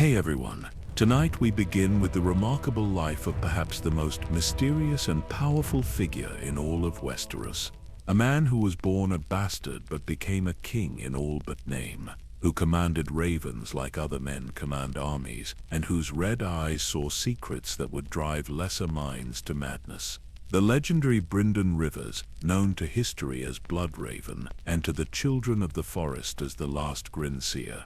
Hey everyone, tonight we begin with the remarkable life of perhaps the most mysterious and powerful figure in all of Westeros. A man who was born a bastard but became a king in all but name, who commanded ravens like other men command armies, and whose red eyes saw secrets that would drive lesser minds to madness. The legendary Brynden Rivers, known to history as Bloodraven, and to the children of the forest as the last Grinseer.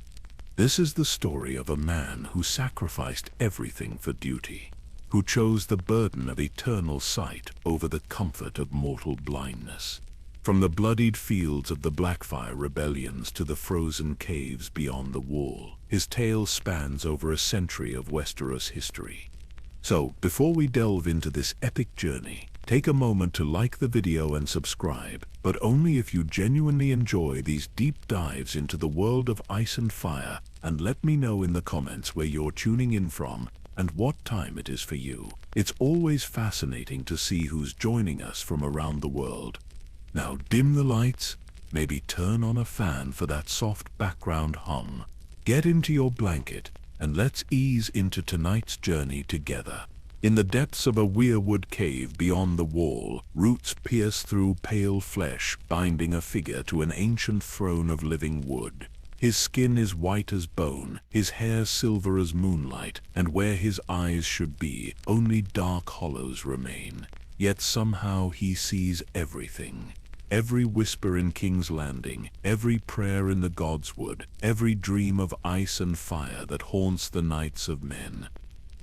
This is the story of a man who sacrificed everything for duty, who chose the burden of eternal sight over the comfort of mortal blindness. From the bloodied fields of the Blackfire rebellions to the frozen caves beyond the wall, his tale spans over a century of Westeros history. So, before we delve into this epic journey, take a moment to like the video and subscribe, but only if you genuinely enjoy these deep dives into the world of ice and fire, and let me know in the comments where you're tuning in from and what time it is for you. It's always fascinating to see who's joining us from around the world. Now dim the lights, maybe turn on a fan for that soft background hum. Get into your blanket, and let's ease into tonight's journey together. In the depths of a weirwood cave beyond the wall, roots pierce through pale flesh, binding a figure to an ancient throne of living wood. His skin is white as bone, his hair silver as moonlight, and where his eyes should be, only dark hollows remain. Yet somehow he sees everything. Every whisper in King's Landing, every prayer in the Godswood, every dream of ice and fire that haunts the nights of men.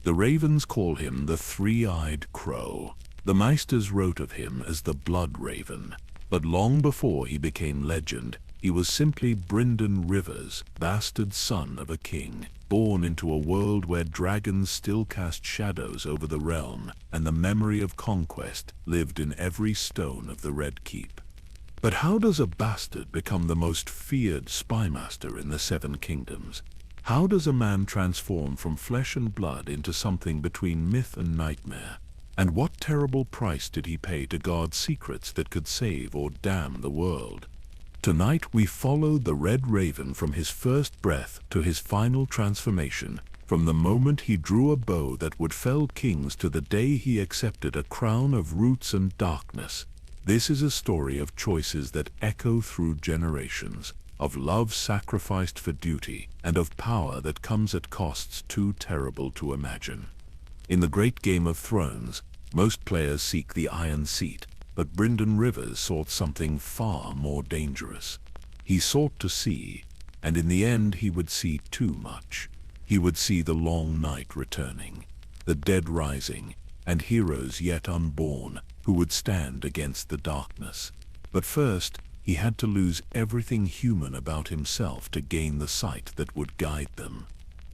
The ravens call him the three-eyed crow. The maesters wrote of him as the Bloodraven. But long before he became legend, he was simply Brynden Rivers, bastard son of a king, born into a world where dragons still cast shadows over the realm, and the memory of conquest lived in every stone of the Red Keep. But how does a bastard become the most feared spymaster in the Seven Kingdoms? How does a man transform from flesh and blood into something between myth and nightmare? And what terrible price did he pay to guard secrets that could save or damn the world? Tonight we follow the Red Raven from his first breath to his final transformation, from the moment he drew a bow that would fell kings to the day he accepted a crown of roots and darkness. This is a story of choices that echo through generations, of love sacrificed for duty, and of power that comes at costs too terrible to imagine. In the great Game of Thrones, most players seek the Iron Seat, but Brynden Rivers sought something far more dangerous. He sought to see, and in the end he would see too much. He would see the long night returning, the dead rising, and heroes yet unborn who would stand against the darkness. But first, he had to lose everything human about himself to gain the sight that would guide them.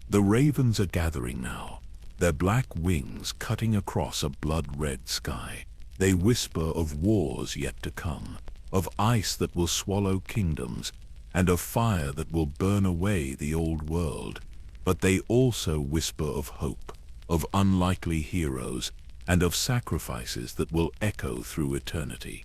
The ravens are gathering now, their black wings cutting across a blood-red sky. They whisper of wars yet to come, of ice that will swallow kingdoms, and of fire that will burn away the old world. But they also whisper of hope, of unlikely heroes, and of sacrifices that will echo through eternity.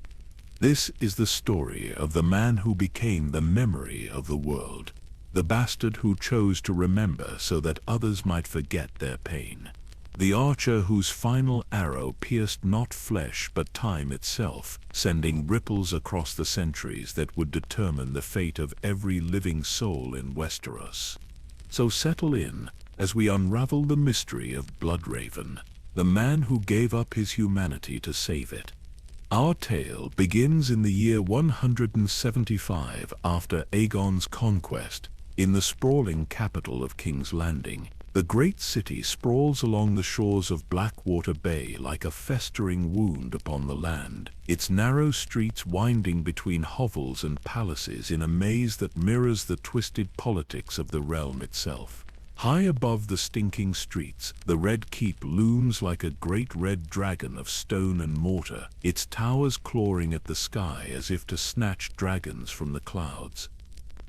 This is the story of the man who became the memory of the world, the bastard who chose to remember so that others might forget their pain. The archer whose final arrow pierced not flesh but time itself, sending ripples across the centuries that would determine the fate of every living soul in Westeros. So settle in as we unravel the mystery of Bloodraven, the man who gave up his humanity to save it. Our tale begins in the year 175 after Aegon's conquest, in the sprawling capital of King's Landing. The great city sprawls along the shores of Blackwater Bay like a festering wound upon the land, its narrow streets winding between hovels and palaces in a maze that mirrors the twisted politics of the realm itself. High above the stinking streets, the Red Keep looms like a great red dragon of stone and mortar, its towers clawing at the sky as if to snatch dragons from the clouds.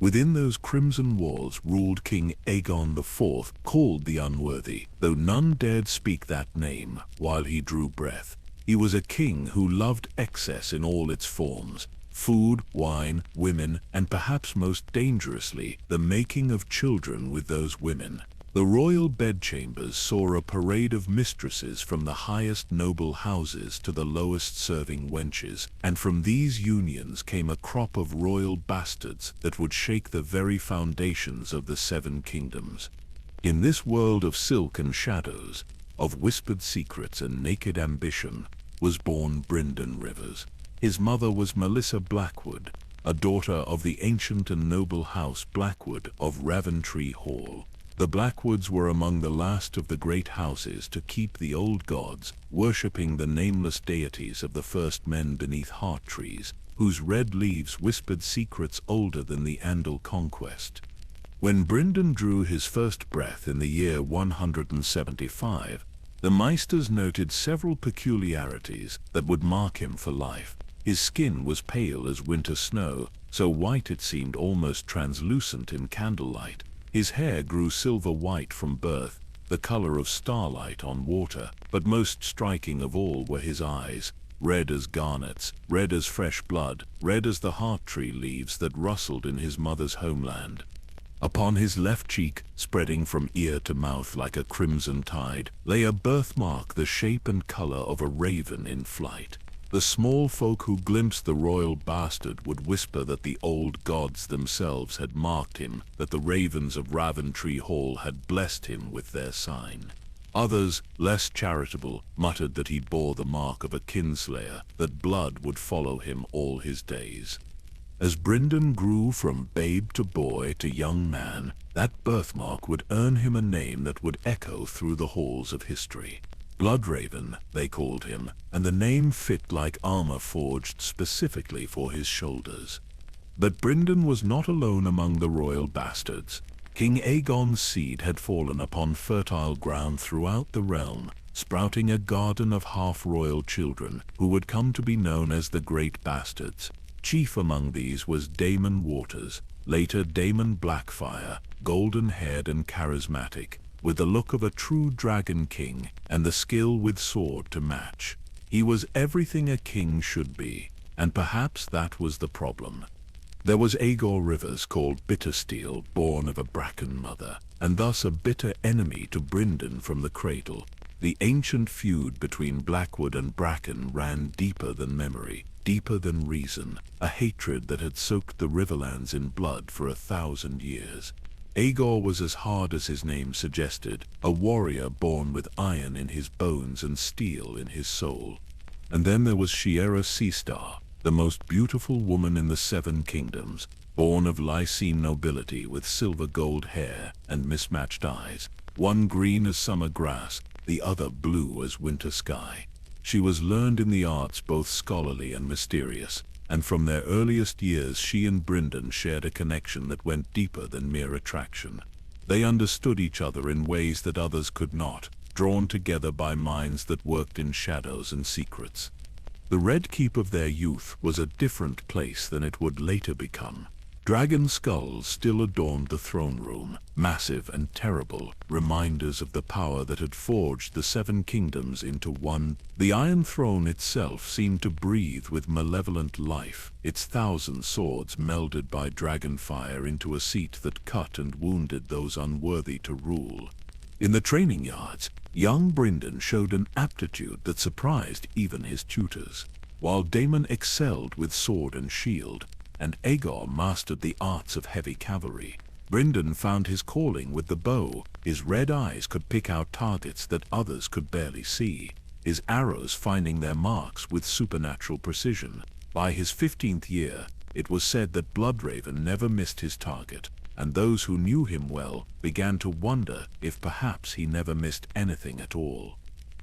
Within those crimson walls ruled King Aegon IV, called the Unworthy, though none dared speak that name while he drew breath. He was a king who loved excess in all its forms, food, wine, women, and perhaps most dangerously, the making of children with those women. The royal bedchambers saw a parade of mistresses from the highest noble houses to the lowest serving wenches, and from these unions came a crop of royal bastards that would shake the very foundations of the seven kingdoms. In this world of silk and shadows, of whispered secrets and naked ambition, was born Brynden Rivers. His mother was Melissa Blackwood, a daughter of the ancient and noble house Blackwood of Raventry Hall. The Blackwoods were among the last of the great houses to keep the old gods, worshipping the nameless deities of the first men beneath heart trees, whose red leaves whispered secrets older than the Andal conquest. When Brynden drew his first breath in the year 175, the Maesters noted several peculiarities that would mark him for life. His skin was pale as winter snow, so white it seemed almost translucent in candlelight. His hair grew silver white from birth, the color of starlight on water, but most striking of all were his eyes, red as garnets, red as fresh blood, red as the heart tree leaves that rustled in his mother's homeland. Upon his left cheek, spreading from ear to mouth like a crimson tide, lay a birthmark the shape and color of a raven in flight. The small folk who glimpsed the royal bastard would whisper that the old gods themselves had marked him, that the ravens of Raventry Hall had blessed him with their sign. Others, less charitable, muttered that he bore the mark of a kinslayer, that blood would follow him all his days. As Brynden grew from babe to boy to young man, that birthmark would earn him a name that would echo through the halls of history. Bloodraven, they called him, and the name fit like armor forged specifically for his shoulders. But Brynden was not alone among the royal bastards. King Aegon's seed had fallen upon fertile ground throughout the realm, sprouting a garden of half-royal children who would come to be known as the Great Bastards. Chief among these was Daemon Waters, later Daemon Blackfyre, golden-haired and charismatic, with the look of a true dragon king and the skill with sword to match. He was everything a king should be, and perhaps that was the problem. There was Aegor Rivers, called Bittersteel, born of a Bracken mother, and thus a bitter enemy to Brynden from the cradle. The ancient feud between Blackwood and Bracken ran deeper than memory, deeper than reason, a hatred that had soaked the Riverlands in blood for 1,000 years. Aegor was as hard as his name suggested, a warrior born with iron in his bones and steel in his soul. And then there was Shiera Seastar, the most beautiful woman in the Seven Kingdoms, born of Lycene nobility with silver-gold hair and mismatched eyes, one green as summer grass, the other blue as winter sky. She was learned in the arts both scholarly and mysterious, and from their earliest years she and Brynden shared a connection that went deeper than mere attraction. They understood each other in ways that others could not, drawn together by minds that worked in shadows and secrets. The Red Keep of their youth was a different place than it would later become. Dragon skulls still adorned the throne room, massive and terrible, reminders of the power that had forged the Seven Kingdoms into one. The Iron Throne itself seemed to breathe with malevolent life, its 1,000 swords melded by dragon fire into a seat that cut and wounded those unworthy to rule. In the training yards, young Brynden showed an aptitude that surprised even his tutors. While Daemon excelled with sword and shield, and Aegor mastered the arts of heavy cavalry, Brynden found his calling with the bow. His red eyes could pick out targets that others could barely see, his arrows finding their marks with supernatural precision. By his 15th year, it was said that Bloodraven never missed his target, and those who knew him well began to wonder if perhaps he never missed anything at all.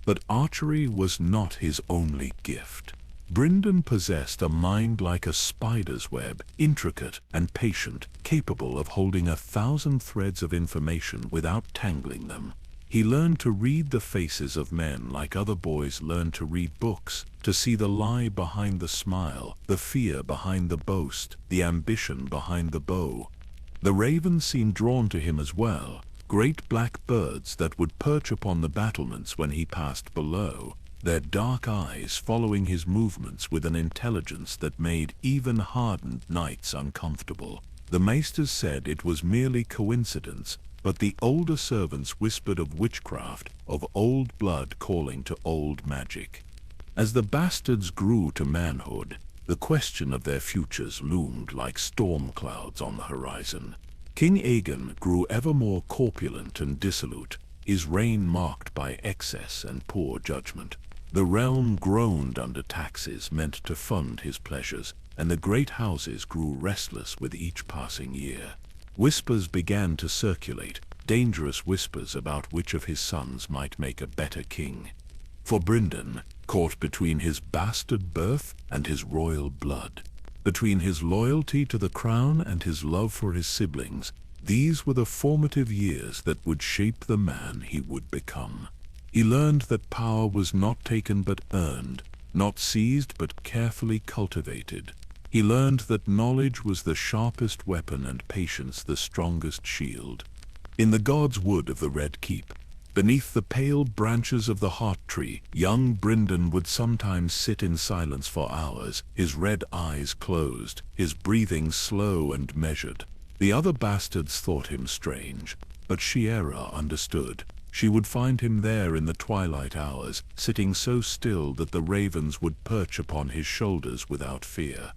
But archery was not his only gift. Brynden possessed a mind like a spider's web, intricate and patient, capable of holding 1,000 threads of information without tangling them. He learned to read the faces of men like other boys learn to read books, to see the lie behind the smile, the fear behind the boast, the ambition behind the bow. The ravens seemed drawn to him as well, great black birds that would perch upon the battlements when he passed below, their dark eyes following his movements with an intelligence that made even hardened knights uncomfortable. The maesters said it was merely coincidence, But the older servants whispered of witchcraft, of old blood calling to old magic. As the bastards grew to manhood, the question of their futures loomed like storm clouds on the horizon. King Aegon grew ever more corpulent and dissolute, his reign marked by excess and poor judgment. The realm groaned under taxes meant to fund his pleasures, and the great houses grew restless with each passing year. Whispers began to circulate, dangerous whispers about which of his sons might make a better king. For Brynden, caught between his bastard birth and his royal blood, between his loyalty to the crown and his love for his siblings, these were the formative years that would shape the man he would become. He learned that power was not taken but earned, not seized but carefully cultivated. He learned that knowledge was the sharpest weapon and patience the strongest shield. In the God's Wood of the Red Keep, beneath the pale branches of the heart tree, young Brynden would sometimes sit in silence for hours, his red eyes closed, his breathing slow and measured. The other bastards thought him strange, but Shiera understood. She would find him there in the twilight hours, sitting so still that the ravens would perch upon his shoulders without fear.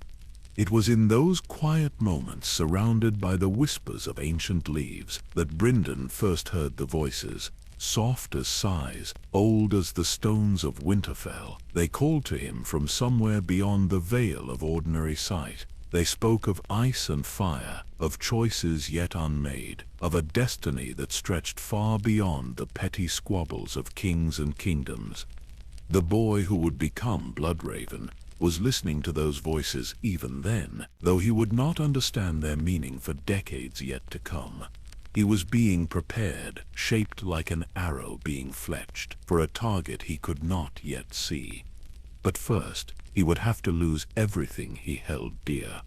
It was in those quiet moments, surrounded by the whispers of ancient leaves, that Brynden first heard the voices. Soft as sighs, old as the stones of Winterfell, they called to him from somewhere beyond the veil of ordinary sight. They spoke of ice and fire, of choices yet unmade, of a destiny that stretched far beyond the petty squabbles of kings and kingdoms. The boy who would become Bloodraven was listening to those voices even then, though he would not understand their meaning for decades yet to come. He was being prepared, shaped like an arrow being fletched, for a target he could not yet see. But first, he would have to lose everything he held dear.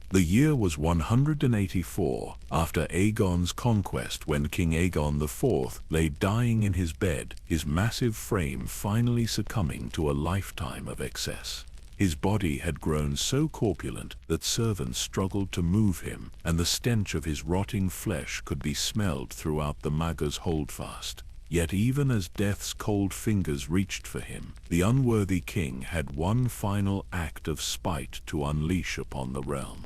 The year was 184 after Aegon's conquest, when King Aegon IV lay dying in his bed, his massive frame finally succumbing to a lifetime of excess. His body had grown so corpulent that servants struggled to move him, and the stench of his rotting flesh could be smelled throughout the Maga's holdfast. Yet even as death's cold fingers reached for him, the unworthy king had one final act of spite to unleash upon the realm.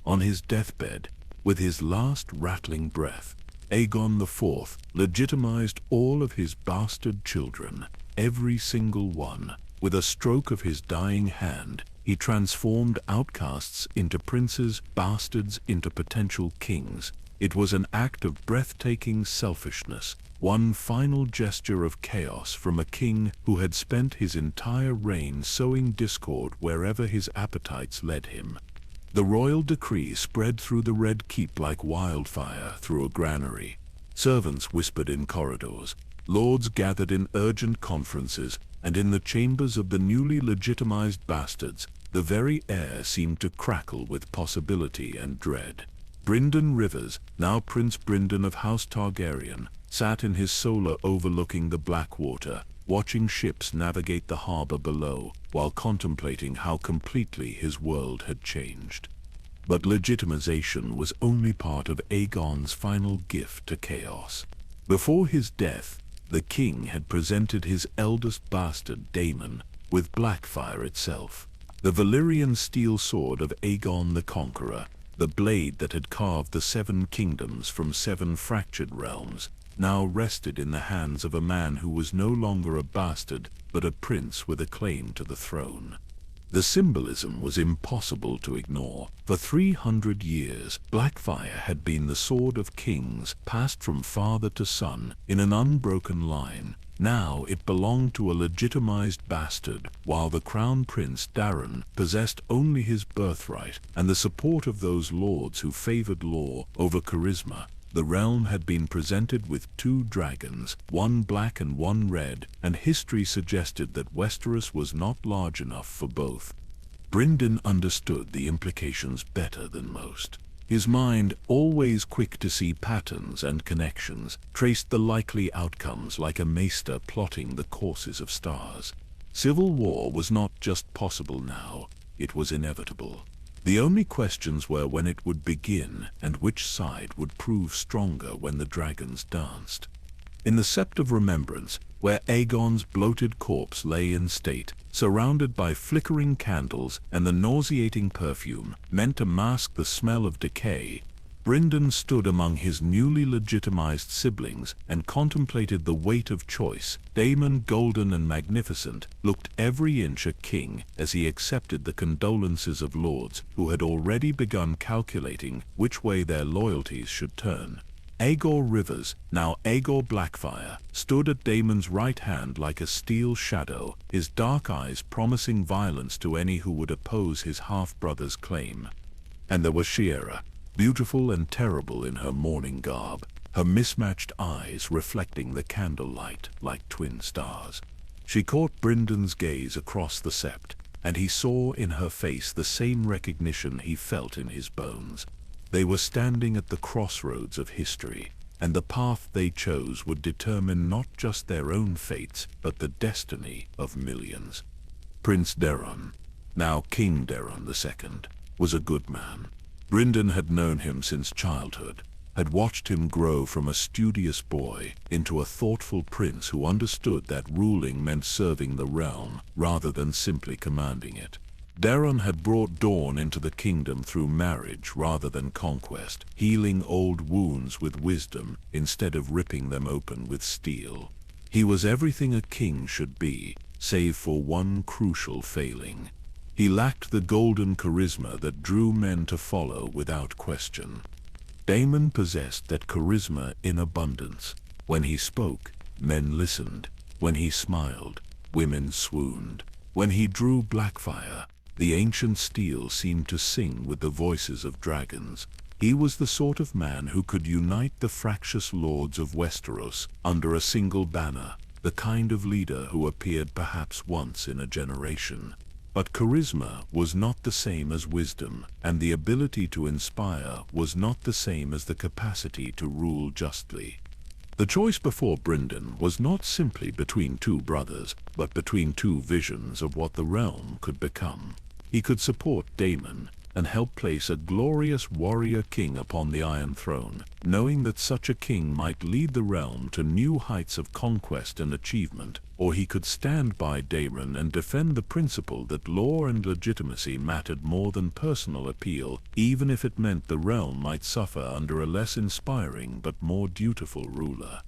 On his deathbed, with his last rattling breath, Aegon IV legitimized all of his bastard children, every single one. With a stroke of his dying hand, he transformed outcasts into princes, bastards into potential kings. It was an act of breathtaking selfishness, one final gesture of chaos from a king who had spent his entire reign sowing discord wherever his appetites led him. The royal decree spread through the Red Keep like wildfire through a granary. Servants whispered in corridors, lords gathered in urgent conferences, and in the chambers of the newly legitimized bastards, the very air seemed to crackle with possibility and dread. Brynden Rivers, now Prince Brynden of House Targaryen, sat in his solar overlooking the Blackwater, watching ships navigate the harbor below, while contemplating how completely his world had changed. But legitimization was only part of Aegon's final gift to chaos. Before his death, the king had presented his eldest bastard, Daemon, with Blackfire itself, the Valyrian steel sword of Aegon the Conqueror, the blade that had carved the 7 kingdoms from 7 fractured realms, now rested in the hands of a man who was no longer a bastard, but a prince with a claim to the throne. The symbolism was impossible to ignore. For 300 years, Blackfire had been the sword of kings, passed from father to son in an unbroken line. Now it belonged to a legitimized bastard, while the crown prince Daron possessed only his birthright and the support of those lords who favored law over charisma. The realm had been presented with 2 dragons, one black and one red, and history suggested that Westeros was not large enough for both. Brynden understood the implications better than most. His mind, always quick to see patterns and connections, traced the likely outcomes like a maester plotting the courses of stars. Civil war was not just possible now, it was inevitable. The only questions were when it would begin and which side would prove stronger when the dragons danced. In the Sept of Remembrance, where Aegon's bloated corpse lay in state, surrounded by flickering candles and the nauseating perfume meant to mask the smell of decay, Brynden stood among his newly legitimized siblings and contemplated the weight of choice. Daemon, golden and magnificent, looked every inch a king as he accepted the condolences of lords who had already begun calculating which way their loyalties should turn. Aegor Rivers, now Aegor Blackfire, stood at Daemon's right hand like a steel shadow, his dark eyes promising violence to any who would oppose his half-brother's claim. And there was Shiera, beautiful and terrible in her mourning garb, her mismatched eyes reflecting the candlelight like twin stars. She caught Brynden's gaze across the sept, and he saw in her face the same recognition he felt in his bones. They were standing at the crossroads of history, and the path they chose would determine not just their own fates, but the destiny of millions. Prince Daeron, now King Daeron II, was a good man. Brynden had known him since childhood, had watched him grow from a studious boy into a thoughtful prince who understood that ruling meant serving the realm rather than simply commanding it. Daeron had brought dawn into the kingdom through marriage rather than conquest, healing old wounds with wisdom instead of ripping them open with steel. He was everything a king should be, save for one crucial failing. He lacked the golden charisma that drew men to follow without question. Daemon possessed that charisma in abundance. When he spoke, men listened. When he smiled, women swooned. When he drew Blackfire, the ancient steel seemed to sing with the voices of dragons. He was the sort of man who could unite the fractious lords of Westeros under a single banner, the kind of leader who appeared perhaps once in a generation. But charisma was not the same as wisdom, and the ability to inspire was not the same as the capacity to rule justly. The choice before Brynden was not simply between two brothers, but between two visions of what the realm could become. He could support Daemon and help place a glorious warrior king upon the Iron Throne, knowing that such a king might lead the realm to new heights of conquest and achievement, or he could stand by Daemon and defend the principle that law and legitimacy mattered more than personal appeal, even if it meant the realm might suffer under a less inspiring but more dutiful ruler.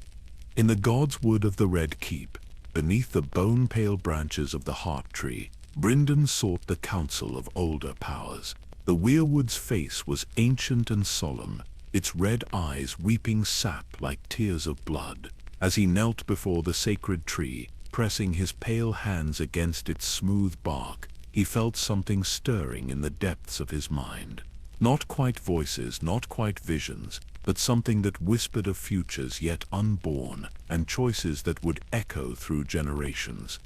In the God's Wood of the Red Keep, beneath the bone-pale branches of the Heart Tree, Brynden sought the counsel of older powers. The weirwood's face was ancient and solemn, its red eyes weeping sap like tears of blood. As he knelt before the sacred tree, pressing his pale hands against its smooth bark, he felt something stirring in the depths of his mind. Not quite voices, not quite visions, but something that whispered of futures yet unborn, and choices that would echo through generations.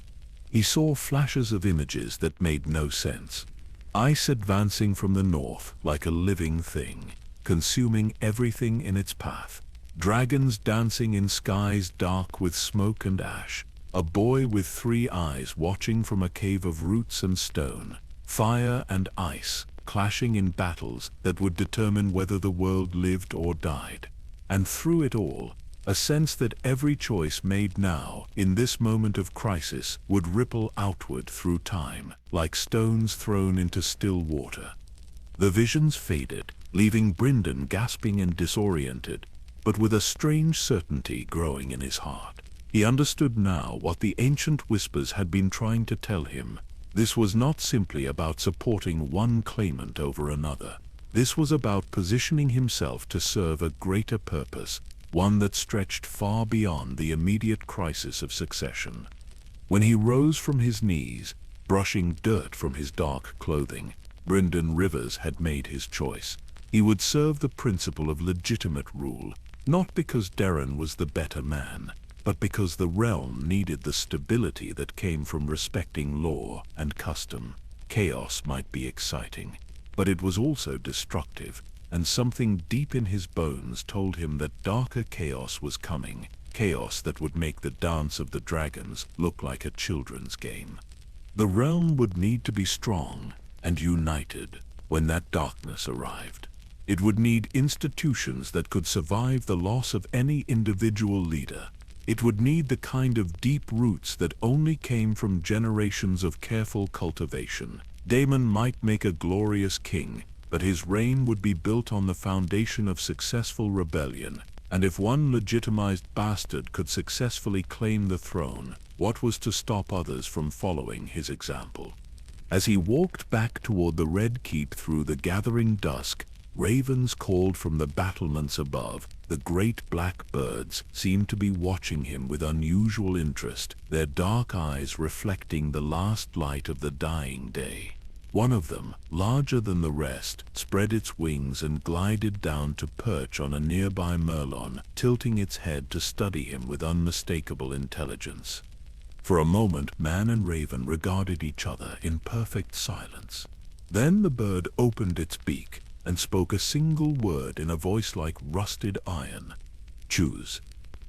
He saw flashes of images that made no sense. Ice advancing from the north like a living thing, consuming everything in its path. Dragons dancing in skies dark with smoke and ash. A boy with 3 eyes watching from a cave of roots and stone. Fire and ice clashing in battles that would determine whether the world lived or died. And through it all, a sense that every choice made now, in this moment of crisis, would ripple outward through time, like stones thrown into still water. The visions faded, leaving Brynden gasping and disoriented, but with a strange certainty growing in his heart. He understood now what the ancient whispers had been trying to tell him. This was not simply about supporting one claimant over another. This was about positioning himself to serve a greater purpose, one that stretched far beyond the immediate crisis of succession. When he rose from his knees, brushing dirt from his dark clothing, Brynden Rivers had made his choice. He would serve the principle of legitimate rule, not because Daeron was the better man, but because the realm needed the stability that came from respecting law and custom. Chaos might be exciting, but it was also destructive, and something deep in his bones told him that darker chaos was coming, chaos that would make the dance of the dragons look like a children's game. The realm would need to be strong and united, when that darkness arrived. It would need institutions that could survive the loss of any individual leader. It would need the kind of deep roots that only came from generations of careful cultivation. Daemon might make a glorious king, but his reign would be built on the foundation of successful rebellion. And if one legitimized bastard could successfully claim the throne, what was to stop others from following his example? As he walked back toward the Red Keep through the gathering dusk, ravens called from the battlements above. The great black birds seemed to be watching him with unusual interest, their dark eyes reflecting the last light of the dying day. One of them, larger than the rest, spread its wings and glided down to perch on a nearby merlon, tilting its head to study him with unmistakable intelligence. For a moment, man and raven regarded each other in perfect silence. Then the bird opened its beak and spoke a single word in a voice like rusted iron. "Choose."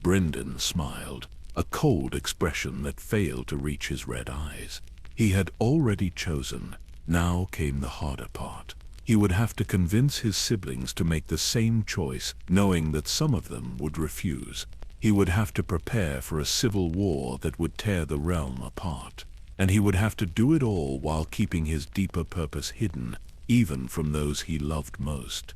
Brynden smiled, a cold expression that failed to reach his red eyes. He had already chosen. Now came the harder part. He would have to convince his siblings to make the same choice, knowing that some of them would refuse. He would have to prepare for a civil war that would tear the realm apart. And he would have to do it all while keeping his deeper purpose hidden, even from those he loved most.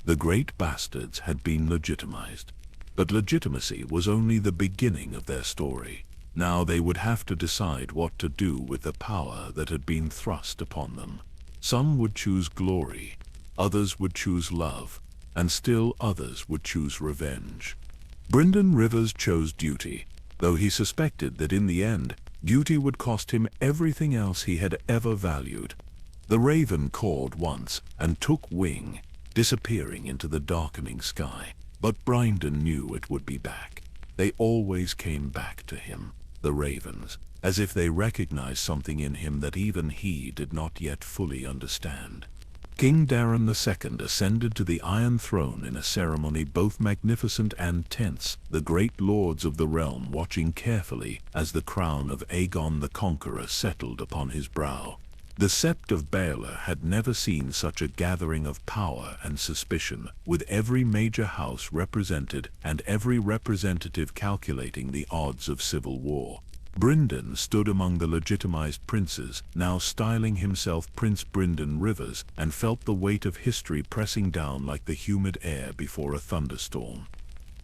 The great bastards had been legitimized, but legitimacy was only the beginning of their story. Now they would have to decide what to do with the power that had been thrust upon them. Some would choose glory, others would choose love, and still others would choose revenge. Brynden Rivers chose duty, though he suspected that in the end, duty would cost him everything else he had ever valued. The raven cawed once and took wing, disappearing into the darkening sky. But Brynden knew it would be back. They always came back to him, the ravens, as if they recognized something in him that even he did not yet fully understand. King Daeron II ascended to the Iron Throne in a ceremony both magnificent and tense, the great lords of the realm watching carefully as the crown of Aegon the Conqueror settled upon his brow. The Sept of Baelor had never seen such a gathering of power and suspicion, with every major house represented and every representative calculating the odds of civil war. Brynden stood among the legitimized princes, now styling himself Prince Brynden Rivers, and felt the weight of history pressing down like the humid air before a thunderstorm.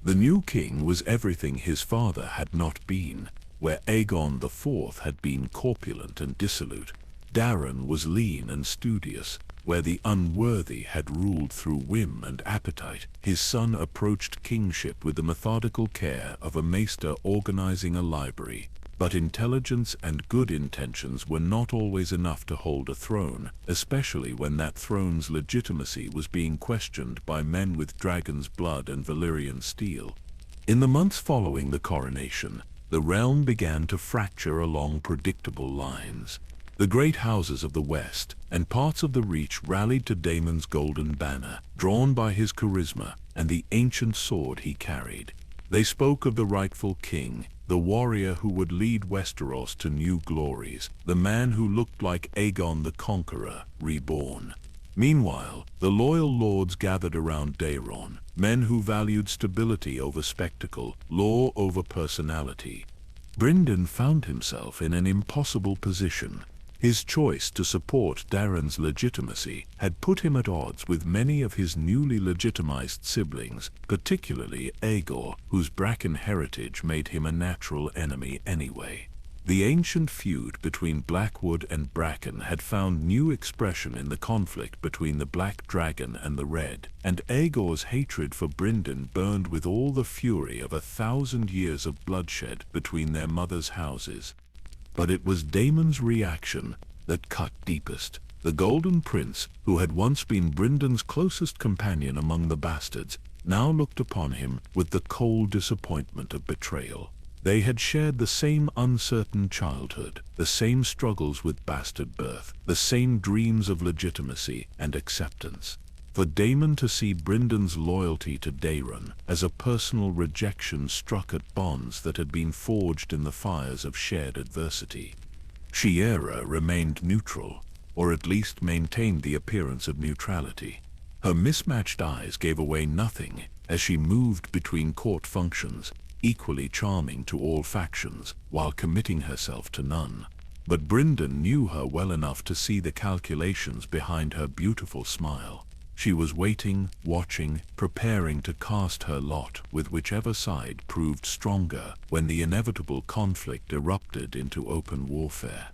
The new king was everything his father had not been. Where Aegon IV had been corpulent and dissolute, Daeron was lean and studious. Where the unworthy had ruled through whim and appetite, his son approached kingship with the methodical care of a maester organizing a library. But intelligence and good intentions were not always enough to hold a throne, especially when that throne's legitimacy was being questioned by men with dragon's blood and Valyrian steel. In the months following the coronation, the realm began to fracture along predictable lines. The great houses of the West and parts of the Reach rallied to Daemon's golden banner, drawn by his charisma and the ancient sword he carried. They spoke of the rightful king, the warrior who would lead Westeros to new glories, the man who looked like Aegon the Conqueror, reborn. Meanwhile, the loyal lords gathered around Daeron, men who valued stability over spectacle, law over personality. Brynden found himself in an impossible position. His choice to support Daeron's legitimacy had put him at odds with many of his newly legitimized siblings, particularly Aegor, whose Bracken heritage made him a natural enemy anyway. The ancient feud between Blackwood and Bracken had found new expression in the conflict between the Black Dragon and the Red, and Aegor's hatred for Brynden burned with all the fury of 1,000 years of bloodshed between their mothers' houses. But it was Daemon's reaction that cut deepest. The Golden Prince, who had once been Brynden's closest companion among the bastards, now looked upon him with the cold disappointment of betrayal. They had shared the same uncertain childhood, the same struggles with bastard birth, the same dreams of legitimacy and acceptance. For Daemon to see Brynden's loyalty to Daeron as a personal rejection struck at bonds that had been forged in the fires of shared adversity. Shiera remained neutral. or at least maintained the appearance of neutrality. Her mismatched eyes gave away nothing as she moved between court functions, equally charming to all factions, while committing herself to none. But Brynden knew her well enough to see the calculations behind her beautiful smile. She was waiting, watching, preparing to cast her lot with whichever side proved stronger when the inevitable conflict erupted into open warfare.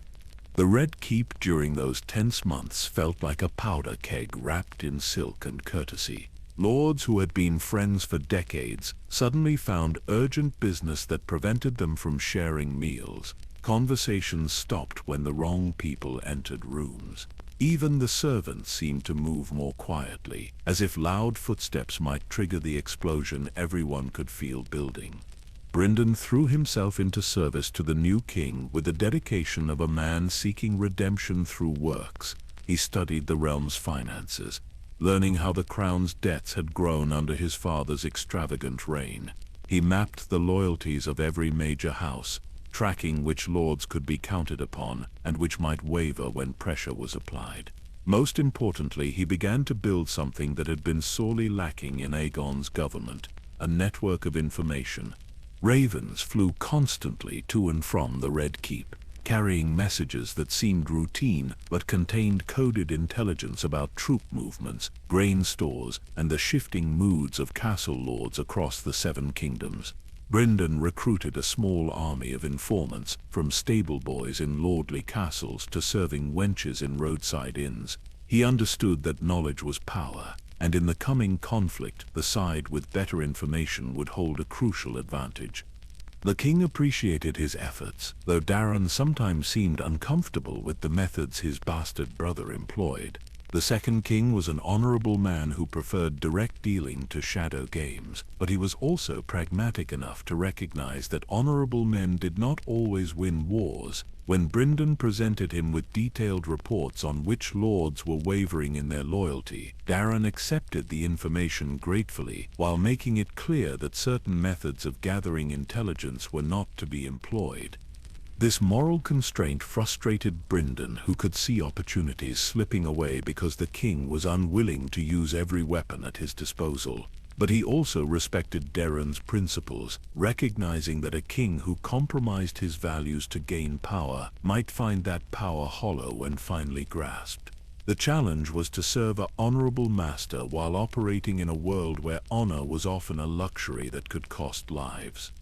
The Red Keep during those tense months felt like a powder keg wrapped in silk and courtesy. Lords who had been friends for decades suddenly found urgent business that prevented them from sharing meals. Conversations stopped when the wrong people entered rooms. Even the servants seemed to move more quietly, as if loud footsteps might trigger the explosion everyone could feel building. Brynden threw himself into service to the new king with the dedication of a man seeking redemption through works. He studied the realm's finances, learning how the crown's debts had grown under his father's extravagant reign. He mapped the loyalties of every major house, tracking which lords could be counted upon and which might waver when pressure was applied. Most importantly, he began to build something that had been sorely lacking in Aegon's government: a network of information. Ravens flew constantly to and from the Red Keep, carrying messages that seemed routine but contained coded intelligence about troop movements, grain stores, and the shifting moods of castle lords across the Seven Kingdoms. Brynden recruited a small army of informants, from stable boys in lordly castles to serving wenches in roadside inns. He understood that knowledge was power, and in the coming conflict, the side with better information would hold a crucial advantage. The king appreciated his efforts, though Daron sometimes seemed uncomfortable with the methods his bastard brother employed. The second king was an honorable man who preferred direct dealing to shadow games, but he was also pragmatic enough to recognize that honorable men did not always win wars. When Brynden presented him with detailed reports on which lords were wavering in their loyalty, Daron accepted the information gratefully, while making it clear that certain methods of gathering intelligence were not to be employed. This moral constraint frustrated Brynden, who could see opportunities slipping away because the king was unwilling to use every weapon at his disposal. But he also respected Daron's principles, recognizing that a king who compromised his values to gain power might find that power hollow when finally grasped. The challenge was to serve an honorable master while operating in a world where honor was often a luxury that could cost lives.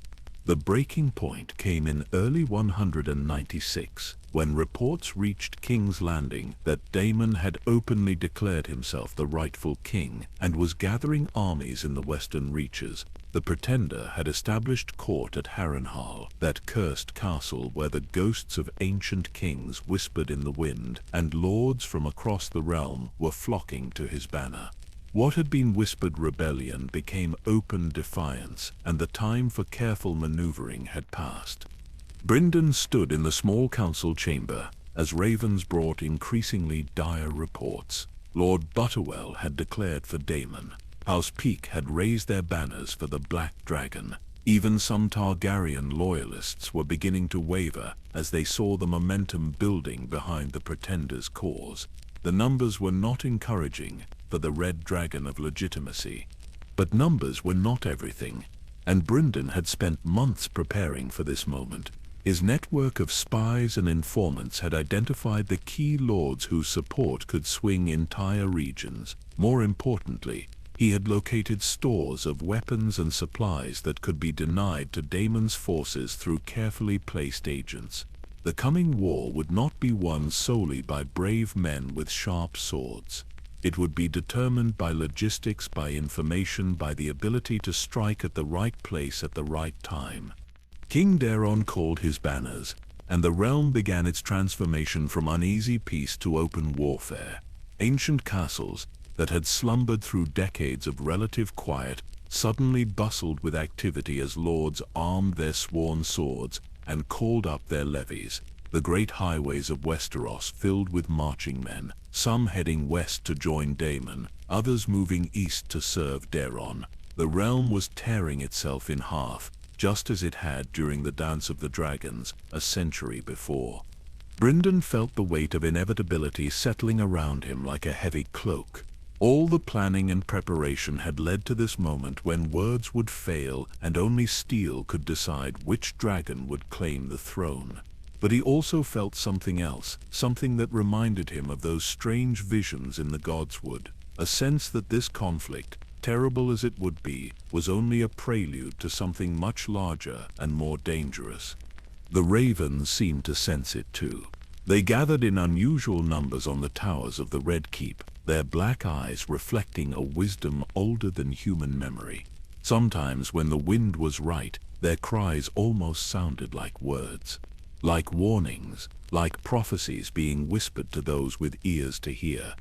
The breaking point came in early 196, when reports reached King's Landing that Daemon had openly declared himself the rightful king and was gathering armies in the western reaches. The pretender had established court at Harrenhal, that cursed castle where the ghosts of ancient kings whispered in the wind, and lords from across the realm were flocking to his banner. What had been whispered rebellion became open defiance, and the time for careful maneuvering had passed. Brynden stood in the small council chamber as ravens brought increasingly dire reports. Lord Butterwell had declared for Daemon. House Peak had raised their banners for the Black Dragon. Even some Targaryen loyalists were beginning to waver as they saw the momentum building behind the pretender's cause. The numbers were not encouraging for the Red Dragon of legitimacy. But numbers were not everything, and Brynden had spent months preparing for this moment. His network of spies and informants had identified the key lords whose support could swing entire regions. More importantly, he had located stores of weapons and supplies that could be denied to Daemon's forces through carefully placed agents. The coming war would not be won solely by brave men with sharp swords. It would be determined by logistics, by information, by the ability to strike at the right place at the right time. King Daron called his banners, and the realm began its transformation from uneasy peace to open warfare. Ancient castles that had slumbered through decades of relative quiet suddenly bustled with activity as lords armed their sworn swords and called up their levies. The great highways of Westeros filled with marching men, some heading west to join Daemon, others moving east to serve Daron. The realm was tearing itself in half, just as it had during the Dance of the Dragons a century before. Brynden felt the weight of inevitability settling around him like a heavy cloak. All the planning and preparation had led to this moment when words would fail and only steel could decide which dragon would claim the throne. But he also felt something else, something that reminded him of those strange visions in the Godswood, a sense that this conflict, terrible as it would be, was only a prelude to something much larger and more dangerous. The ravens seemed to sense it too. They gathered in unusual numbers on the towers of the Red Keep, their black eyes reflecting a wisdom older than human memory. Sometimes when the wind was right, their cries almost sounded like words, like warnings, like prophecies being whispered to those with ears to hear.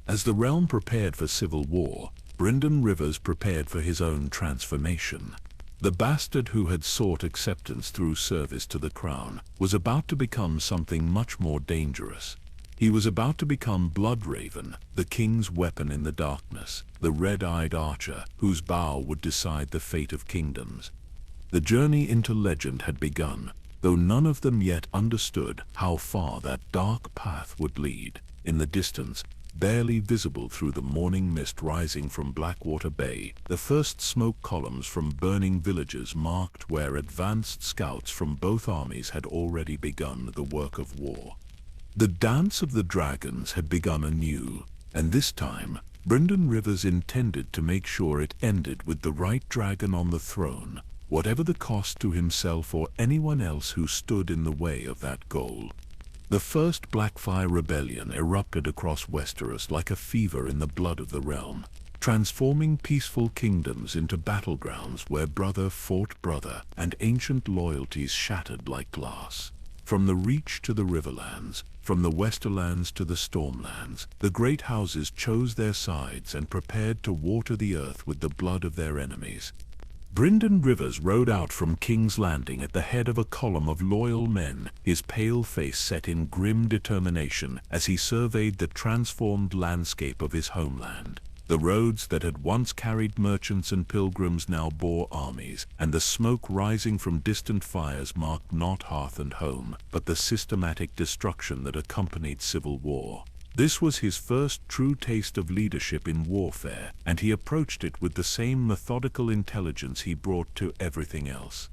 As the realm prepared for civil war, Brynden Rivers prepared for his own transformation. The bastard who had sought acceptance through service to the crown was about to become something much more dangerous. He was about to become Bloodraven, the king's weapon in the darkness, the red-eyed archer whose bow would decide the fate of kingdoms. The journey into legend had begun, though none of them yet understood how far that dark path would lead. In the distance, barely visible through the morning mist rising from Blackwater Bay, the first smoke columns from burning villages marked where advanced scouts from both armies had already begun the work of war. The dance of the dragons had begun anew, and this time, Brynden Rivers intended to make sure it ended with the right dragon on the throne, whatever the cost to himself or anyone else who stood in the way of that goal. The first Blackfire rebellion erupted across Westeros like a fever in the blood of the realm, transforming peaceful kingdoms into battlegrounds where brother fought brother and ancient loyalties shattered like glass. From the Reach to the Riverlands, from the Westerlands to the Stormlands, the great houses chose their sides and prepared to water the earth with the blood of their enemies. Brynden Rivers rode out from King's Landing at the head of a column of loyal men, his pale face set in grim determination as he surveyed the transformed landscape of his homeland. The roads that had once carried merchants and pilgrims now bore armies, and the smoke rising from distant fires marked not hearth and home, but the systematic destruction that accompanied civil war. This was his first true taste of leadership in warfare, and he approached it with the same methodical intelligence he brought to everything else.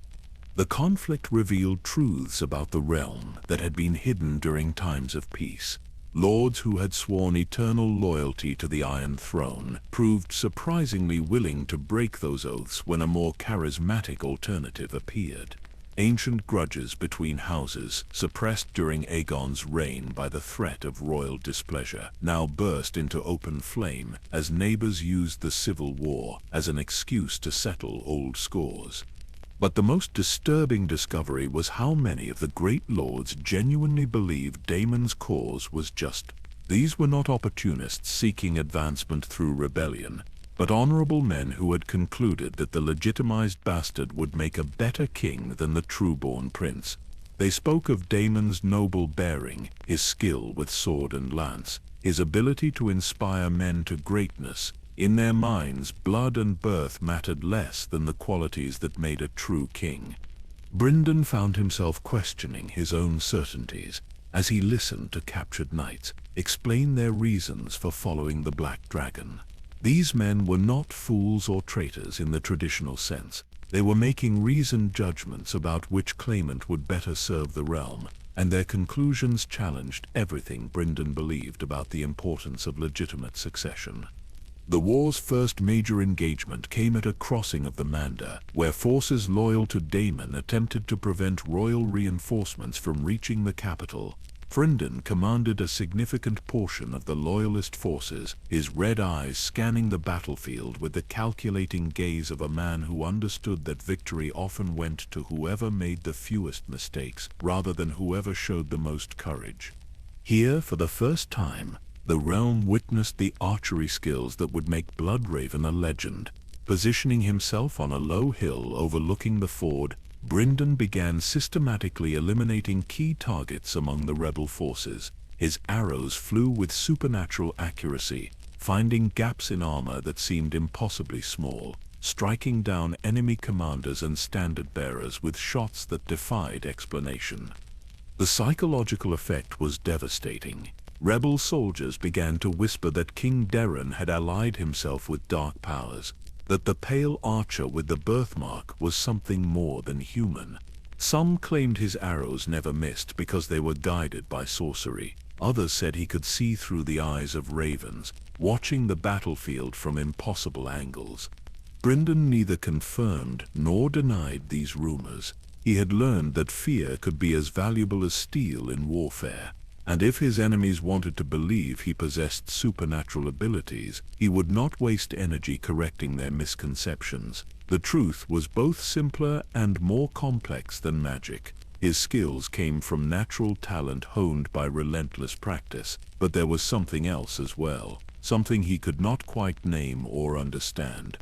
The conflict revealed truths about the realm that had been hidden during times of peace. Lords who had sworn eternal loyalty to the Iron Throne proved surprisingly willing to break those oaths when a more charismatic alternative appeared. Ancient grudges between houses, suppressed during Aegon's reign by the threat of royal displeasure, now burst into open flame as neighbors used the civil war as an excuse to settle old scores. But the most disturbing discovery was how many of the great lords genuinely believed Daemon's cause was just. These were not opportunists seeking advancement through rebellion, but honorable men who had concluded that the legitimized bastard would make a better king than the true-born prince. They spoke of Daemon's noble bearing, his skill with sword and lance, his ability to inspire men to greatness. In their minds, blood and birth mattered less than the qualities that made a true king. Brynden found himself questioning his own certainties as he listened to captured knights explain their reasons for following the Black Dragon. These men were not fools or traitors in the traditional sense. They were making reasoned judgments about which claimant would better serve the realm, and their conclusions challenged everything Brynden believed about the importance of legitimate succession. The war's first major engagement came at a crossing of the Manda, where forces loyal to Daemon attempted to prevent royal reinforcements from reaching the capital. Brynden commanded a significant portion of the loyalist forces, his red eyes scanning the battlefield with the calculating gaze of a man who understood that victory often went to whoever made the fewest mistakes, rather than whoever showed the most courage. Here, for the first time, the realm witnessed the archery skills that would make Bloodraven a legend. Positioning himself on a low hill overlooking the ford, Brynden began systematically eliminating key targets among the rebel forces. His arrows flew with supernatural accuracy, finding gaps in armor that seemed impossibly small, striking down enemy commanders and standard-bearers with shots that defied explanation. The psychological effect was devastating. Rebel soldiers began to whisper that King Darren had allied himself with dark powers, that the pale archer with the birthmark was something more than human. Some claimed his arrows never missed because they were guided by sorcery. Others said he could see through the eyes of ravens, watching the battlefield from impossible angles. Brynden neither confirmed nor denied these rumors. He had learned that fear could be as valuable as steel in warfare, and if his enemies wanted to believe he possessed supernatural abilities, he would not waste energy correcting their misconceptions. The truth was both simpler and more complex than magic. His skills came from natural talent honed by relentless practice, but there was something else as well, something he could not quite name or understand.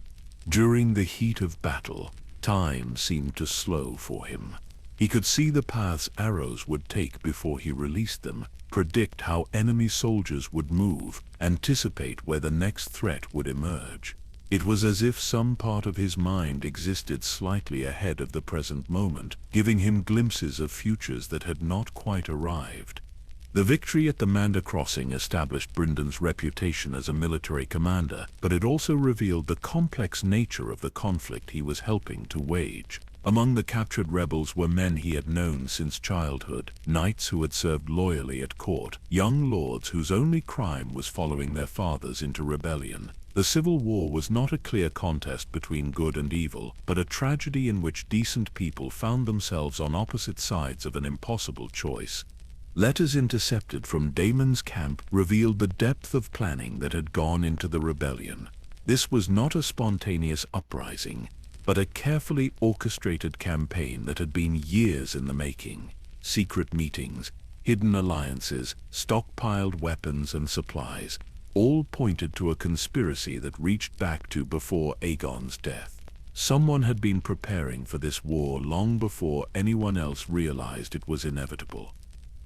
During the heat of battle, time seemed to slow for him. He could see the paths arrows would take before he released them, predict how enemy soldiers would move, anticipate where the next threat would emerge. It was as if some part of his mind existed slightly ahead of the present moment, giving him glimpses of futures that had not quite arrived. The victory at the Manda Crossing established Brynden's reputation as a military commander, but it also revealed the complex nature of the conflict he was helping to wage. Among the captured rebels were men he had known since childhood, knights who had served loyally at court, young lords whose only crime was following their fathers into rebellion. The Civil War was not a clear contest between good and evil, but a tragedy in which decent people found themselves on opposite sides of an impossible choice. Letters intercepted from Daemon's camp revealed the depth of planning that had gone into the rebellion. This was not a spontaneous uprising, but a carefully orchestrated campaign that had been years in the making. Secret meetings, hidden alliances, stockpiled weapons and supplies, all pointed to a conspiracy that reached back to before Aegon's death. Someone had been preparing for this war long before anyone else realized it was inevitable.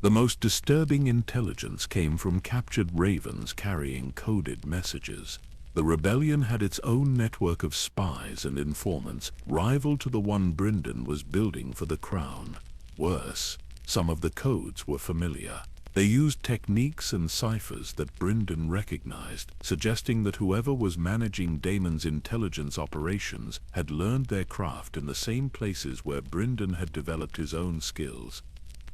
The most disturbing intelligence came from captured ravens carrying coded messages. The rebellion had its own network of spies and informants, rival to the one Brynden was building for the crown. Worse, some of the codes were familiar. They used techniques and ciphers that Brynden recognized, suggesting that whoever was managing Daemon's intelligence operations had learned their craft in the same places where Brynden had developed his own skills.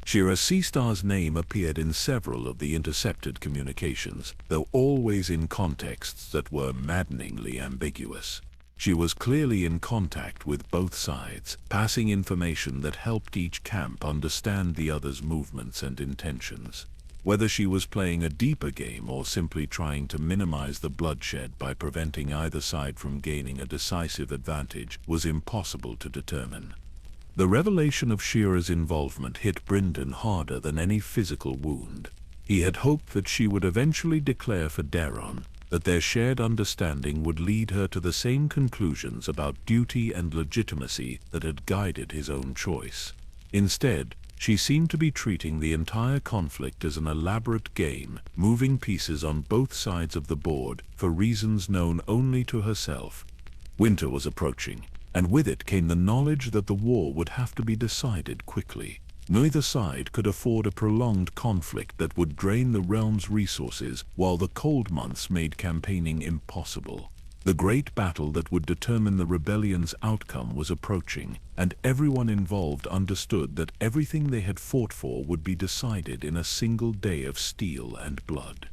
Shira Seastar's name appeared in several of the intercepted communications, though always in contexts that were maddeningly ambiguous. She was clearly in contact with both sides, passing information that helped each camp understand the other's movements and intentions. Whether she was playing a deeper game or simply trying to minimize the bloodshed by preventing either side from gaining a decisive advantage was impossible to determine. The revelation of Shira's involvement hit Brynden harder than any physical wound. He had hoped that she would eventually declare for Daeron, that their shared understanding would lead her to the same conclusions about duty and legitimacy that had guided his own choice. Instead, she seemed to be treating the entire conflict as an elaborate game, moving pieces on both sides of the board for reasons known only to herself. Winter was approaching, and with it came the knowledge that the war would have to be decided quickly. Neither side could afford a prolonged conflict that would drain the realm's resources, while the cold months made campaigning impossible. The great battle that would determine the rebellion's outcome was approaching, and everyone involved understood that everything they had fought for would be decided in a single day of steel and blood.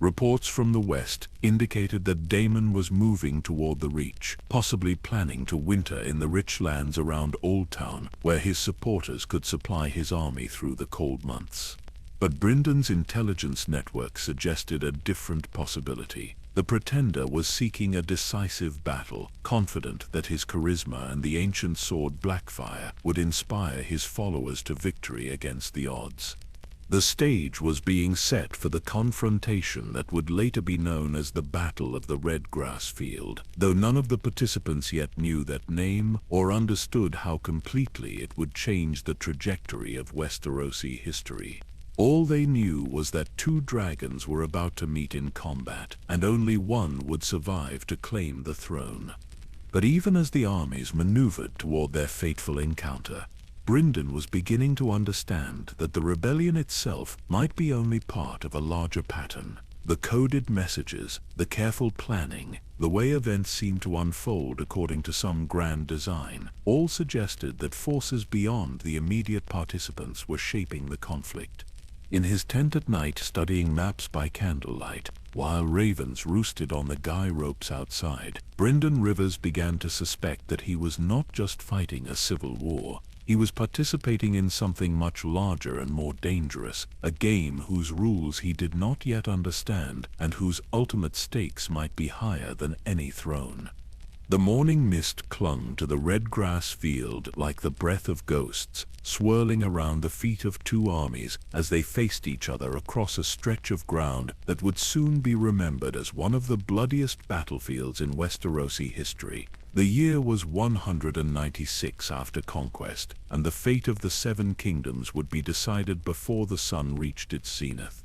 Reports from the west indicated that Daemon was moving toward the Reach, possibly planning to winter in the rich lands around Old Town, where his supporters could supply his army through the cold months. But Brynden's intelligence network suggested a different possibility. The Pretender was seeking a decisive battle, confident that his charisma and the ancient sword Blackfire would inspire his followers to victory against the odds. The stage was being set for the confrontation that would later be known as the Battle of the Red Grass Field, though none of the participants yet knew that name or understood how completely it would change the trajectory of Westerosi history. All they knew was that two dragons were about to meet in combat, and only one would survive to claim the throne. But even as the armies maneuvered toward their fateful encounter, Brynden was beginning to understand that the rebellion itself might be only part of a larger pattern. The coded messages, the careful planning, the way events seemed to unfold according to some grand design, all suggested that forces beyond the immediate participants were shaping the conflict. In his tent at night, studying maps by candlelight, while ravens roosted on the guy ropes outside, Brynden Rivers began to suspect that he was not just fighting a civil war. He was participating in something much larger and more dangerous, a game whose rules he did not yet understand and whose ultimate stakes might be higher than any throne. The morning mist clung to the red grass field like the breath of ghosts, swirling around the feet of two armies as they faced each other across a stretch of ground that would soon be remembered as one of the bloodiest battlefields in Westerosi history. The year was 196 after conquest, and the fate of the Seven Kingdoms would be decided before the sun reached its zenith.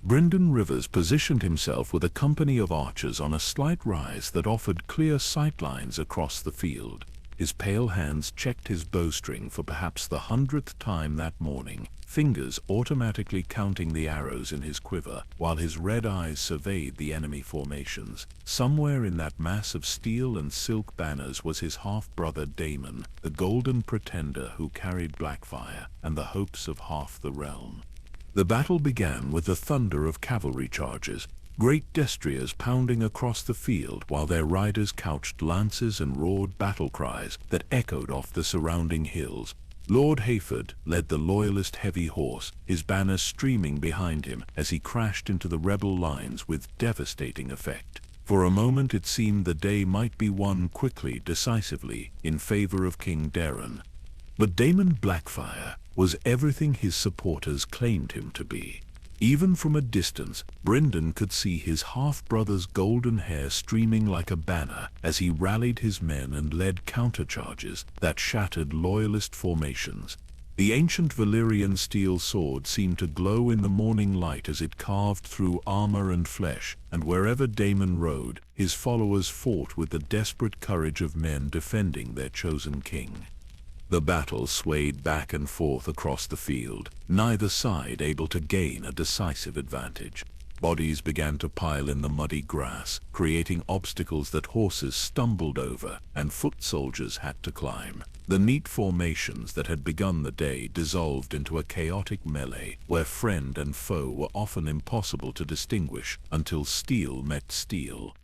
Brynden Rivers positioned himself with a company of archers on a slight rise that offered clear sightlines across the field. His pale hands checked his bowstring for perhaps the 100th time that morning, fingers automatically counting the arrows in his quiver, while his red eyes surveyed the enemy formations. Somewhere in that mass of steel and silk banners was his half-brother Daemon, the golden pretender who carried Blackfire and the hopes of half the realm. The battle began with the thunder of cavalry charges, great destriers pounding across the field while their riders couched lances and roared battle cries that echoed off the surrounding hills. Lord Hayford led the loyalist heavy horse, his banners streaming behind him as he crashed into the rebel lines with devastating effect. For a moment it seemed the day might be won quickly, decisively, in favor of King Daeron. But Daemon Blackfire was everything his supporters claimed him to be. Even from a distance, Brynden could see his half-brother's golden hair streaming like a banner as he rallied his men and led countercharges that shattered loyalist formations. The ancient Valyrian steel sword seemed to glow in the morning light as it carved through armor and flesh, and wherever Daemon rode, his followers fought with the desperate courage of men defending their chosen king. The battle swayed back and forth across the field, neither side able to gain a decisive advantage. Bodies began to pile in the muddy grass, creating obstacles that horses stumbled over and foot soldiers had to climb. The neat formations that had begun the day dissolved into a chaotic melee where friend and foe were often impossible to distinguish until steel met steel.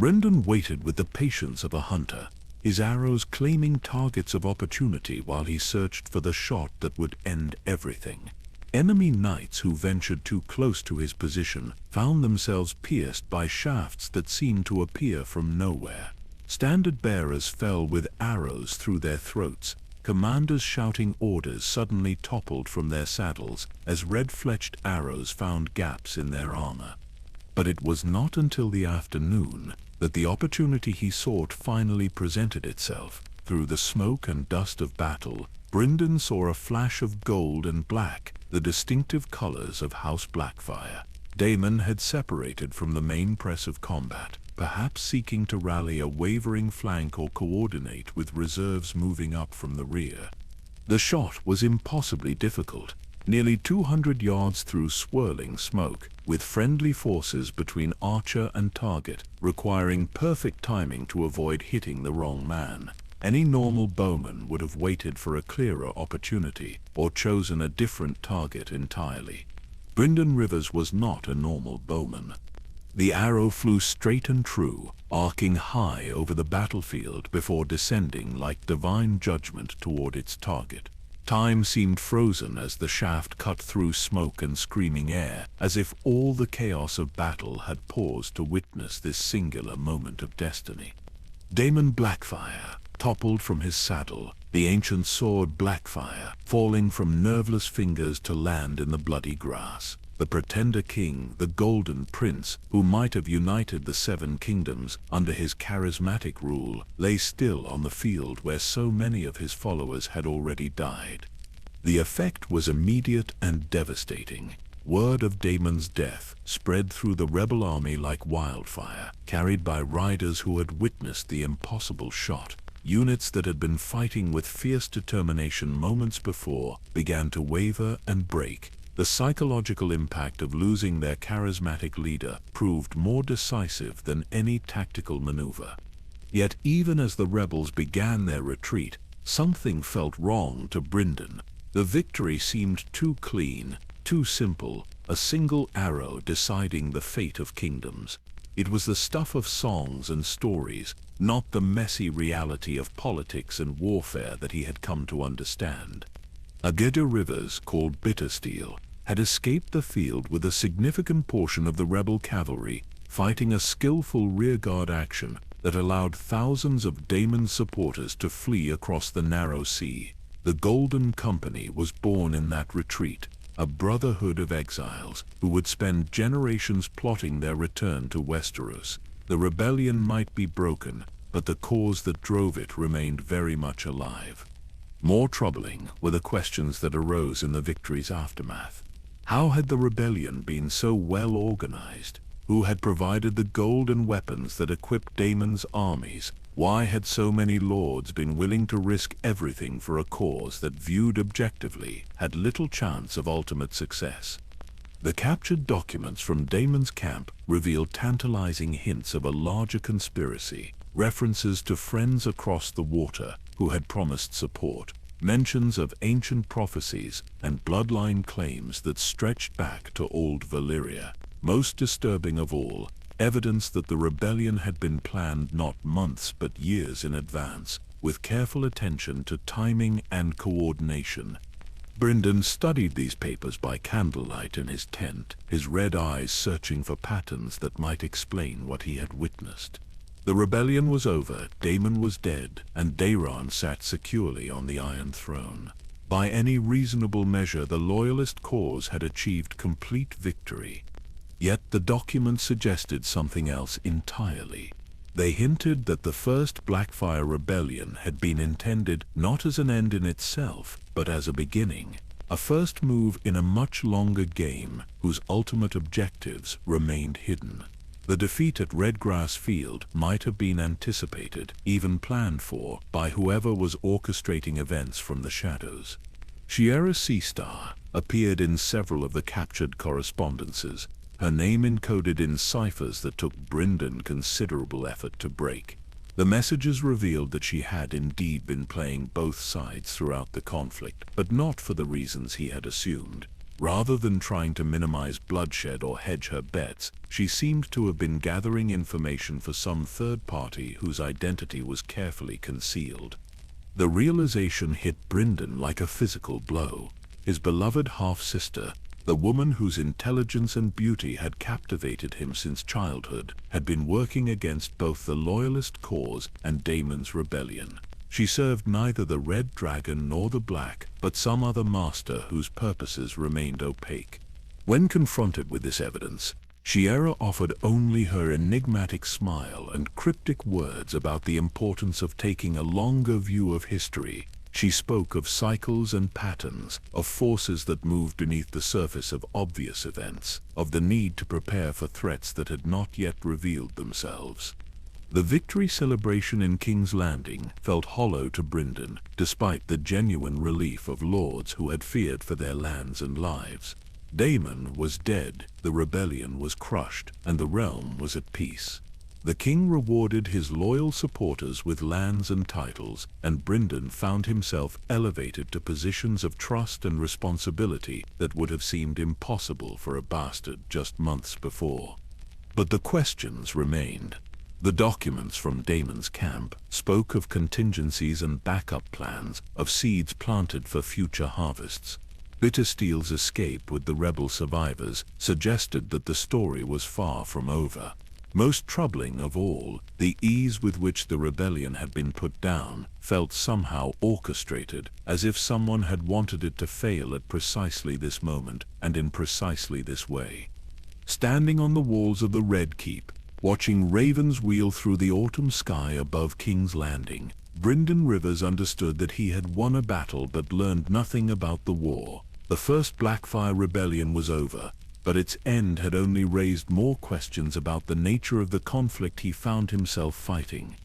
Brynden waited with the patience of a hunter, his arrows claiming targets of opportunity while he searched for the shot that would end everything. Enemy knights who ventured too close to his position found themselves pierced by shafts that seemed to appear from nowhere. Standard-bearers fell with arrows through their throats. Commanders shouting orders suddenly toppled from their saddles as red-fletched arrows found gaps in their armor. But it was not until the afternoon that the opportunity he sought finally presented itself. Through the smoke and dust of battle, Brynden saw a flash of gold and black, the distinctive colors of House Blackfire. Daemon had separated from the main press of combat, perhaps seeking to rally a wavering flank or coordinate with reserves moving up from the rear. The shot was impossibly difficult, nearly 200 yards through swirling smoke, with friendly forces between archer and target, requiring perfect timing to avoid hitting the wrong man. Any normal bowman would have waited for a clearer opportunity, or chosen a different target entirely. Brynden Rivers was not a normal bowman. The arrow flew straight and true, arcing high over the battlefield before descending like divine judgment toward its target. Time seemed frozen as the shaft cut through smoke and screaming air, as if all the chaos of battle had paused to witness this singular moment of destiny. Daemon Blackfire toppled from his saddle, the ancient sword Blackfire falling from nerveless fingers to land in the bloody grass. The pretender king, the Golden Prince, who might have united the Seven Kingdoms under his charismatic rule, lay still on the field where so many of his followers had already died. The effect was immediate and devastating. Word of Daemon's death spread through the rebel army like wildfire, carried by riders who had witnessed the impossible shot. units that had been fighting with fierce determination moments before began to waver and break. The psychological impact of losing their charismatic leader proved more decisive than any tactical maneuver. Yet even as the rebels began their retreat, something felt wrong to Brynden. The victory seemed too clean, too simple, a single arrow deciding the fate of kingdoms. It was the stuff of songs and stories, not the messy reality of politics and warfare that he had come to understand. Brynden Rivers, called Bittersteel, had escaped the field with a significant portion of the rebel cavalry, fighting a skillful rearguard action that allowed thousands of Daemon's supporters to flee across the narrow sea. The Golden Company was born in that retreat, a brotherhood of exiles who would spend generations plotting their return to Westeros. The rebellion might be broken, but the cause that drove it remained very much alive. More troubling were the questions that arose in the victory's aftermath. How had the rebellion been so well organized? Who had provided the gold and weapons that equipped Daemon's armies? Why had so many lords been willing to risk everything for a cause that, viewed objectively, had little chance of ultimate success? The captured documents from Daemon's camp revealed tantalizing hints of a larger conspiracy, references to friends across the water who had promised support, mentions of ancient prophecies and bloodline claims that stretched back to old Valyria. Most disturbing of all, evidence that the rebellion had been planned not months but years in advance, with careful attention to timing and coordination. Brynden studied these papers by candlelight in his tent, his red eyes searching for patterns that might explain what he had witnessed. The rebellion was over, Daemon was dead, and Daeron sat securely on the Iron Throne. By any reasonable measure, the loyalist cause had achieved complete victory. Yet the documents suggested something else entirely. They hinted that the first Blackfire Rebellion had been intended not as an end in itself, but as a beginning, a first move in a much longer game whose ultimate objectives remained hidden. The defeat at Redgrass Field might have been anticipated, even planned for, by whoever was orchestrating events from the shadows. Shiera Seastar appeared in several of the captured correspondences, her name encoded in ciphers that took Brynden considerable effort to break. The messages revealed that she had indeed been playing both sides throughout the conflict, but not for the reasons he had assumed. Rather than trying to minimize bloodshed or hedge her bets, she seemed to have been gathering information for some third party whose identity was carefully concealed. The realization hit Brynden like a physical blow. His beloved half-sister, the woman whose intelligence and beauty had captivated him since childhood, had been working against both the Loyalist cause and Daemon's rebellion. She served neither the Red Dragon nor the Black, but some other master whose purposes remained opaque. When confronted with this evidence, Shiera offered only her enigmatic smile and cryptic words about the importance of taking a longer view of history. She spoke of cycles and patterns, of forces that moved beneath the surface of obvious events, of the need to prepare for threats that had not yet revealed themselves. The victory celebration in King's Landing felt hollow to Brynden, despite the genuine relief of lords who had feared for their lands and lives. Daemon was dead, the rebellion was crushed, and the realm was at peace. The king rewarded his loyal supporters with lands and titles, and Brynden found himself elevated to positions of trust and responsibility that would have seemed impossible for a bastard just months before. But the questions remained. The documents from Daemon's camp spoke of contingencies and backup plans, of seeds planted for future harvests. Bittersteel's escape with the rebel survivors suggested that the story was far from over. Most troubling of all, the ease with which the rebellion had been put down felt somehow orchestrated, as if someone had wanted it to fail at precisely this moment and in precisely this way. Standing on the walls of the Red Keep, watching ravens wheel through the autumn sky above King's Landing, Brynden Rivers understood that he had won a battle but learned nothing about the war. The first Blackfire Rebellion was over, but its end had only raised more questions about the nature of the conflict he found himself fighting.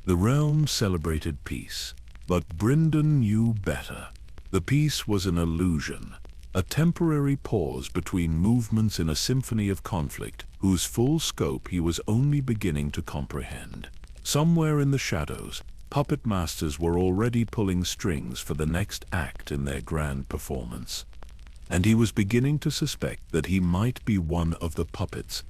The realm celebrated peace, but Brynden knew better. The peace was an illusion, a temporary pause between movements in a symphony of conflict whose full scope he was only beginning to comprehend. Somewhere in the shadows, puppet masters were already pulling strings for the next act in their grand performance. And he was beginning to suspect that he might be one of the puppets.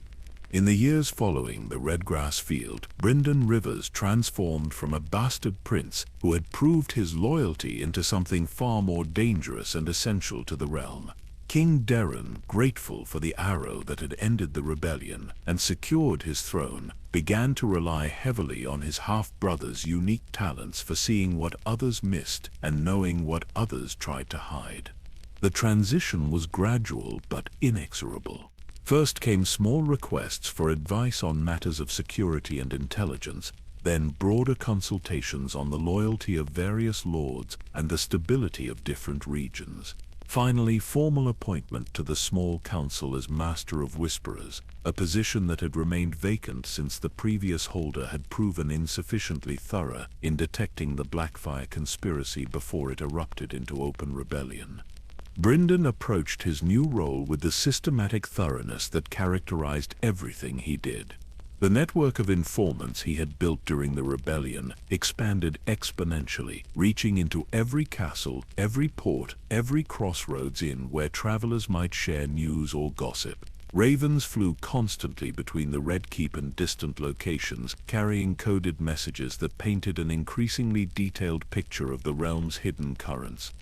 In the years following the Redgrass Field, Brynden Rivers transformed from a bastard prince who had proved his loyalty into something far more dangerous and essential to the realm. King Darren, grateful for the arrow that had ended the rebellion and secured his throne, began to rely heavily on his half-brother's unique talents for seeing what others missed and knowing what others tried to hide. The transition was gradual but inexorable. First came small requests for advice on matters of security and intelligence, then broader consultations on the loyalty of various lords and the stability of different regions. Finally, formal appointment to the small council as Master of Whisperers, a position that had remained vacant since the previous holder had proven insufficiently thorough in detecting the Blackfire conspiracy before it erupted into open rebellion. Brynden approached his new role with the systematic thoroughness that characterized everything he did. The network of informants he had built during the rebellion expanded exponentially, reaching into every castle, every port, every crossroads inn where travelers might share news or gossip. Ravens flew constantly between the Red Keep and distant locations, carrying coded messages that painted an increasingly detailed picture of the realm's hidden currents.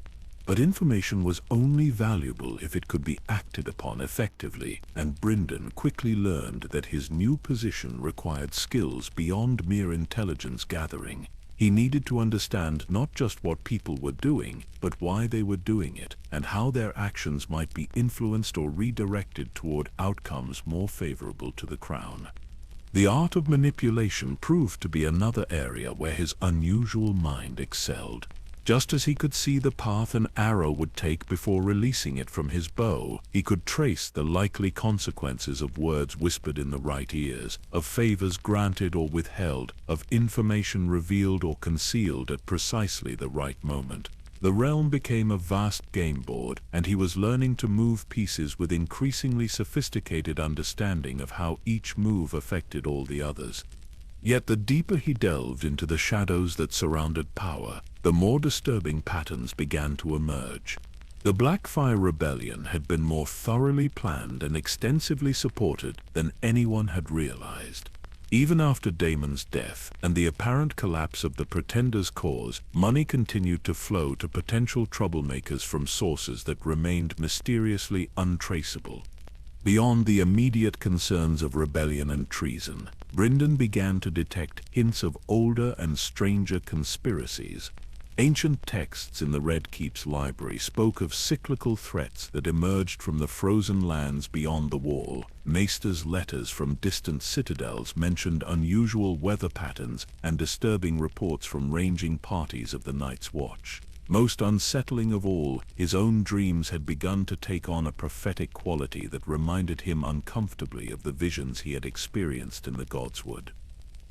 But information was only valuable if it could be acted upon effectively, and Brynden quickly learned that his new position required skills beyond mere intelligence gathering. He needed to understand not just what people were doing, but why they were doing it, and how their actions might be influenced or redirected toward outcomes more favorable to the crown. The art of manipulation proved to be another area where his unusual mind excelled. Just as he could see the path an arrow would take before releasing it from his bow, he could trace the likely consequences of words whispered in the right ears, of favors granted or withheld, of information revealed or concealed at precisely the right moment. The realm became a vast game board, and he was learning to move pieces with increasingly sophisticated understanding of how each move affected all the others. Yet the deeper he delved into the shadows that surrounded power, the more disturbing patterns began to emerge. The Blackfire Rebellion had been more thoroughly planned and extensively supported than anyone had realized. Even after Daemon's death and the apparent collapse of the Pretender's cause, money continued to flow to potential troublemakers from sources that remained mysteriously untraceable. Beyond the immediate concerns of rebellion and treason, Brynden began to detect hints of older and stranger conspiracies. Ancient texts in the Red Keep's library spoke of cyclical threats that emerged from the frozen lands beyond the wall. Maester's letters from distant citadels mentioned unusual weather patterns and disturbing reports from ranging parties of the Night's Watch. Most unsettling of all, his own dreams had begun to take on a prophetic quality that reminded him uncomfortably of the visions he had experienced in the Godswood.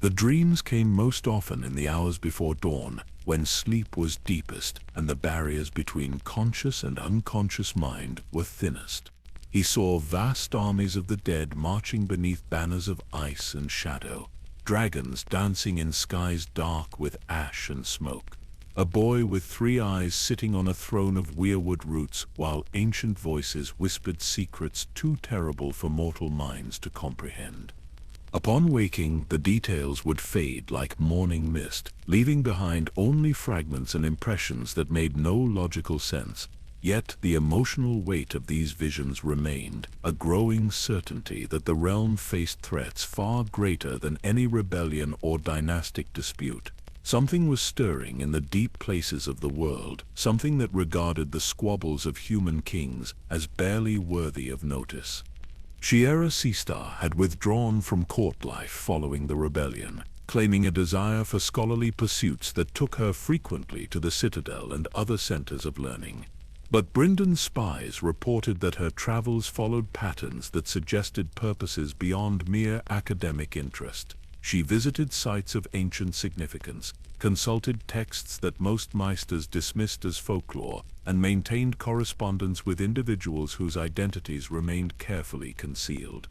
The dreams came most often in the hours before dawn, when sleep was deepest and the barriers between conscious and unconscious mind were thinnest. He saw vast armies of the dead marching beneath banners of ice and shadow, dragons dancing in skies dark with ash and smoke. A boy with 3 eyes sitting on a throne of weirwood roots while ancient voices whispered secrets too terrible for mortal minds to comprehend. Upon waking, the details would fade like morning mist, leaving behind only fragments and impressions that made no logical sense. Yet the emotional weight of these visions remained, a growing certainty that the realm faced threats far greater than any rebellion or dynastic dispute. Something was stirring in the deep places of the world, something that regarded the squabbles of human kings as barely worthy of notice. Shiera Seastar had withdrawn from court life following the rebellion, claiming a desire for scholarly pursuits that took her frequently to the Citadel and other centers of learning. But Brynden's spies reported that her travels followed patterns that suggested purposes beyond mere academic interest. She visited sites of ancient significance, consulted texts that most meisters dismissed as folklore, and maintained correspondence with individuals whose identities remained carefully concealed.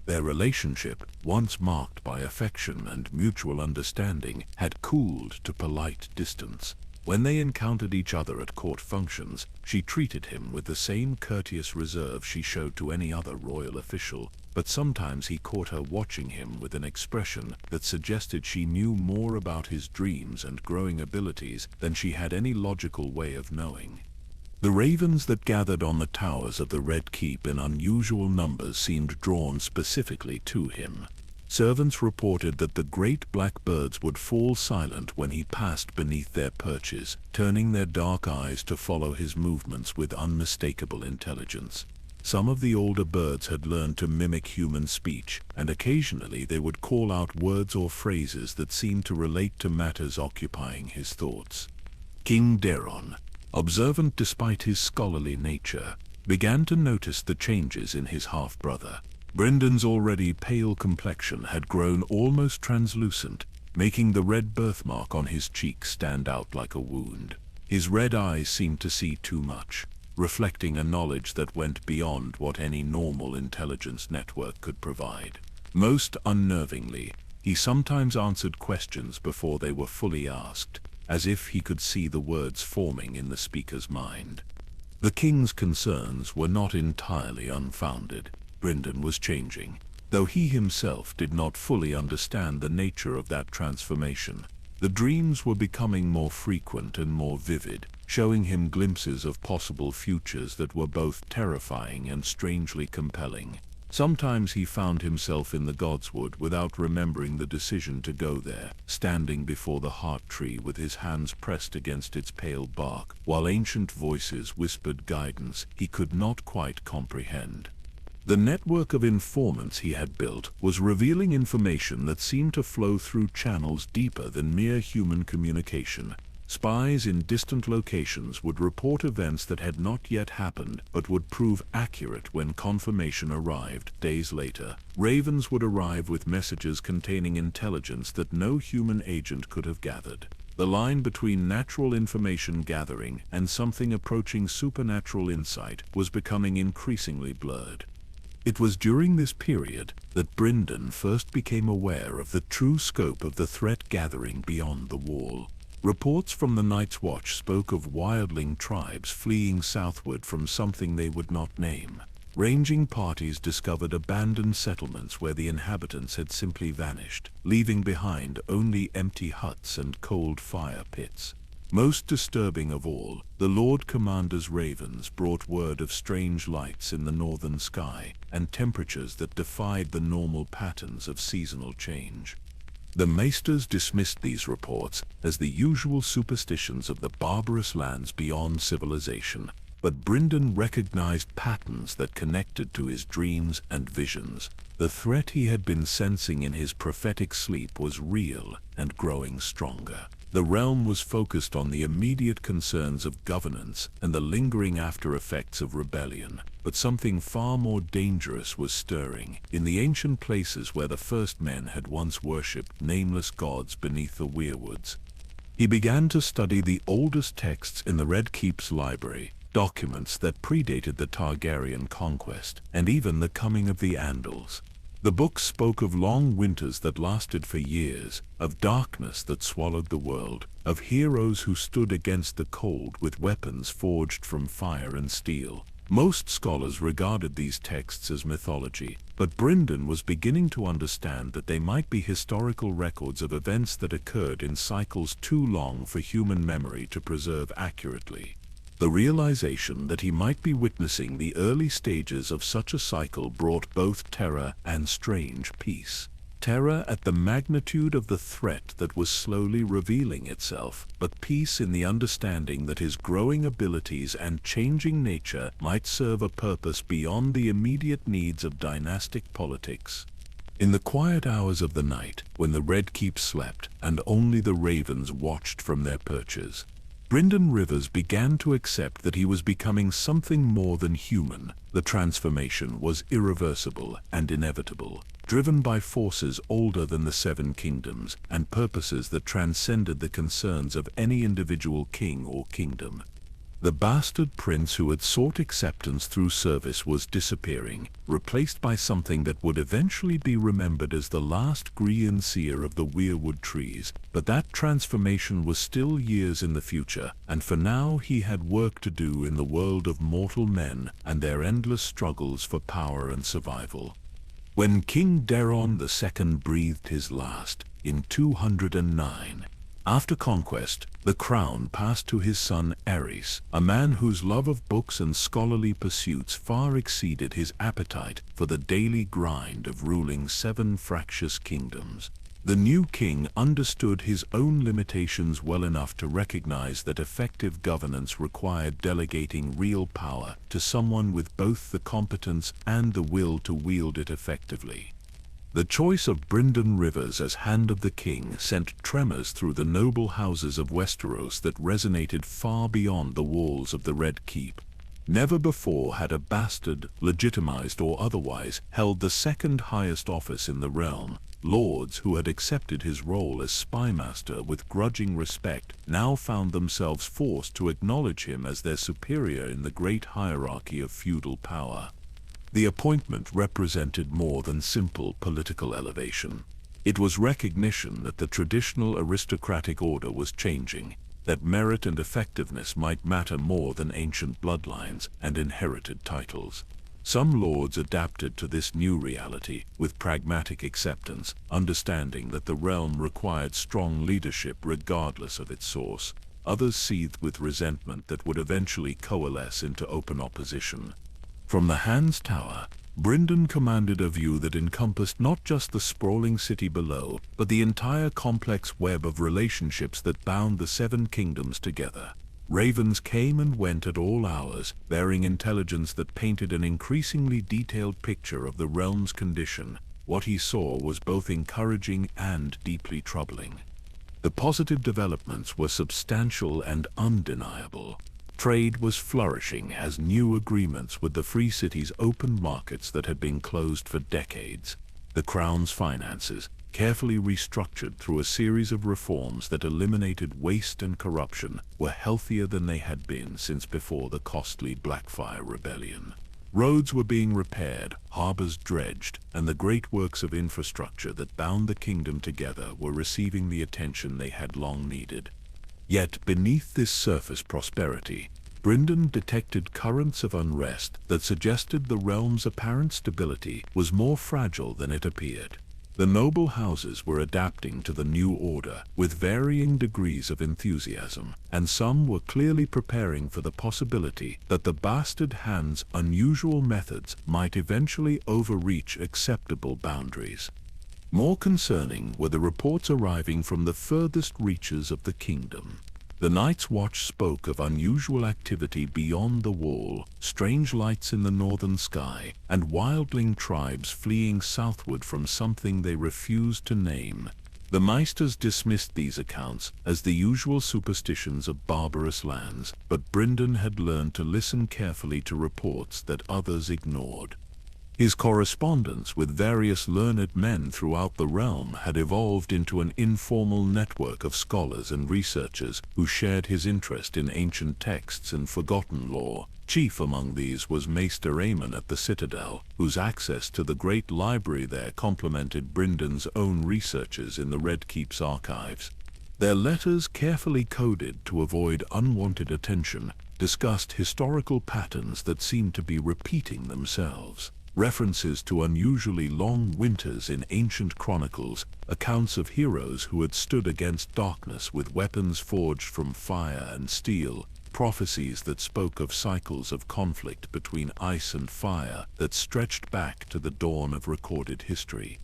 Their relationship, once marked by affection and mutual understanding, had cooled to polite distance. When they encountered each other at court functions, she treated him with the same courteous reserve she showed to any other royal official, but sometimes he caught her watching him with an expression that suggested she knew more about his dreams and growing abilities than she had any logical way of knowing. The ravens that gathered on the towers of the Red Keep in unusual numbers seemed drawn specifically to him. Servants reported that the great black birds would fall silent when he passed beneath their perches, turning their dark eyes to follow his movements with unmistakable intelligence. Some of the older birds had learned to mimic human speech, and occasionally they would call out words or phrases that seemed to relate to matters occupying his thoughts. King Daeron, observant despite his scholarly nature, began to notice the changes in his half-brother. Brynden's already pale complexion had grown almost translucent, making the red birthmark on his cheek stand out like a wound. His red eyes seemed to see too much, reflecting a knowledge that went beyond what any normal intelligence network could provide. Most unnervingly, he sometimes answered questions before they were fully asked, as if he could see the words forming in the speaker's mind. The king's concerns were not entirely unfounded. Brynden was changing, though he himself did not fully understand the nature of that transformation. The dreams were becoming more frequent and more vivid, showing him glimpses of possible futures that were both terrifying and strangely compelling. Sometimes he found himself in the Godswood without remembering the decision to go there, standing before the heart tree with his hands pressed against its pale bark, while ancient voices whispered guidance he could not quite comprehend. The network of informants he had built was revealing information that seemed to flow through channels deeper than mere human communication. Spies in distant locations would report events that had not yet happened but would prove accurate when confirmation arrived days later. Ravens would arrive with messages containing intelligence that no human agent could have gathered. The line between natural information gathering and something approaching supernatural insight was becoming increasingly blurred. It was during this period that Brynden first became aware of the true scope of the threat gathering beyond the wall. Reports from the Night's Watch spoke of wildling tribes fleeing southward from something they would not name. Ranging parties discovered abandoned settlements where the inhabitants had simply vanished, leaving behind only empty huts and cold fire pits. Most disturbing of all, the Lord Commander's ravens brought word of strange lights in the northern sky and temperatures that defied the normal patterns of seasonal change. The maesters dismissed these reports as the usual superstitions of the barbarous lands beyond civilization, but Brynden recognized patterns that connected to his dreams and visions. The threat he had been sensing in his prophetic sleep was real and growing stronger. The realm was focused on the immediate concerns of governance and the lingering after-effects of rebellion, but something far more dangerous was stirring. In the ancient places where the first men had once worshipped nameless gods beneath the weirwoods, he began to study the oldest texts in the Red Keep's library, documents that predated the Targaryen conquest and even the coming of the Andals. The books spoke of long winters that lasted for years, of darkness that swallowed the world, of heroes who stood against the cold with weapons forged from fire and steel. Most scholars regarded these texts as mythology, but Brynden was beginning to understand that they might be historical records of events that occurred in cycles too long for human memory to preserve accurately. The realization that he might be witnessing the early stages of such a cycle brought both terror and strange peace. Terror at the magnitude of the threat that was slowly revealing itself, but peace in the understanding that his growing abilities and changing nature might serve a purpose beyond the immediate needs of dynastic politics. In the quiet hours of the night, when the Red Keep slept and only the ravens watched from their perches, Brynden Rivers began to accept that he was becoming something more than human. The transformation was irreversible and inevitable, driven by forces older than the Seven Kingdoms and purposes that transcended the concerns of any individual king or kingdom. The bastard prince who had sought acceptance through service was disappearing, replaced by something that would eventually be remembered as the last Grian seer of the weirwood trees. But that transformation was still years in the future, and for now he had work to do in the world of mortal men and their endless struggles for power and survival. When King Daeron II breathed his last, in 209, after conquest, the crown passed to his son Aerys, a man whose love of books and scholarly pursuits far exceeded his appetite for the daily grind of ruling 7 fractious kingdoms. The new king understood his own limitations well enough to recognize that effective governance required delegating real power to someone with both the competence and the will to wield it effectively. The choice of Brynden Rivers as Hand of the King sent tremors through the noble houses of Westeros that resonated far beyond the walls of the Red Keep. Never before had a bastard, legitimized or otherwise, held the second highest office in the realm. Lords who had accepted his role as spymaster with grudging respect now found themselves forced to acknowledge him as their superior in the great hierarchy of feudal power. The appointment represented more than simple political elevation. It was recognition that the traditional aristocratic order was changing, that merit and effectiveness might matter more than ancient bloodlines and inherited titles. Some lords adapted to this new reality with pragmatic acceptance, understanding that the realm required strong leadership regardless of its source. Others seethed with resentment that would eventually coalesce into open opposition. From the Hand's Tower, Brynden commanded a view that encompassed not just the sprawling city below, but the entire complex web of relationships that bound the 7 kingdoms together. Ravens came and went at all hours, bearing intelligence that painted an increasingly detailed picture of the realm's condition. What he saw was both encouraging and deeply troubling. The positive developments were substantial and undeniable. Trade was flourishing as new agreements with the Free Cities opened markets that had been closed for decades. The Crown's finances, carefully restructured through a series of reforms that eliminated waste and corruption, were healthier than they had been since before the costly Blackfire Rebellion. Roads were being repaired, harbors dredged, and the great works of infrastructure that bound the kingdom together were receiving the attention they had long needed. Yet beneath this surface prosperity, Brynden detected currents of unrest that suggested the realm's apparent stability was more fragile than it appeared. The noble houses were adapting to the new order with varying degrees of enthusiasm, and some were clearly preparing for the possibility that the bastard Hand's unusual methods might eventually overreach acceptable boundaries. More concerning were the reports arriving from the furthest reaches of the kingdom. The Night's Watch spoke of unusual activity beyond the wall, strange lights in the northern sky, and wildling tribes fleeing southward from something they refused to name. The Meisters dismissed these accounts as the usual superstitions of barbarous lands, but Brynden had learned to listen carefully to reports that others ignored. His correspondence with various learned men throughout the realm had evolved into an informal network of scholars and researchers who shared his interest in ancient texts and forgotten lore. Chief among these was Maester Aemon at the Citadel, whose access to the great library there complemented Brynden's own researches in the Red Keep's archives. Their letters, carefully coded to avoid unwanted attention, discussed historical patterns that seemed to be repeating themselves. References to unusually long winters in ancient chronicles, accounts of heroes who had stood against darkness with weapons forged from fire and steel, prophecies that spoke of cycles of conflict between ice and fire that stretched back to the dawn of recorded history.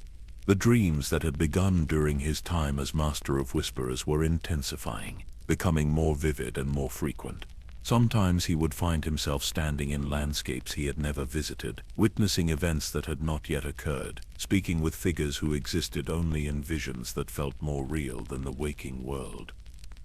The dreams that had begun during his time as Master of Whisperers were intensifying, becoming more vivid and more frequent. Sometimes he would find himself standing in landscapes he had never visited, witnessing events that had not yet occurred, speaking with figures who existed only in visions that felt more real than the waking world.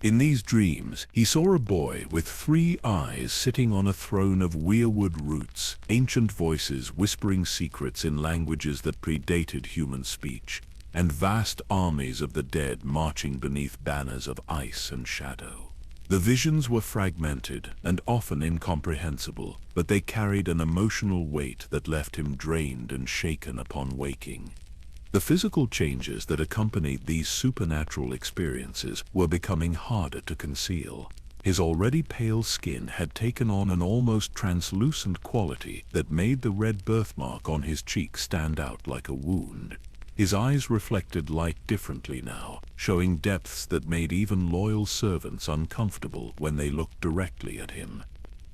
In these dreams, he saw a boy with 3 eyes sitting on a throne of weirwood roots, ancient voices whispering secrets in languages that predated human speech, and vast armies of the dead marching beneath banners of ice and shadow. The visions were fragmented and often incomprehensible, but they carried an emotional weight that left him drained and shaken upon waking. The physical changes that accompanied these supernatural experiences were becoming harder to conceal. His already pale skin had taken on an almost translucent quality that made the red birthmark on his cheek stand out like a wound. His eyes reflected light differently now, showing depths that made even loyal servants uncomfortable when they looked directly at him.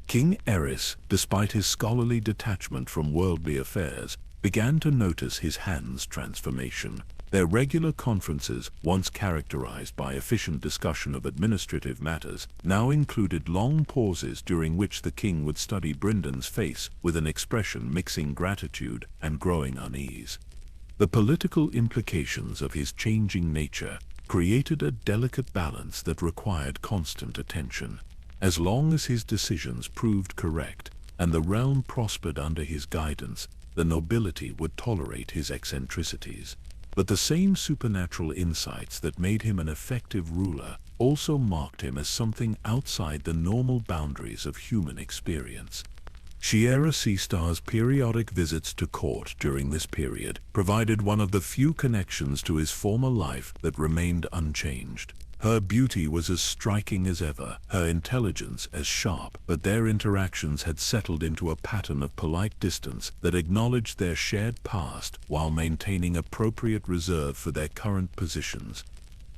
King Eris, despite his scholarly detachment from worldly affairs, began to notice his hands' transformation. Their regular conferences, once characterized by efficient discussion of administrative matters, now included long pauses during which the king would study Brynden's face with an expression mixing gratitude and growing unease. The political implications of his changing nature created a delicate balance that required constant attention. As long as his decisions proved correct and the realm prospered under his guidance, the nobility would tolerate his eccentricities. But the same supernatural insights that made him an effective ruler also marked him as something outside the normal boundaries of human experience. Shiera Seastar's periodic visits to court during this period provided one of the few connections to his former life that remained unchanged. Her beauty was as striking as ever, her intelligence as sharp, but their interactions had settled into a pattern of polite distance that acknowledged their shared past while maintaining appropriate reserve for their current positions.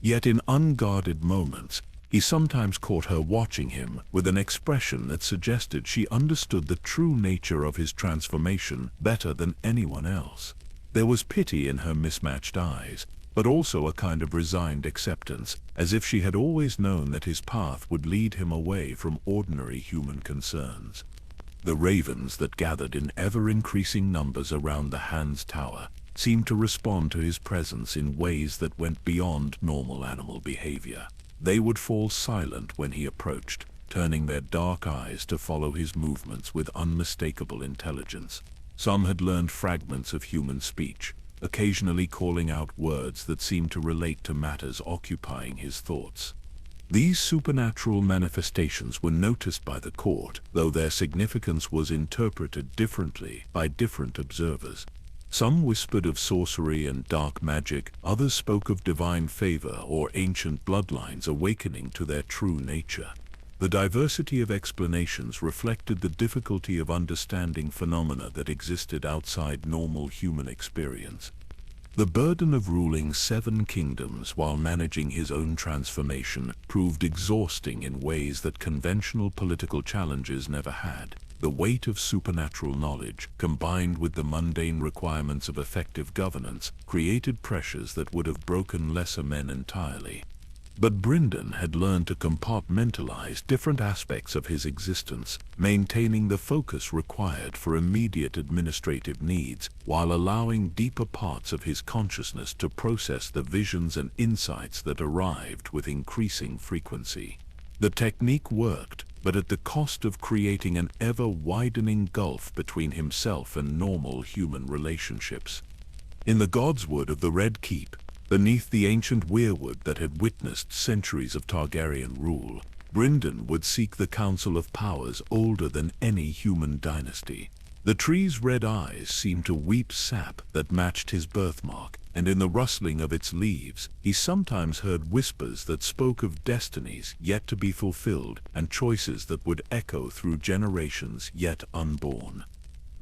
Yet in unguarded moments, he sometimes caught her watching him with an expression that suggested she understood the true nature of his transformation better than anyone else. There was pity in her mismatched eyes, but also a kind of resigned acceptance, as if she had always known that his path would lead him away from ordinary human concerns. The ravens that gathered in ever-increasing numbers around the Hand's Tower seemed to respond to his presence in ways that went beyond normal animal behavior. They would fall silent when he approached, turning their dark eyes to follow his movements with unmistakable intelligence. Some had learned fragments of human speech, occasionally calling out words that seemed to relate to matters occupying his thoughts. These supernatural manifestations were noticed by the court, though their significance was interpreted differently by different observers. Some whispered of sorcery and dark magic, others spoke of divine favor or ancient bloodlines awakening to their true nature. The diversity of explanations reflected the difficulty of understanding phenomena that existed outside normal human experience. The burden of ruling 7 kingdoms while managing his own transformation proved exhausting in ways that conventional political challenges never had. The weight of supernatural knowledge, combined with the mundane requirements of effective governance, created pressures that would have broken lesser men entirely. But Brynden had learned to compartmentalize different aspects of his existence, maintaining the focus required for immediate administrative needs, while allowing deeper parts of his consciousness to process the visions and insights that arrived with increasing frequency. The technique worked, but at the cost of creating an ever-widening gulf between himself and normal human relationships. In the Godswood of the Red Keep, beneath the ancient weirwood that had witnessed centuries of Targaryen rule, Brynden would seek the counsel of powers older than any human dynasty. The tree's red eyes seemed to weep sap that matched his birthmark, and in the rustling of its leaves, he sometimes heard whispers that spoke of destinies yet to be fulfilled and choices that would echo through generations yet unborn.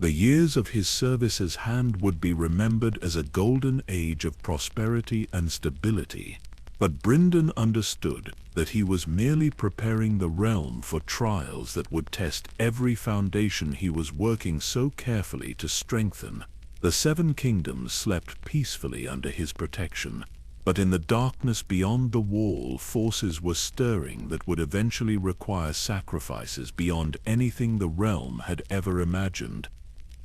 The years of his service as Hand would be remembered as a golden age of prosperity and stability, but Brynden understood that he was merely preparing the realm for trials that would test every foundation he was working so carefully to strengthen. The 7 kingdoms slept peacefully under his protection, but in the darkness beyond the wall forces were stirring that would eventually require sacrifices beyond anything the realm had ever imagined.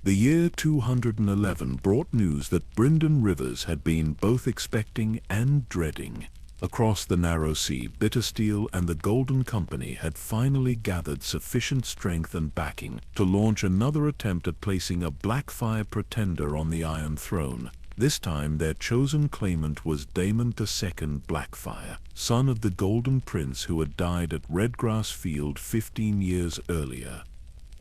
The year 211 brought news that Brynden Rivers had been both expecting and dreading. Across the narrow sea, Bittersteel and the Golden Company had finally gathered sufficient strength and backing to launch another attempt at placing a Blackfire pretender on the Iron Throne. This time their chosen claimant was Daemon II Blackfire, son of the Golden Prince who had died at Redgrass Field 15 years earlier.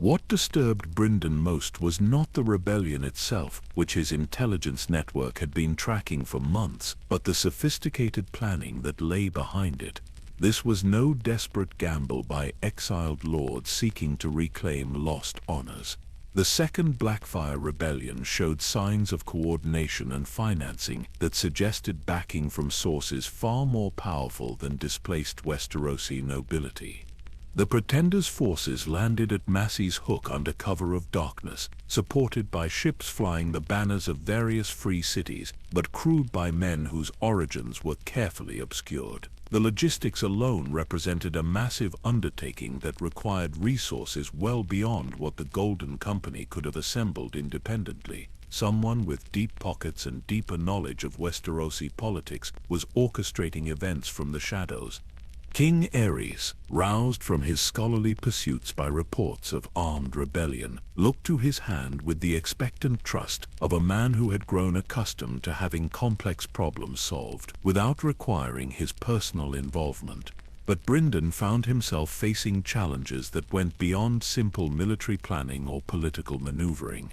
What disturbed Brynden most was not the rebellion itself, which his intelligence network had been tracking for months, but the sophisticated planning that lay behind it. This was no desperate gamble by exiled lords seeking to reclaim lost honors. The Second Blackfire Rebellion showed signs of coordination and financing that suggested backing from sources far more powerful than displaced Westerosi nobility. The Pretender's forces landed at Massey's Hook under cover of darkness, supported by ships flying the banners of various free cities, but crewed by men whose origins were carefully obscured. The logistics alone represented a massive undertaking that required resources well beyond what the Golden Company could have assembled independently. Someone with deep pockets and deeper knowledge of Westerosi politics was orchestrating events from the shadows. King Aerys, roused from his scholarly pursuits by reports of armed rebellion, looked to his hand with the expectant trust of a man who had grown accustomed to having complex problems solved without requiring his personal involvement. But Brynden found himself facing challenges that went beyond simple military planning or political maneuvering.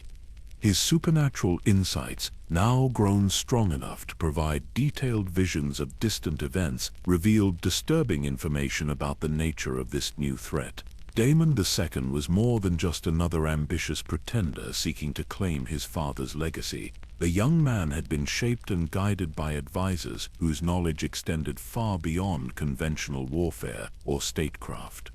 His supernatural insights, now grown strong enough to provide detailed visions of distant events, revealed disturbing information about the nature of this new threat. Daemon II was more than just another ambitious pretender seeking to claim his father's legacy. The young man had been shaped and guided by advisors whose knowledge extended far beyond conventional warfare or statecraft.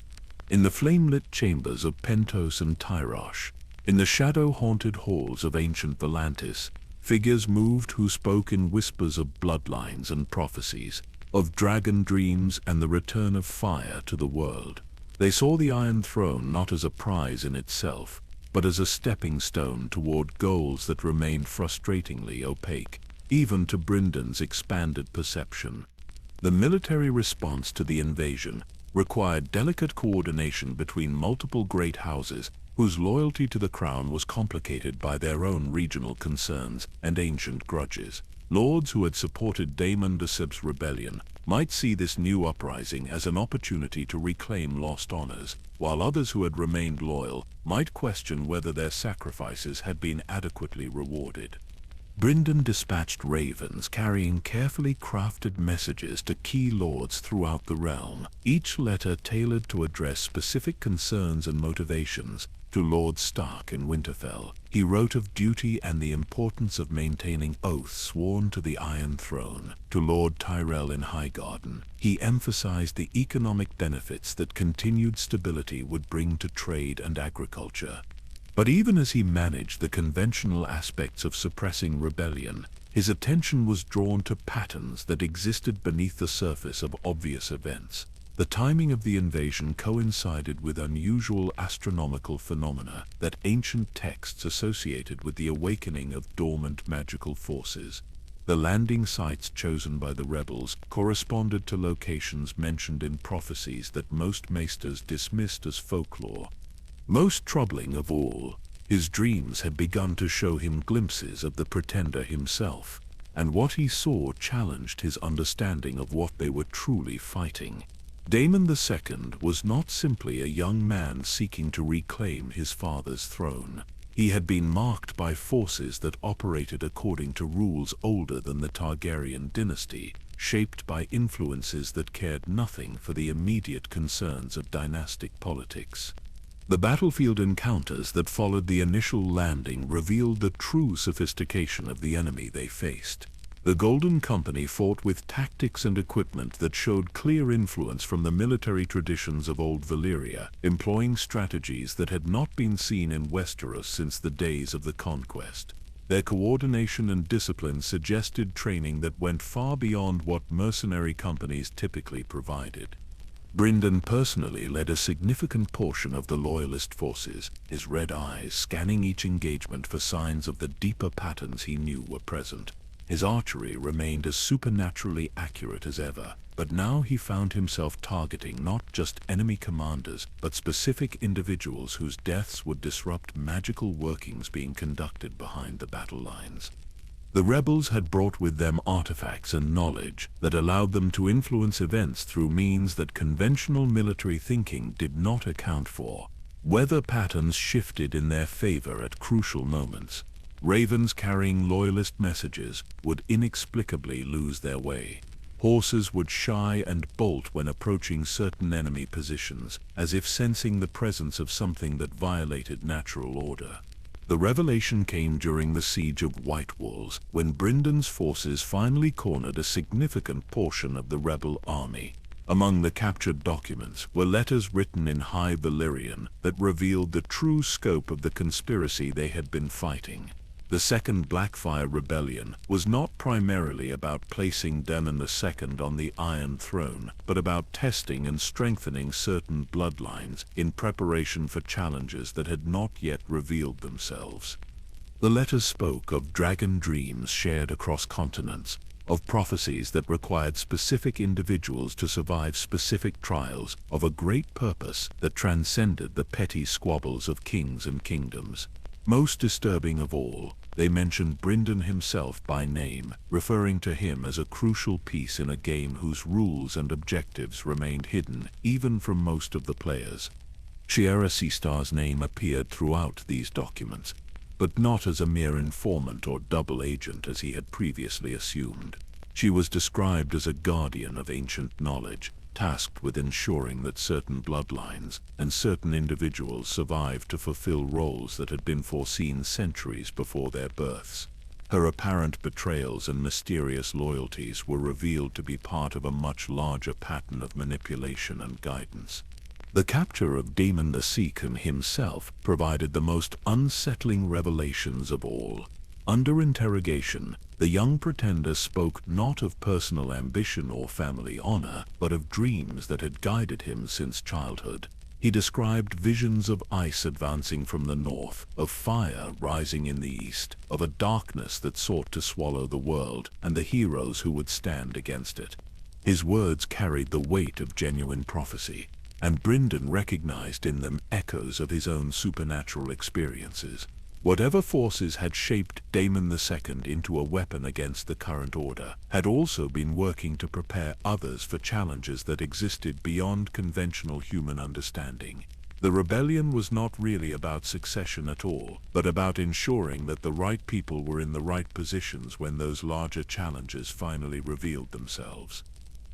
In the flame-lit chambers of Pentos and Tyrosh, in the shadow-haunted halls of ancient Volantis, figures moved who spoke in whispers of bloodlines and prophecies, of dragon dreams and the return of fire to the world. They saw the Iron Throne not as a prize in itself, but as a stepping stone toward goals that remained frustratingly opaque, even to Brynden's expanded perception. The military response to the invasion required delicate coordination between multiple great houses whose loyalty to the crown was complicated by their own regional concerns and ancient grudges. Lords who had supported Daemon II's rebellion might see this new uprising as an opportunity to reclaim lost honors, while others who had remained loyal might question whether their sacrifices had been adequately rewarded. Brynden dispatched ravens carrying carefully crafted messages to key lords throughout the realm, each letter tailored to address specific concerns and motivations. To Lord Stark in Winterfell, he wrote of duty and the importance of maintaining oaths sworn to the Iron Throne. To Lord Tyrell in Highgarden, he emphasized the economic benefits that continued stability would bring to trade and agriculture. But even as he managed the conventional aspects of suppressing rebellion, his attention was drawn to patterns that existed beneath the surface of obvious events. The timing of the invasion coincided with unusual astronomical phenomena that ancient texts associated with the awakening of dormant magical forces. The landing sites chosen by the rebels corresponded to locations mentioned in prophecies that most maesters dismissed as folklore. Most troubling of all, his dreams had begun to show him glimpses of the Pretender himself, and what he saw challenged his understanding of what they were truly fighting. Daemon II was not simply a young man seeking to reclaim his father's throne. He had been marked by forces that operated according to rules older than the Targaryen dynasty, shaped by influences that cared nothing for the immediate concerns of dynastic politics. The battlefield encounters that followed the initial landing revealed the true sophistication of the enemy they faced. The Golden Company fought with tactics and equipment that showed clear influence from the military traditions of old Valyria, employing strategies that had not been seen in Westeros since the days of the conquest. Their coordination and discipline suggested training that went far beyond what mercenary companies typically provided. Brynden personally led a significant portion of the Loyalist forces, his red eyes scanning each engagement for signs of the deeper patterns he knew were present. His archery remained as supernaturally accurate as ever, But now he found himself targeting not just enemy commanders, but specific individuals whose deaths would disrupt magical workings being conducted behind the battle lines. The rebels had brought with them artifacts and knowledge that allowed them to influence events through means that conventional military thinking did not account for. Weather patterns shifted in their favor at crucial moments. Ravens carrying loyalist messages would inexplicably lose their way. Horses would shy and bolt when approaching certain enemy positions, as if sensing the presence of something that violated natural order. The revelation came during the siege of White Walls, when Brynden's forces finally cornered a significant portion of the rebel army. Among the captured documents were letters written in High Valyrian that revealed the true scope of the conspiracy they had been fighting. The Second Blackfire Rebellion was not primarily about placing Daemon II on the Iron Throne, but about testing and strengthening certain bloodlines in preparation for challenges that had not yet revealed themselves. The letters spoke of dragon dreams shared across continents, of prophecies that required specific individuals to survive specific trials, of a great purpose that transcended the petty squabbles of kings and kingdoms. Most disturbing of all, they mentioned Brynden himself by name, referring to him as a crucial piece in a game whose rules and objectives remained hidden even from most of the players. Shiera Seastar's name appeared throughout these documents, but not as a mere informant or double agent as he had previously assumed. She was described as a guardian of ancient knowledge, tasked with ensuring that certain bloodlines and certain individuals survived to fulfill roles that had been foreseen centuries before their births. Her apparent betrayals and mysterious loyalties were revealed to be part of a much larger pattern of manipulation and guidance. The capture of Daemon II himself provided the most unsettling revelations of all. Under interrogation, the young pretender spoke not of personal ambition or family honor, but of dreams that had guided him since childhood. He described visions of ice advancing from the north, of fire rising in the east, of a darkness that sought to swallow the world, and the heroes who would stand against it. His words carried the weight of genuine prophecy, and Brynden recognized in them echoes of his own supernatural experiences. Whatever forces had shaped Daemon II into a weapon against the current order had also been working to prepare others for challenges that existed beyond conventional human understanding. The rebellion was not really about succession at all, but about ensuring that the right people were in the right positions when those larger challenges finally revealed themselves.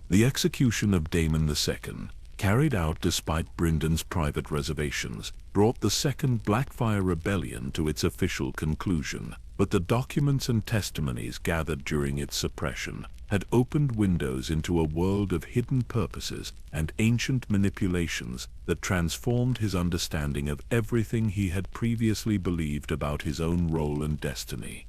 The execution of Daemon II, carried out despite Brynden's private reservations, brought the Second Blackfire Rebellion to its official conclusion, but the documents and testimonies gathered during its suppression had opened windows into a world of hidden purposes and ancient manipulations that transformed his understanding of everything he had previously believed about his own role and destiny.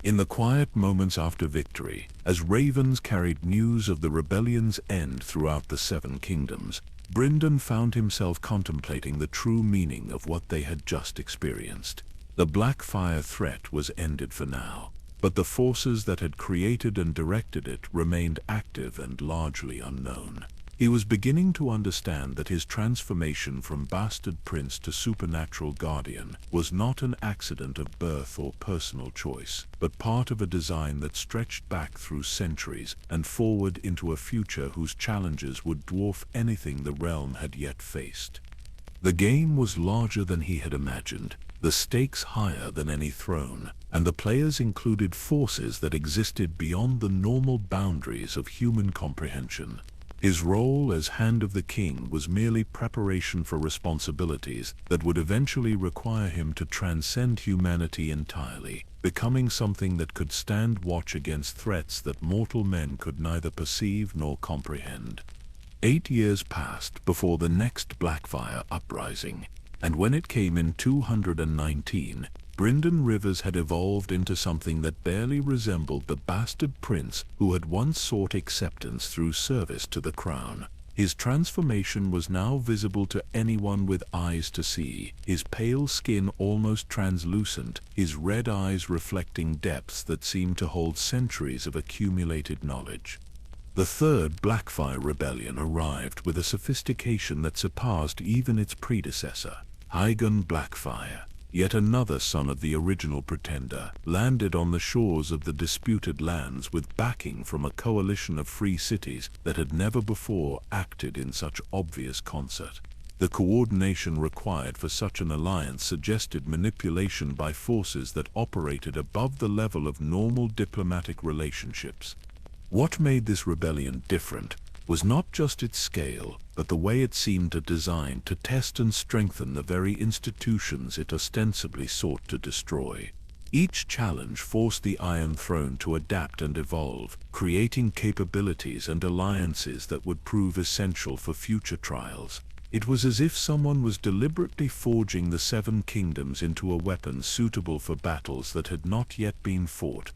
In the quiet moments after victory, as ravens carried news of the rebellion's end throughout the Seven Kingdoms, Brynden found himself contemplating the true meaning of what they had just experienced. The Blackfire threat was ended for now, but the forces that had created and directed it remained active and largely unknown. He was beginning to understand that his transformation from bastard prince to supernatural guardian was not an accident of birth or personal choice, but part of a design that stretched back through centuries and forward into a future whose challenges would dwarf anything the realm had yet faced. The game was larger than he had imagined, the stakes higher than any throne, and the players included forces that existed beyond the normal boundaries of human comprehension. His role as Hand of the King was merely preparation for responsibilities that would eventually require him to transcend humanity entirely, becoming something that could stand watch against threats that mortal men could neither perceive nor comprehend. 8 years passed before the next Blackfire uprising, and when it came in 219, Brynden Rivers had evolved into something that barely resembled the bastard prince who had once sought acceptance through service to the crown. His transformation was now visible to anyone with eyes to see, his pale skin almost translucent, his red eyes reflecting depths that seemed to hold centuries of accumulated knowledge. The Third Blackfire Rebellion arrived with a sophistication that surpassed even its predecessor. Aegon Blackfire, yet another son of the original pretender, landed on the shores of the disputed lands with backing from a coalition of free cities that had never before acted in such obvious concert. The coordination required for such an alliance suggested manipulation by forces that operated above the level of normal diplomatic relationships. What made this rebellion different was not just its scale, but the way it seemed designed to test and strengthen the very institutions it ostensibly sought to destroy. Each challenge forced the Iron Throne to adapt and evolve, creating capabilities and alliances that would prove essential for future trials. It was as if someone was deliberately forging the Seven Kingdoms into a weapon suitable for battles that had not yet been fought.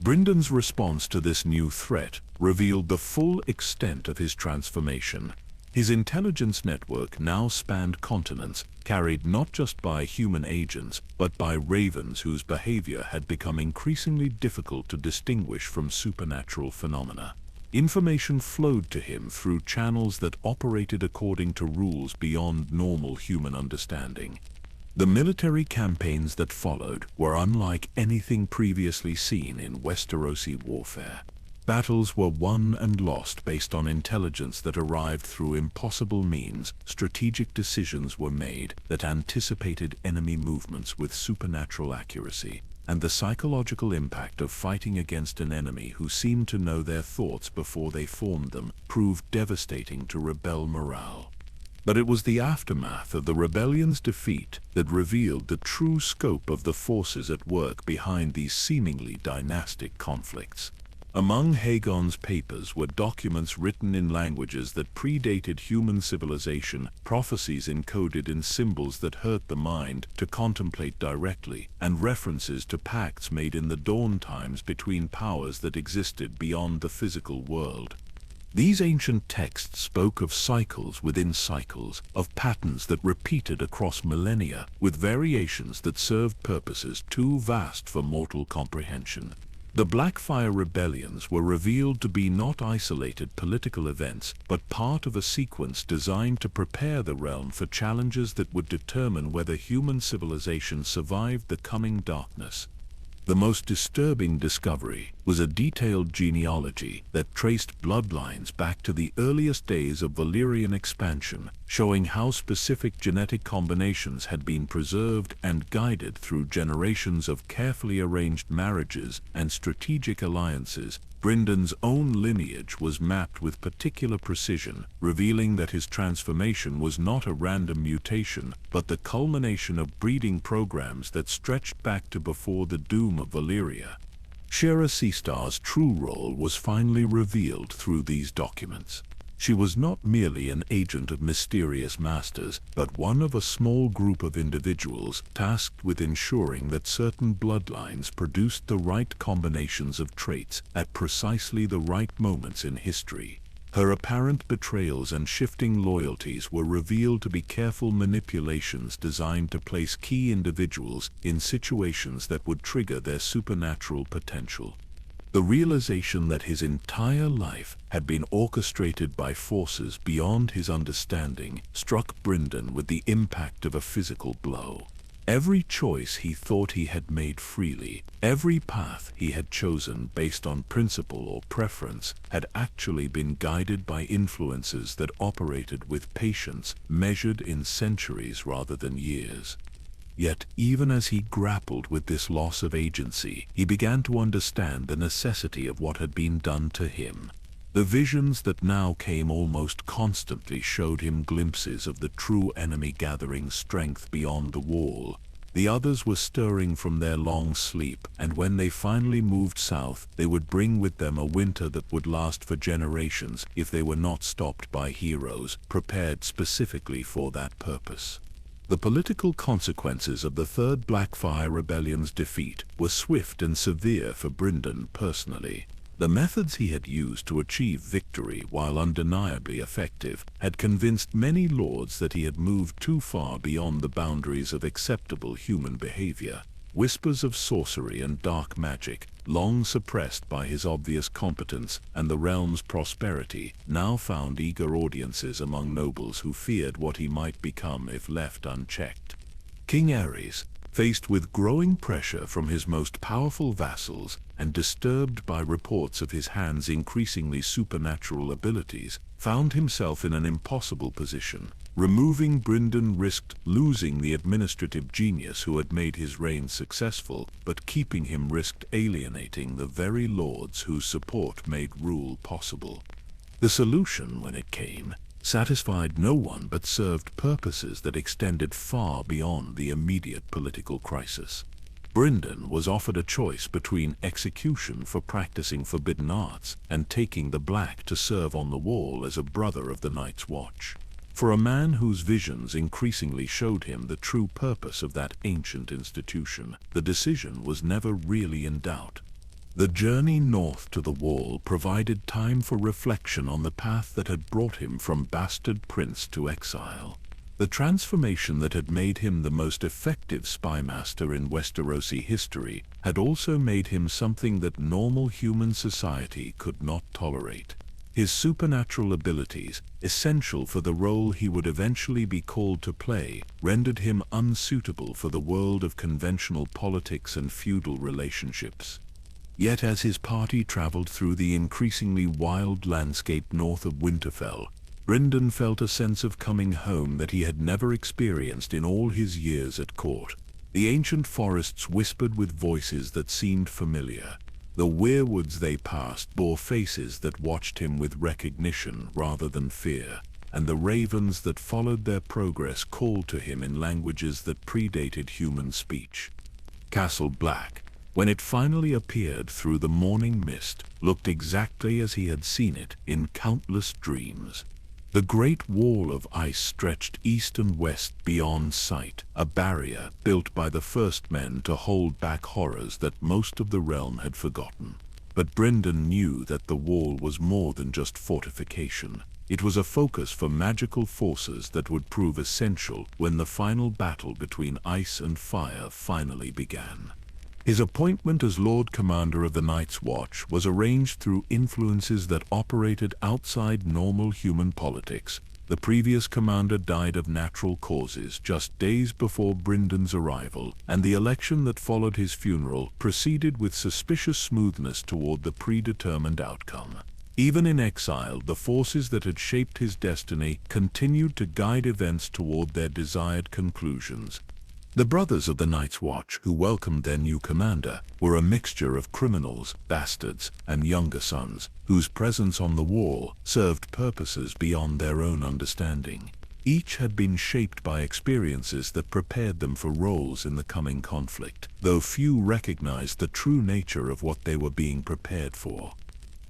Brynden's response to this new threat revealed the full extent of his transformation. His intelligence network now spanned continents, carried not just by human agents, but by ravens whose behavior had become increasingly difficult to distinguish from supernatural phenomena. Information flowed to him through channels that operated according to rules beyond normal human understanding. The military campaigns that followed were unlike anything previously seen in Westerosi warfare. Battles were won and lost based on intelligence that arrived through impossible means. Strategic decisions were made that anticipated enemy movements with supernatural accuracy, and the psychological impact of fighting against an enemy who seemed to know their thoughts before they formed them proved devastating to rebel morale. But it was the aftermath of the rebellion's defeat that revealed the true scope of the forces at work behind these seemingly dynastic conflicts. Among Aegon's papers were documents written in languages that predated human civilization, prophecies encoded in symbols that hurt the mind to contemplate directly, and references to pacts made in the dawn times between powers that existed beyond the physical world. These ancient texts spoke of cycles within cycles, of patterns that repeated across millennia, with variations that served purposes too vast for mortal comprehension. The Blackfire rebellions were revealed to be not isolated political events, but part of a sequence designed to prepare the realm for challenges that would determine whether human civilization survived the coming darkness. The most disturbing discovery was a detailed genealogy that traced bloodlines back to the earliest days of Valyrian expansion, showing how specific genetic combinations had been preserved and guided through generations of carefully arranged marriages and strategic alliances. Brynden's own lineage was mapped with particular precision, revealing that his transformation was not a random mutation, but the culmination of breeding programs that stretched back to before the doom of Valyria. Shera Seastar's true role was finally revealed through these documents. She was not merely an agent of mysterious masters, but one of a small group of individuals tasked with ensuring that certain bloodlines produced the right combinations of traits at precisely the right moments in history. Her apparent betrayals and shifting loyalties were revealed to be careful manipulations designed to place key individuals in situations that would trigger their supernatural potential. The realization that his entire life had been orchestrated by forces beyond his understanding struck Brynden with the impact of a physical blow. Every choice he thought he had made freely, every path he had chosen based on principle or preference, had actually been guided by influences that operated with patience measured in centuries rather than years. Yet, even as he grappled with this loss of agency, he began to understand the necessity of what had been done to him. The visions that now came almost constantly showed him glimpses of the true enemy gathering strength beyond the wall. The others were stirring from their long sleep, and when they finally moved south, they would bring with them a winter that would last for generations if they were not stopped by heroes prepared specifically for that purpose. The political consequences of the Third Blackfire Rebellion's defeat were swift and severe for Brynden personally. The methods he had used to achieve victory, while undeniably effective, had convinced many lords that he had moved too far beyond the boundaries of acceptable human behavior. Whispers of sorcery and dark magic, long suppressed by his obvious competence and the realm's prosperity, now found eager audiences among nobles who feared what he might become if left unchecked. King Ares, faced with growing pressure from his most powerful vassals and disturbed by reports of his hand's increasingly supernatural abilities, found himself in an impossible position. Removing Brynden risked losing the administrative genius who had made his reign successful, but keeping him risked alienating the very lords whose support made rule possible. The solution, when it came, satisfied no one but served purposes that extended far beyond the immediate political crisis. Brynden was offered a choice between execution for practicing forbidden arts and taking the Black to serve on the wall as a brother of the Night's Watch. For a man whose visions increasingly showed him the true purpose of that ancient institution, the decision was never really in doubt. The journey north to the wall provided time for reflection on the path that had brought him from bastard prince to exile. The transformation that had made him the most effective spymaster in Westerosi history had also made him something that normal human society could not tolerate. His supernatural abilities, essential for the role he would eventually be called to play, rendered him unsuitable for the world of conventional politics and feudal relationships. Yet as his party traveled through the increasingly wild landscape north of Winterfell, Brynden felt a sense of coming home that he had never experienced in all his years at court. The ancient forests whispered with voices that seemed familiar. The weirwoods they passed bore faces that watched him with recognition rather than fear, and the ravens that followed their progress called to him in languages that predated human speech. Castle Black, when it finally appeared through the morning mist, looked exactly as he had seen it in countless dreams. The great wall of ice stretched east and west beyond sight, a barrier built by the first men to hold back horrors that most of the realm had forgotten. But Brynden knew that the wall was more than just fortification. It was a focus for magical forces that would prove essential when the final battle between ice and fire finally began. His appointment as Lord Commander of the Night's Watch was arranged through influences that operated outside normal human politics. The previous commander died of natural causes just days before Brynden's arrival, and the election that followed his funeral proceeded with suspicious smoothness toward the predetermined outcome. Even in exile, the forces that had shaped his destiny continued to guide events toward their desired conclusions. The brothers of the Night's Watch, who welcomed their new commander, were a mixture of criminals, bastards, and younger sons, whose presence on the wall served purposes beyond their own understanding. Each had been shaped by experiences that prepared them for roles in the coming conflict, though few recognized the true nature of what they were being prepared for.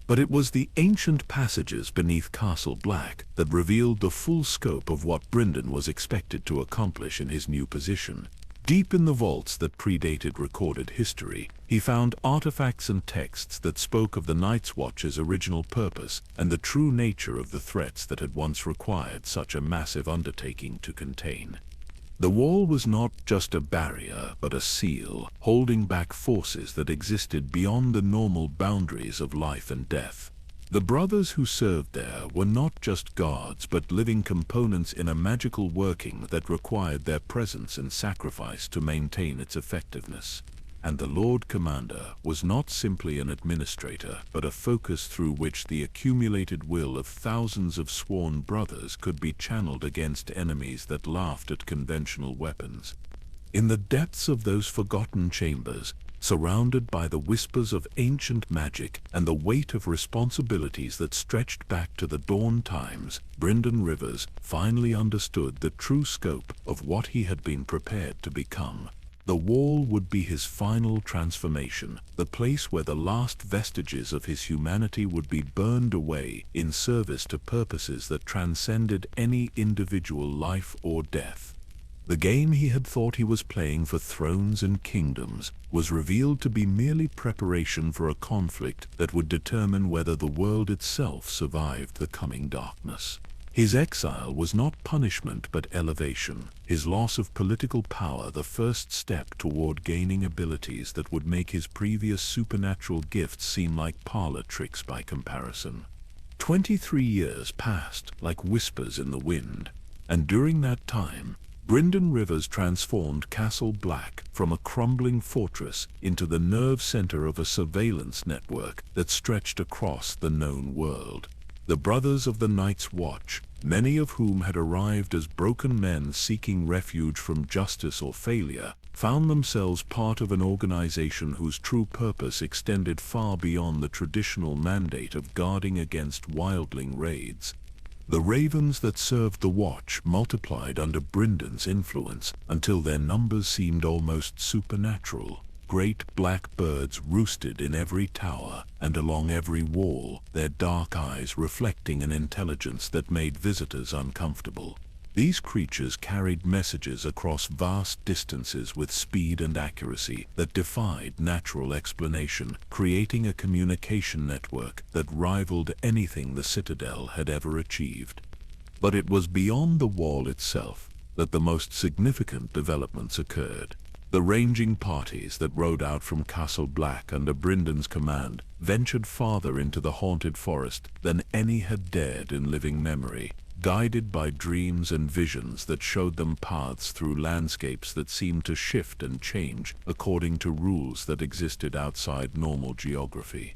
But it was the ancient passages beneath Castle Black that revealed the full scope of what Brynden was expected to accomplish in his new position. Deep in the vaults that predated recorded history, he found artifacts and texts that spoke of the Night's Watch's original purpose and the true nature of the threats that had once required such a massive undertaking to contain. The wall was not just a barrier, but a seal, holding back forces that existed beyond the normal boundaries of life and death. The brothers who served there were not just guards, but living components in a magical working that required their presence and sacrifice to maintain its effectiveness. And the Lord Commander was not simply an administrator, but a focus through which the accumulated will of thousands of sworn brothers could be channeled against enemies that laughed at conventional weapons. In the depths of those forgotten chambers, surrounded by the whispers of ancient magic and the weight of responsibilities that stretched back to the dawn times, Brynden Rivers finally understood the true scope of what he had been prepared to become. The wall would be his final transformation, the place where the last vestiges of his humanity would be burned away in service to purposes that transcended any individual life or death. The game he had thought he was playing for thrones and kingdoms was revealed to be merely preparation for a conflict that would determine whether the world itself survived the coming darkness. His exile was not punishment but elevation, his loss of political power the first step toward gaining abilities that would make his previous supernatural gifts seem like parlor tricks by comparison. 23 years passed like whispers in the wind, and during that time, Brynden Rivers transformed Castle Black from a crumbling fortress into the nerve center of a surveillance network that stretched across the known world. The Brothers of the Night's Watch, many of whom had arrived as broken men seeking refuge from justice or failure, found themselves part of an organization whose true purpose extended far beyond the traditional mandate of guarding against wildling raids. The ravens that served the watch multiplied under Brynden's influence until their numbers seemed almost supernatural. Great black birds roosted in every tower and along every wall, their dark eyes reflecting an intelligence that made visitors uncomfortable. These creatures carried messages across vast distances with speed and accuracy that defied natural explanation, creating a communication network that rivaled anything the Citadel had ever achieved. But it was beyond the wall itself that the most significant developments occurred. The ranging parties that rode out from Castle Black under Brynden's command ventured farther into the haunted forest than any had dared in living memory, guided by dreams and visions that showed them paths through landscapes that seemed to shift and change according to rules that existed outside normal geography.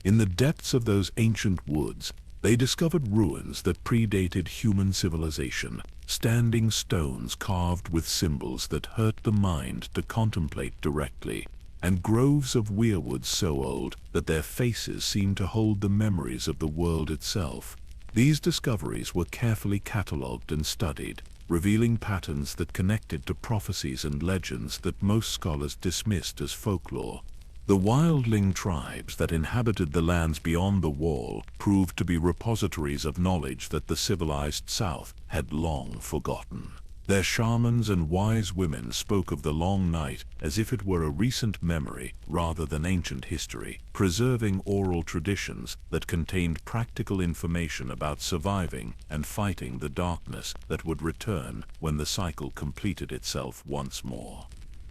In the depths of those ancient woods, they discovered ruins that predated human civilization, standing stones carved with symbols that hurt the mind to contemplate directly, and groves of weirwoods so old that their faces seemed to hold the memories of the world itself. These discoveries were carefully catalogued and studied, revealing patterns that connected to prophecies and legends that most scholars dismissed as folklore. The wildling tribes that inhabited the lands beyond the wall proved to be repositories of knowledge that the civilized South had long forgotten. Their shamans and wise women spoke of the long night as if it were a recent memory rather than ancient history, preserving oral traditions that contained practical information about surviving and fighting the darkness that would return when the cycle completed itself once more.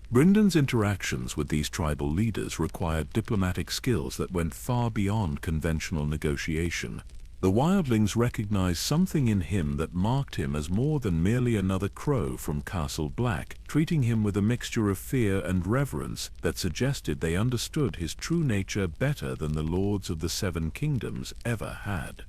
Brynden's interactions with these tribal leaders required diplomatic skills that went far beyond conventional negotiation. The wildlings recognized something in him that marked him as more than merely another crow from Castle Black, treating him with a mixture of fear and reverence that suggested they understood his true nature better than the lords of the Seven Kingdoms ever had.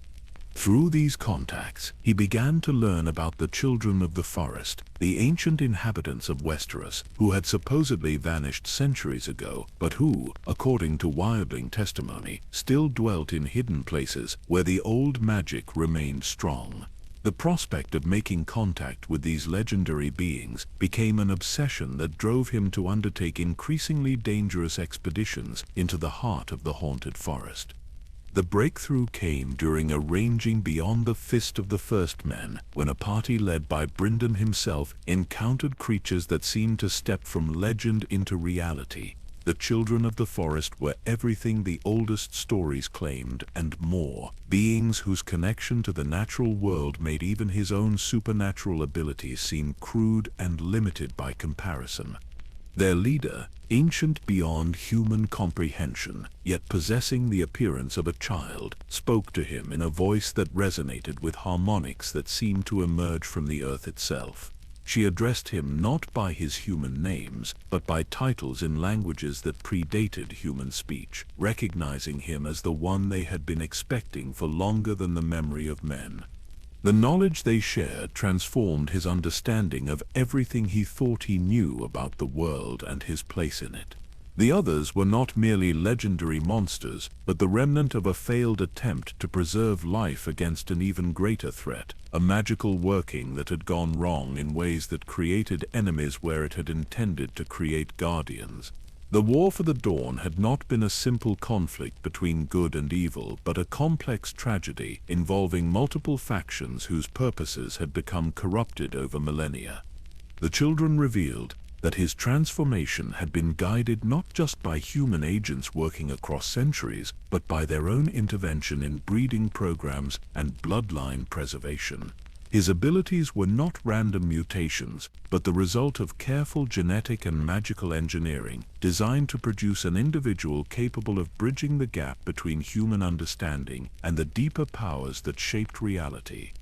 Through these contacts, he began to learn about the children of the forest, the ancient inhabitants of Westeros, who had supposedly vanished centuries ago, but who, according to wildling testimony, still dwelt in hidden places where the old magic remained strong. The prospect of making contact with these legendary beings became an obsession that drove him to undertake increasingly dangerous expeditions into the heart of the haunted forest. The breakthrough came during a ranging beyond the fist of the First Men, when a party led by Brynden himself encountered creatures that seemed to step from legend into reality. The children of the forest were everything the oldest stories claimed and more, beings whose connection to the natural world made even his own supernatural abilities seem crude and limited by comparison. Their leader, ancient beyond human comprehension, yet possessing the appearance of a child, spoke to him in a voice that resonated with harmonics that seemed to emerge from the earth itself. She addressed him not by his human names, but by titles in languages that predated human speech, recognizing him as the one they had been expecting for longer than the memory of men. The knowledge they shared transformed his understanding of everything he thought he knew about the world and his place in it. The others were not merely legendary monsters, but the remnant of a failed attempt to preserve life against an even greater threat, a magical working that had gone wrong in ways that created enemies where it had intended to create guardians. The War for the Dawn had not been a simple conflict between good and evil, but a complex tragedy involving multiple factions whose purposes had become corrupted over millennia. The children revealed, that his transformation had been guided not just by human agents working across centuries, but by their own intervention in breeding programs and bloodline preservation. His abilities were not random mutations, but the result of careful genetic and magical engineering designed to produce an individual capable of bridging the gap between human understanding and the deeper powers that shaped reality.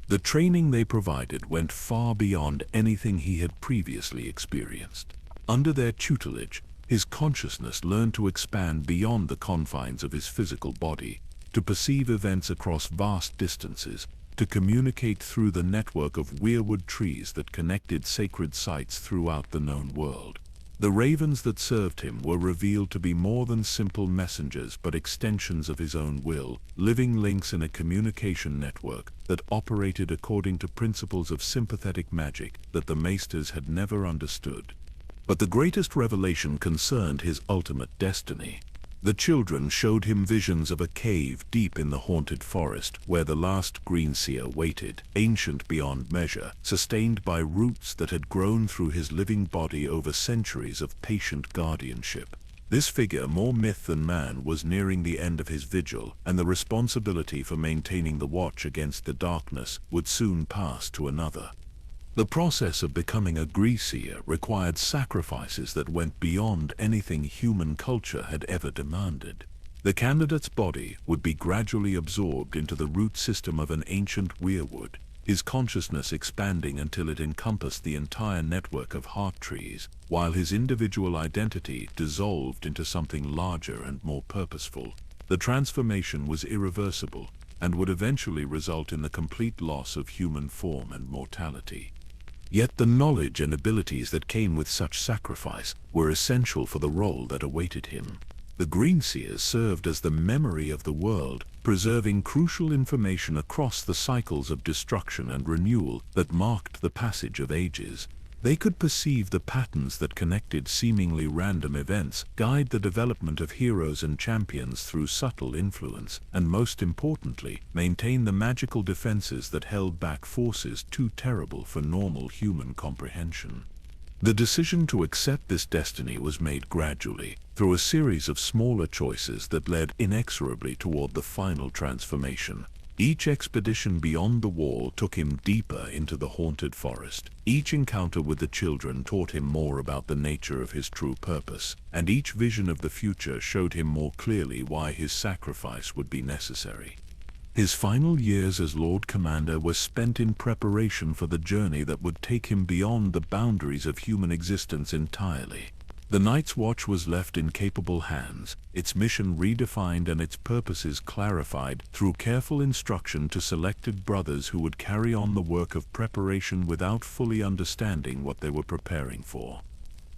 The training they provided went far beyond anything he had previously experienced. Under their tutelage, his consciousness learned to expand beyond the confines of his physical body, to perceive events across vast distances, to communicate through the network of weirwood trees that connected sacred sites throughout the known world. The ravens that served him were revealed to be more than simple messengers but extensions of his own will, living links in a communication network that operated according to principles of sympathetic magic that the maesters had never understood. But the greatest revelation concerned his ultimate destiny. The children showed him visions of a cave deep in the haunted forest where the last green seer waited, ancient beyond measure, sustained by roots that had grown through his living body over centuries of patient guardianship. This figure, more myth than man, was nearing the end of his vigil, and the responsibility for maintaining the watch against the darkness would soon pass to another. The process of becoming a Gree-seer required sacrifices that went beyond anything human culture had ever demanded. The candidate's body would be gradually absorbed into the root system of an ancient weirwood, his consciousness expanding until it encompassed the entire network of heart trees, while his individual identity dissolved into something larger and more purposeful. The transformation was irreversible and would eventually result in the complete loss of human form and mortality. Yet the knowledge and abilities that came with such sacrifice were essential for the role that awaited him. The Greenseers served as the memory of the world, preserving crucial information across the cycles of destruction and renewal that marked the passage of ages. They could perceive the patterns that connected seemingly random events, guide the development of heroes and champions through subtle influence, and most importantly, maintain the magical defenses that held back forces too terrible for normal human comprehension. The decision to accept this destiny was made gradually, through a series of smaller choices that led inexorably toward the final transformation. Each expedition beyond the wall took him deeper into the haunted forest. Each encounter with the children taught him more about the nature of his true purpose, and each vision of the future showed him more clearly why his sacrifice would be necessary. His final years as Lord Commander were spent in preparation for the journey that would take him beyond the boundaries of human existence entirely. The Night's Watch was left in capable hands, its mission redefined and its purposes clarified through careful instruction to selected brothers who would carry on the work of preparation without fully understanding what they were preparing for.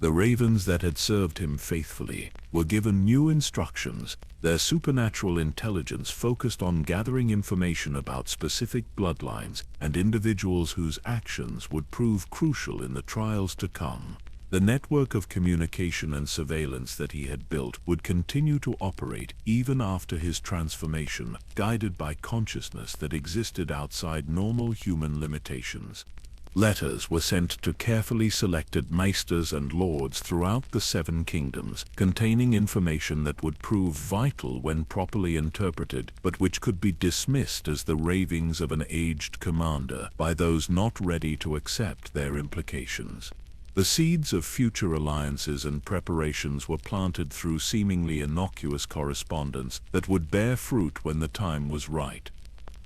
The ravens that had served him faithfully were given new instructions, their supernatural intelligence focused on gathering information about specific bloodlines and individuals whose actions would prove crucial in the trials to come. The network of communication and surveillance that he had built would continue to operate even after his transformation, guided by consciousness that existed outside normal human limitations. Letters were sent to carefully selected maesters and lords throughout the Seven Kingdoms, containing information that would prove vital when properly interpreted, but which could be dismissed as the ravings of an aged commander by those not ready to accept their implications. The seeds of future alliances and preparations were planted through seemingly innocuous correspondence that would bear fruit when the time was right.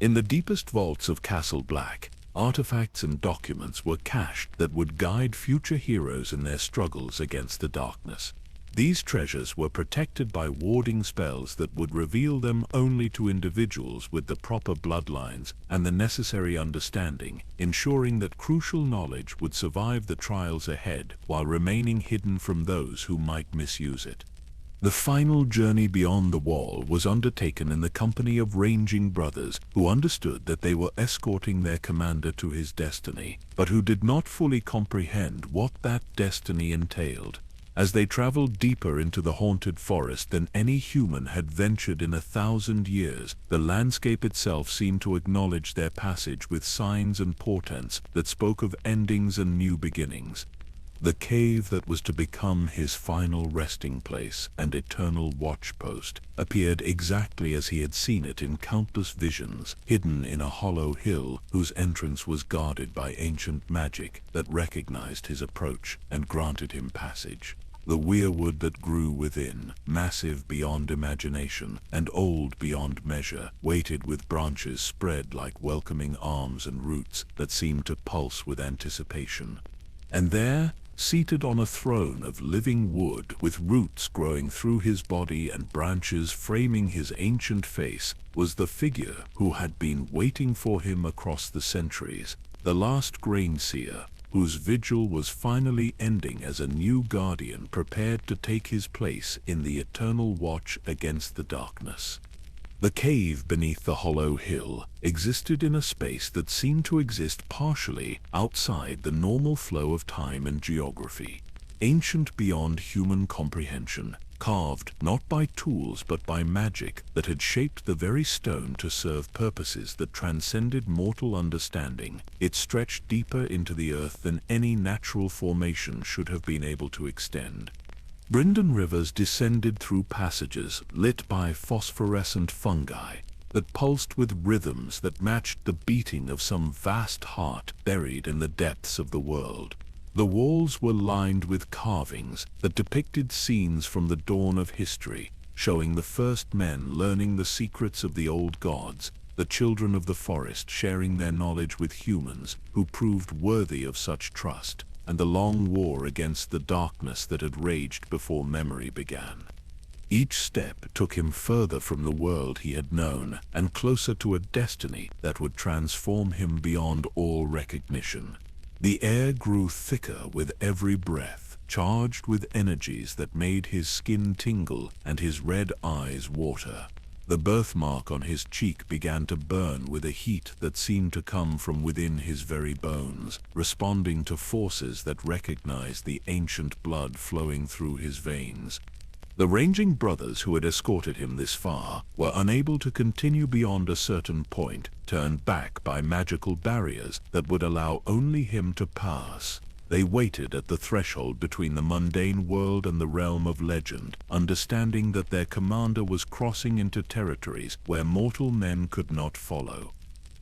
In the deepest vaults of Castle Black, artifacts and documents were cached that would guide future heroes in their struggles against the darkness. These treasures were protected by warding spells that would reveal them only to individuals with the proper bloodlines and the necessary understanding, ensuring that crucial knowledge would survive the trials ahead while remaining hidden from those who might misuse it. The final journey beyond the wall was undertaken in the company of ranging brothers who understood that they were escorting their commander to his destiny, but who did not fully comprehend what that destiny entailed. As they traveled deeper into the haunted forest than any human had ventured in 1,000 years, the landscape itself seemed to acknowledge their passage with signs and portents that spoke of endings and new beginnings. The cave that was to become his final resting place and eternal watchpost appeared exactly as he had seen it in countless visions, hidden in a hollow hill whose entrance was guarded by ancient magic that recognized his approach and granted him passage. The weirwood that grew within, massive beyond imagination and old beyond measure, waited with branches spread like welcoming arms and roots that seemed to pulse with anticipation. And there, seated on a throne of living wood with roots growing through his body and branches framing his ancient face, was the figure who had been waiting for him across the centuries, the last grain seer, whose vigil was finally ending as a new guardian prepared to take his place in the eternal watch against the darkness. The cave beneath the hollow hill existed in a space that seemed to exist partially outside the normal flow of time and geography, ancient beyond human comprehension, carved not by tools but by magic that had shaped the very stone to serve purposes that transcended mortal understanding. It stretched deeper into the earth than any natural formation should have been able to extend. Brynden Rivers descended through passages lit by phosphorescent fungi that pulsed with rhythms that matched the beating of some vast heart buried in the depths of the world. The walls were lined with carvings that depicted scenes from the dawn of history, showing the first men learning the secrets of the old gods, the children of the forest sharing their knowledge with humans who proved worthy of such trust, and the long war against the darkness that had raged before memory began. Each step took him further from the world he had known and closer to a destiny that would transform him beyond all recognition. The air grew thicker with every breath, charged with energies that made his skin tingle and his red eyes water. The birthmark on his cheek began to burn with a heat that seemed to come from within his very bones, responding to forces that recognized the ancient blood flowing through his veins. The ranging brothers who had escorted him this far were unable to continue beyond a certain point, turned back by magical barriers that would allow only him to pass. They waited at the threshold between the mundane world and the realm of legend, understanding that their commander was crossing into territories where mortal men could not follow.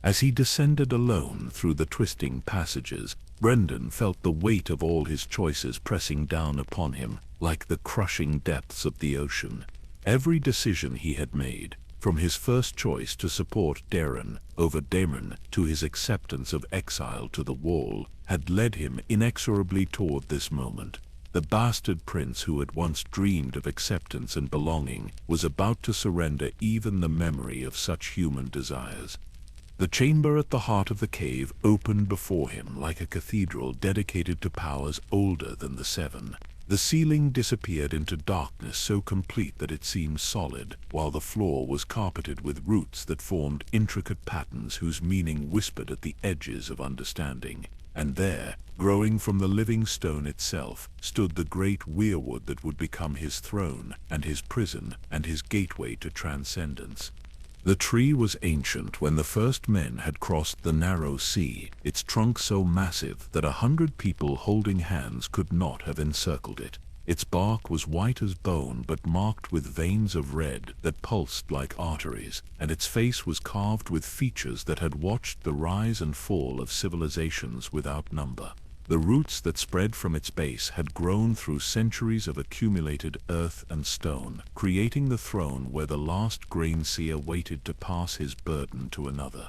As he descended alone through the twisting passages, Brynden felt the weight of all his choices pressing down upon him, like the crushing depths of the ocean. Every decision he had made, from his first choice to support Daemon over Daemon to his acceptance of exile to the Wall, had led him inexorably toward this moment. The bastard prince who had once dreamed of acceptance and belonging was about to surrender even the memory of such human desires. The chamber at the heart of the cave opened before him like a cathedral dedicated to powers older than the Seven. The ceiling disappeared into darkness so complete that it seemed solid, while the floor was carpeted with roots that formed intricate patterns whose meaning whispered at the edges of understanding. And there, growing from the living stone itself, stood the great weirwood that would become his throne and his prison and his gateway to transcendence. The tree was ancient when the first men had crossed the narrow sea, its trunk so massive that 100 people holding hands could not have encircled it. Its bark was white as bone but marked with veins of red that pulsed like arteries, and its face was carved with features that had watched the rise and fall of civilizations without number. The roots that spread from its base had grown through centuries of accumulated earth and stone, creating the throne where the last grain seer waited to pass his burden to another.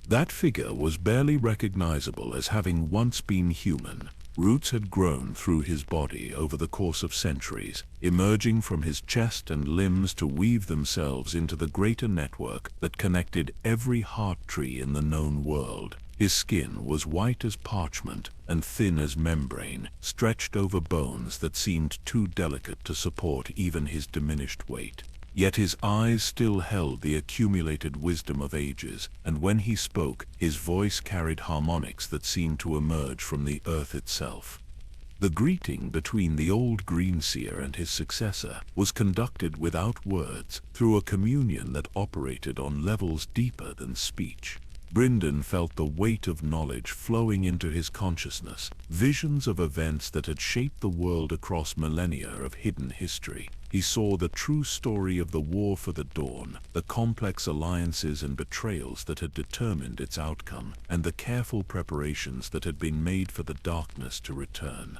That figure was barely recognizable as having once been human. Roots had grown through his body over the course of centuries, emerging from his chest and limbs to weave themselves into the greater network that connected every heart tree in the known world. His skin was white as parchment and thin as membrane, stretched over bones that seemed too delicate to support even his diminished weight. Yet his eyes still held the accumulated wisdom of ages, and when he spoke, his voice carried harmonics that seemed to emerge from the earth itself. The greeting between the old green seer and his successor was conducted without words, through a communion that operated on levels deeper than speech. Brynden felt the weight of knowledge flowing into his consciousness, visions of events that had shaped the world across millennia of hidden history. He saw the true story of the War for the Dawn, the complex alliances and betrayals that had determined its outcome, and the careful preparations that had been made for the darkness to return.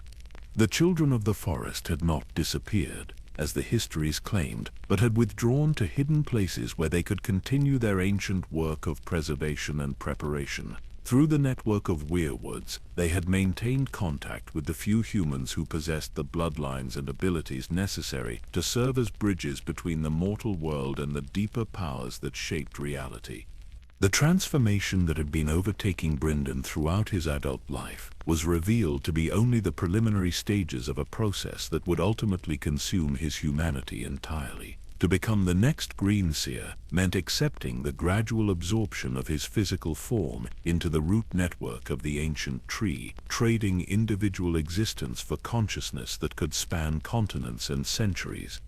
The children of the forest had not disappeared, as the histories claimed, but had withdrawn to hidden places where they could continue their ancient work of preservation and preparation. Through the network of weirwoods, they had maintained contact with the few humans who possessed the bloodlines and abilities necessary to serve as bridges between the mortal world and the deeper powers that shaped reality. The transformation that had been overtaking Brynden throughout his adult life was revealed to be only the preliminary stages of a process that would ultimately consume his humanity entirely. To become the next Greenseer meant accepting the gradual absorption of his physical form into the root network of the ancient tree, trading individual existence for consciousness that could span continents and centuries.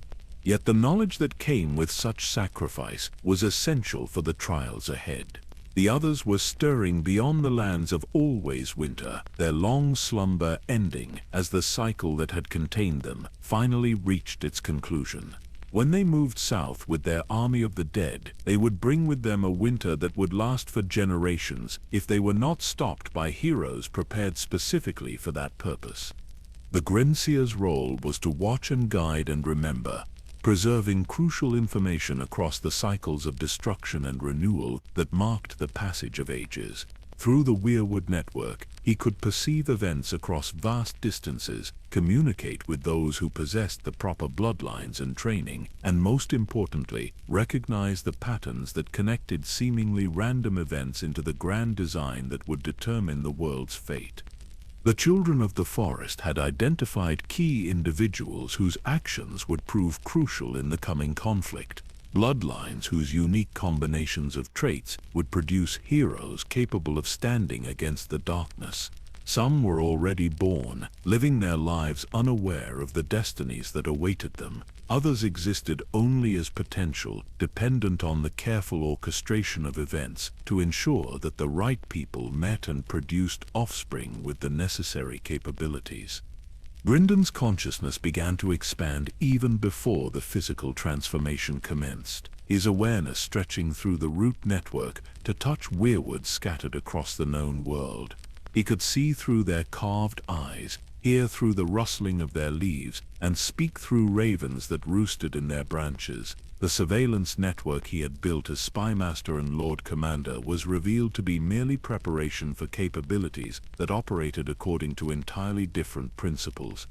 Yet the knowledge that came with such sacrifice was essential for the trials ahead. The others were stirring beyond the lands of always winter, their long slumber ending as the cycle that had contained them finally reached its conclusion. When they moved south with their army of the dead, they would bring with them a winter that would last for generations if they were not stopped by heroes prepared specifically for that purpose. The Greenseer's role was to watch and guide and remember, preserving crucial information across the cycles of destruction and renewal that marked the passage of ages. Through the weirwood network, he could perceive events across vast distances, communicate with those who possessed the proper bloodlines and training, and most importantly, recognize the patterns that connected seemingly random events into the grand design that would determine the world's fate. The children of the forest had identified key individuals whose actions would prove crucial in the coming conflict. Bloodlines whose unique combinations of traits would produce heroes capable of standing against the darkness. Some were already born, living their lives unaware of the destinies that awaited them. Others existed only as potential, dependent on the careful orchestration of events to ensure that the right people met and produced offspring with the necessary capabilities. Brynden's consciousness began to expand even before the physical transformation commenced, his awareness stretching through the root network to touch weirwoods scattered across the known world. He could see through their carved eyes, hear through the rustling of their leaves, and speak through ravens that roosted in their branches. The surveillance network he had built as spymaster and Lord Commander was revealed to be merely preparation for capabilities that operated according to entirely different principles.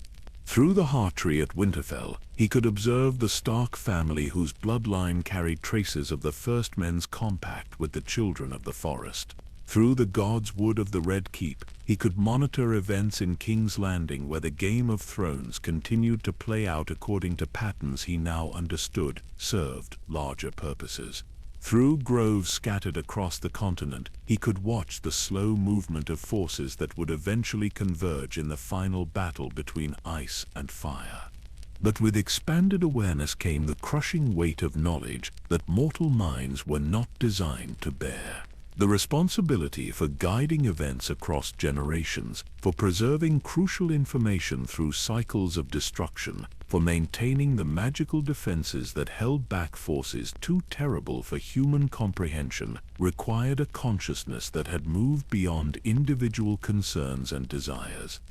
Through the heart-tree at Winterfell, he could observe the Stark family whose bloodline carried traces of the First Men's compact with the children of the forest. Through the God's Wood of the Red Keep, he could monitor events in King's Landing where the Game of Thrones continued to play out according to patterns he now understood served larger purposes. Through groves scattered across the continent, he could watch the slow movement of forces that would eventually converge in the final battle between ice and fire. But with expanded awareness came the crushing weight of knowledge that mortal minds were not designed to bear. The responsibility for guiding events across generations, for preserving crucial information through cycles of destruction, for maintaining the magical defenses that held back forces too terrible for human comprehension, required a consciousness that had moved beyond individual concerns and desires.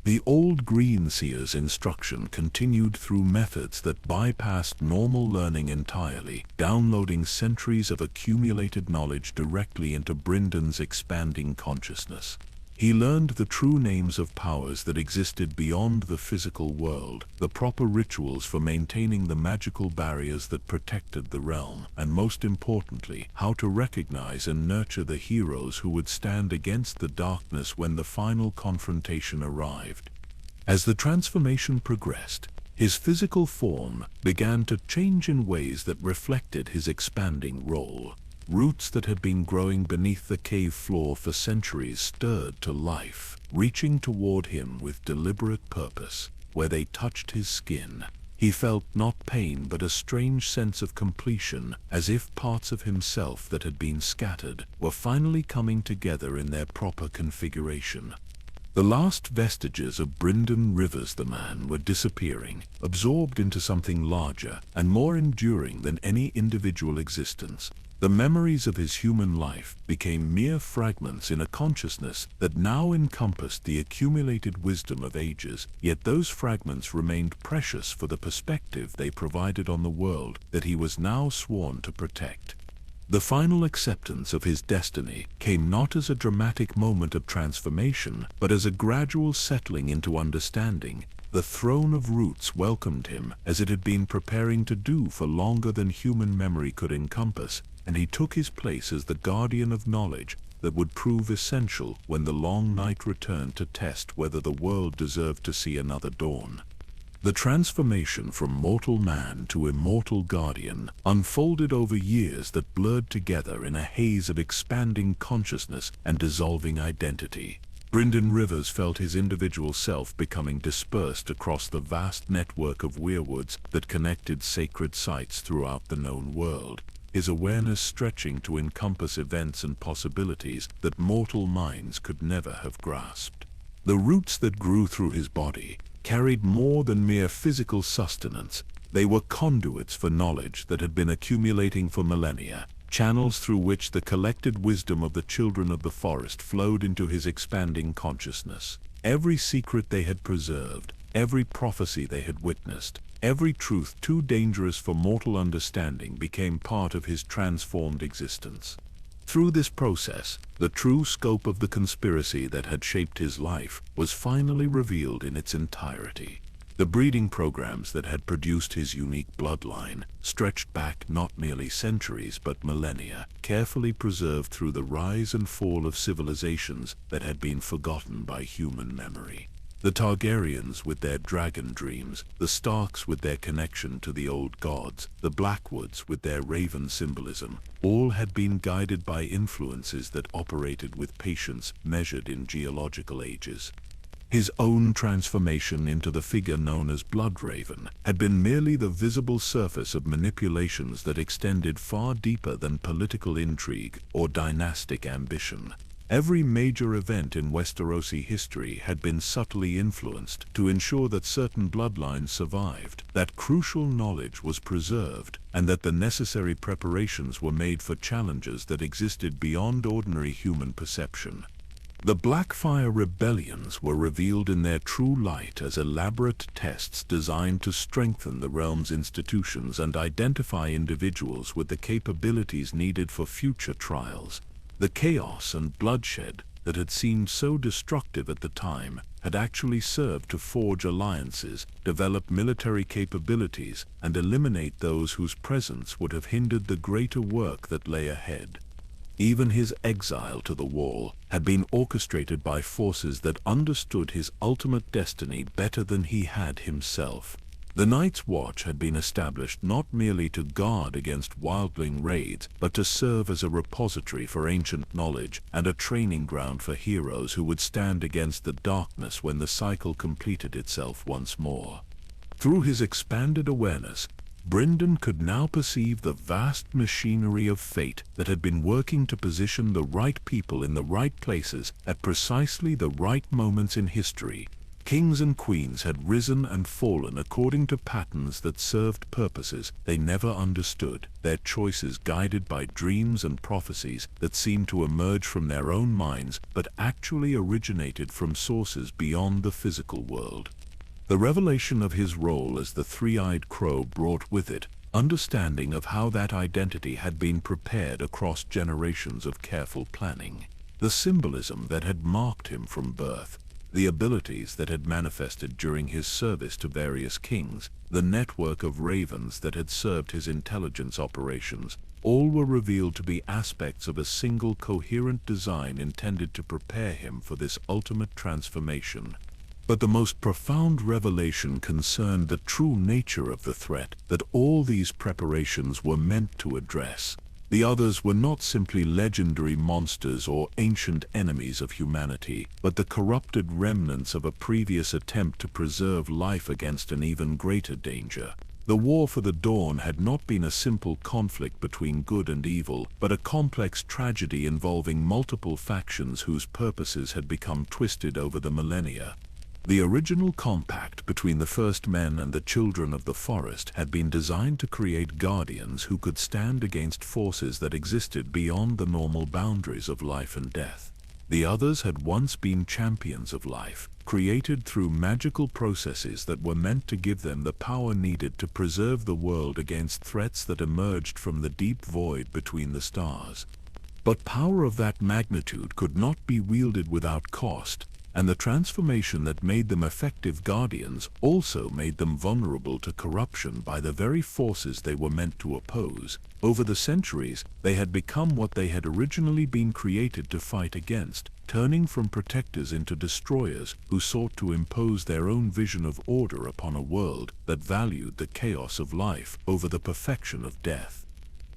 The old Greenseer's instruction continued through methods that bypassed normal learning entirely, downloading centuries of accumulated knowledge directly into Brynden's expanding consciousness. He learned the true names of powers that existed beyond the physical world, the proper rituals for maintaining the magical barriers that protected the realm, and most importantly, how to recognize and nurture the heroes who would stand against the darkness when the final confrontation arrived. As the transformation progressed, his physical form began to change in ways that reflected his expanding role. Roots that had been growing beneath the cave floor for centuries stirred to life, reaching toward him with deliberate purpose. Where they touched his skin, He felt not pain but a strange sense of completion, as if parts of himself that had been scattered were finally coming together in their proper configuration. The last vestiges of Brynden Rivers the man were disappearing, absorbed into something larger and more enduring than any individual existence. The memories of his human life became mere fragments in a consciousness that now encompassed the accumulated wisdom of ages, yet those fragments remained precious for the perspective they provided on the world that he was now sworn to protect. The final acceptance of his destiny came not as a dramatic moment of transformation, but as a gradual settling into understanding. The throne of roots welcomed him as it had been preparing to do for longer than human memory could encompass, and he took his place as the guardian of knowledge that would prove essential when the long night returned to test whether the world deserved to see another dawn. The transformation from mortal man to immortal guardian unfolded over years that blurred together in a haze of expanding consciousness and dissolving identity. Brynden Rivers felt his individual self becoming dispersed across the vast network of weirwoods that connected sacred sites throughout the known world, his awareness stretching to encompass events and possibilities that mortal minds could never have grasped. The roots that grew through his body carried more than mere physical sustenance. They were conduits for knowledge that had been accumulating for millennia, channels through which the collected wisdom of the children of the forest flowed into his expanding consciousness. Every secret they had preserved, every prophecy they had witnessed, every truth too dangerous for mortal understanding became part of his transformed existence. Through this process, the true scope of the conspiracy that had shaped his life was finally revealed in its entirety. The breeding programs that had produced his unique bloodline stretched back not merely centuries but millennia, carefully preserved through the rise and fall of civilizations that had been forgotten by human memory. The Targaryens with their dragon dreams, the Starks with their connection to the old gods, the Blackwoods with their raven symbolism, all had been guided by influences that operated with patience measured in geological ages. His own transformation into the figure known as Bloodraven had been merely the visible surface of manipulations that extended far deeper than political intrigue or dynastic ambition. Every major event in Westerosi history had been subtly influenced to ensure that certain bloodlines survived, that crucial knowledge was preserved, and that the necessary preparations were made for challenges that existed beyond ordinary human perception. The Blackfire rebellions were revealed in their true light as elaborate tests designed to strengthen the realm's institutions and identify individuals with the capabilities needed for future trials. The chaos and bloodshed that had seemed so destructive at the time had actually served to forge alliances, develop military capabilities, and eliminate those whose presence would have hindered the greater work that lay ahead. Even his exile to the Wall had been orchestrated by forces that understood his ultimate destiny better than he had himself. The Night's Watch had been established not merely to guard against wildling raids, but to serve as a repository for ancient knowledge and a training ground for heroes who would stand against the darkness when the cycle completed itself once more. Through his expanded awareness, Brynden could now perceive the vast machinery of fate that had been working to position the right people in the right places at precisely the right moments in history. Kings and queens had risen and fallen according to patterns that served purposes they never understood, their choices guided by dreams and prophecies that seemed to emerge from their own minds but actually originated from sources beyond the physical world. The revelation of his role as the three-eyed crow brought with it understanding of how that identity had been prepared across generations of careful planning. The symbolism that had marked him from birth, the abilities that had manifested during his service to various kings, the network of ravens that had served his intelligence operations, all were revealed to be aspects of a single coherent design intended to prepare him for this ultimate transformation. But the most profound revelation concerned the true nature of the threat that all these preparations were meant to address. The others were not simply legendary monsters or ancient enemies of humanity, but the corrupted remnants of a previous attempt to preserve life against an even greater danger. The War for the Dawn had not been a simple conflict between good and evil, but a complex tragedy involving multiple factions whose purposes had become twisted over the millennia. The original compact between the first men and the children of the forest had been designed to create guardians who could stand against forces that existed beyond the normal boundaries of life and death. The others had once been champions of life, created through magical processes that were meant to give them the power needed to preserve the world against threats that emerged from the deep void between the stars. But power of that magnitude could not be wielded without cost, and the transformation that made them effective guardians also made them vulnerable to corruption by the very forces they were meant to oppose. Over the centuries, they had become what they had originally been created to fight against, turning from protectors into destroyers who sought to impose their own vision of order upon a world that valued the chaos of life over the perfection of death.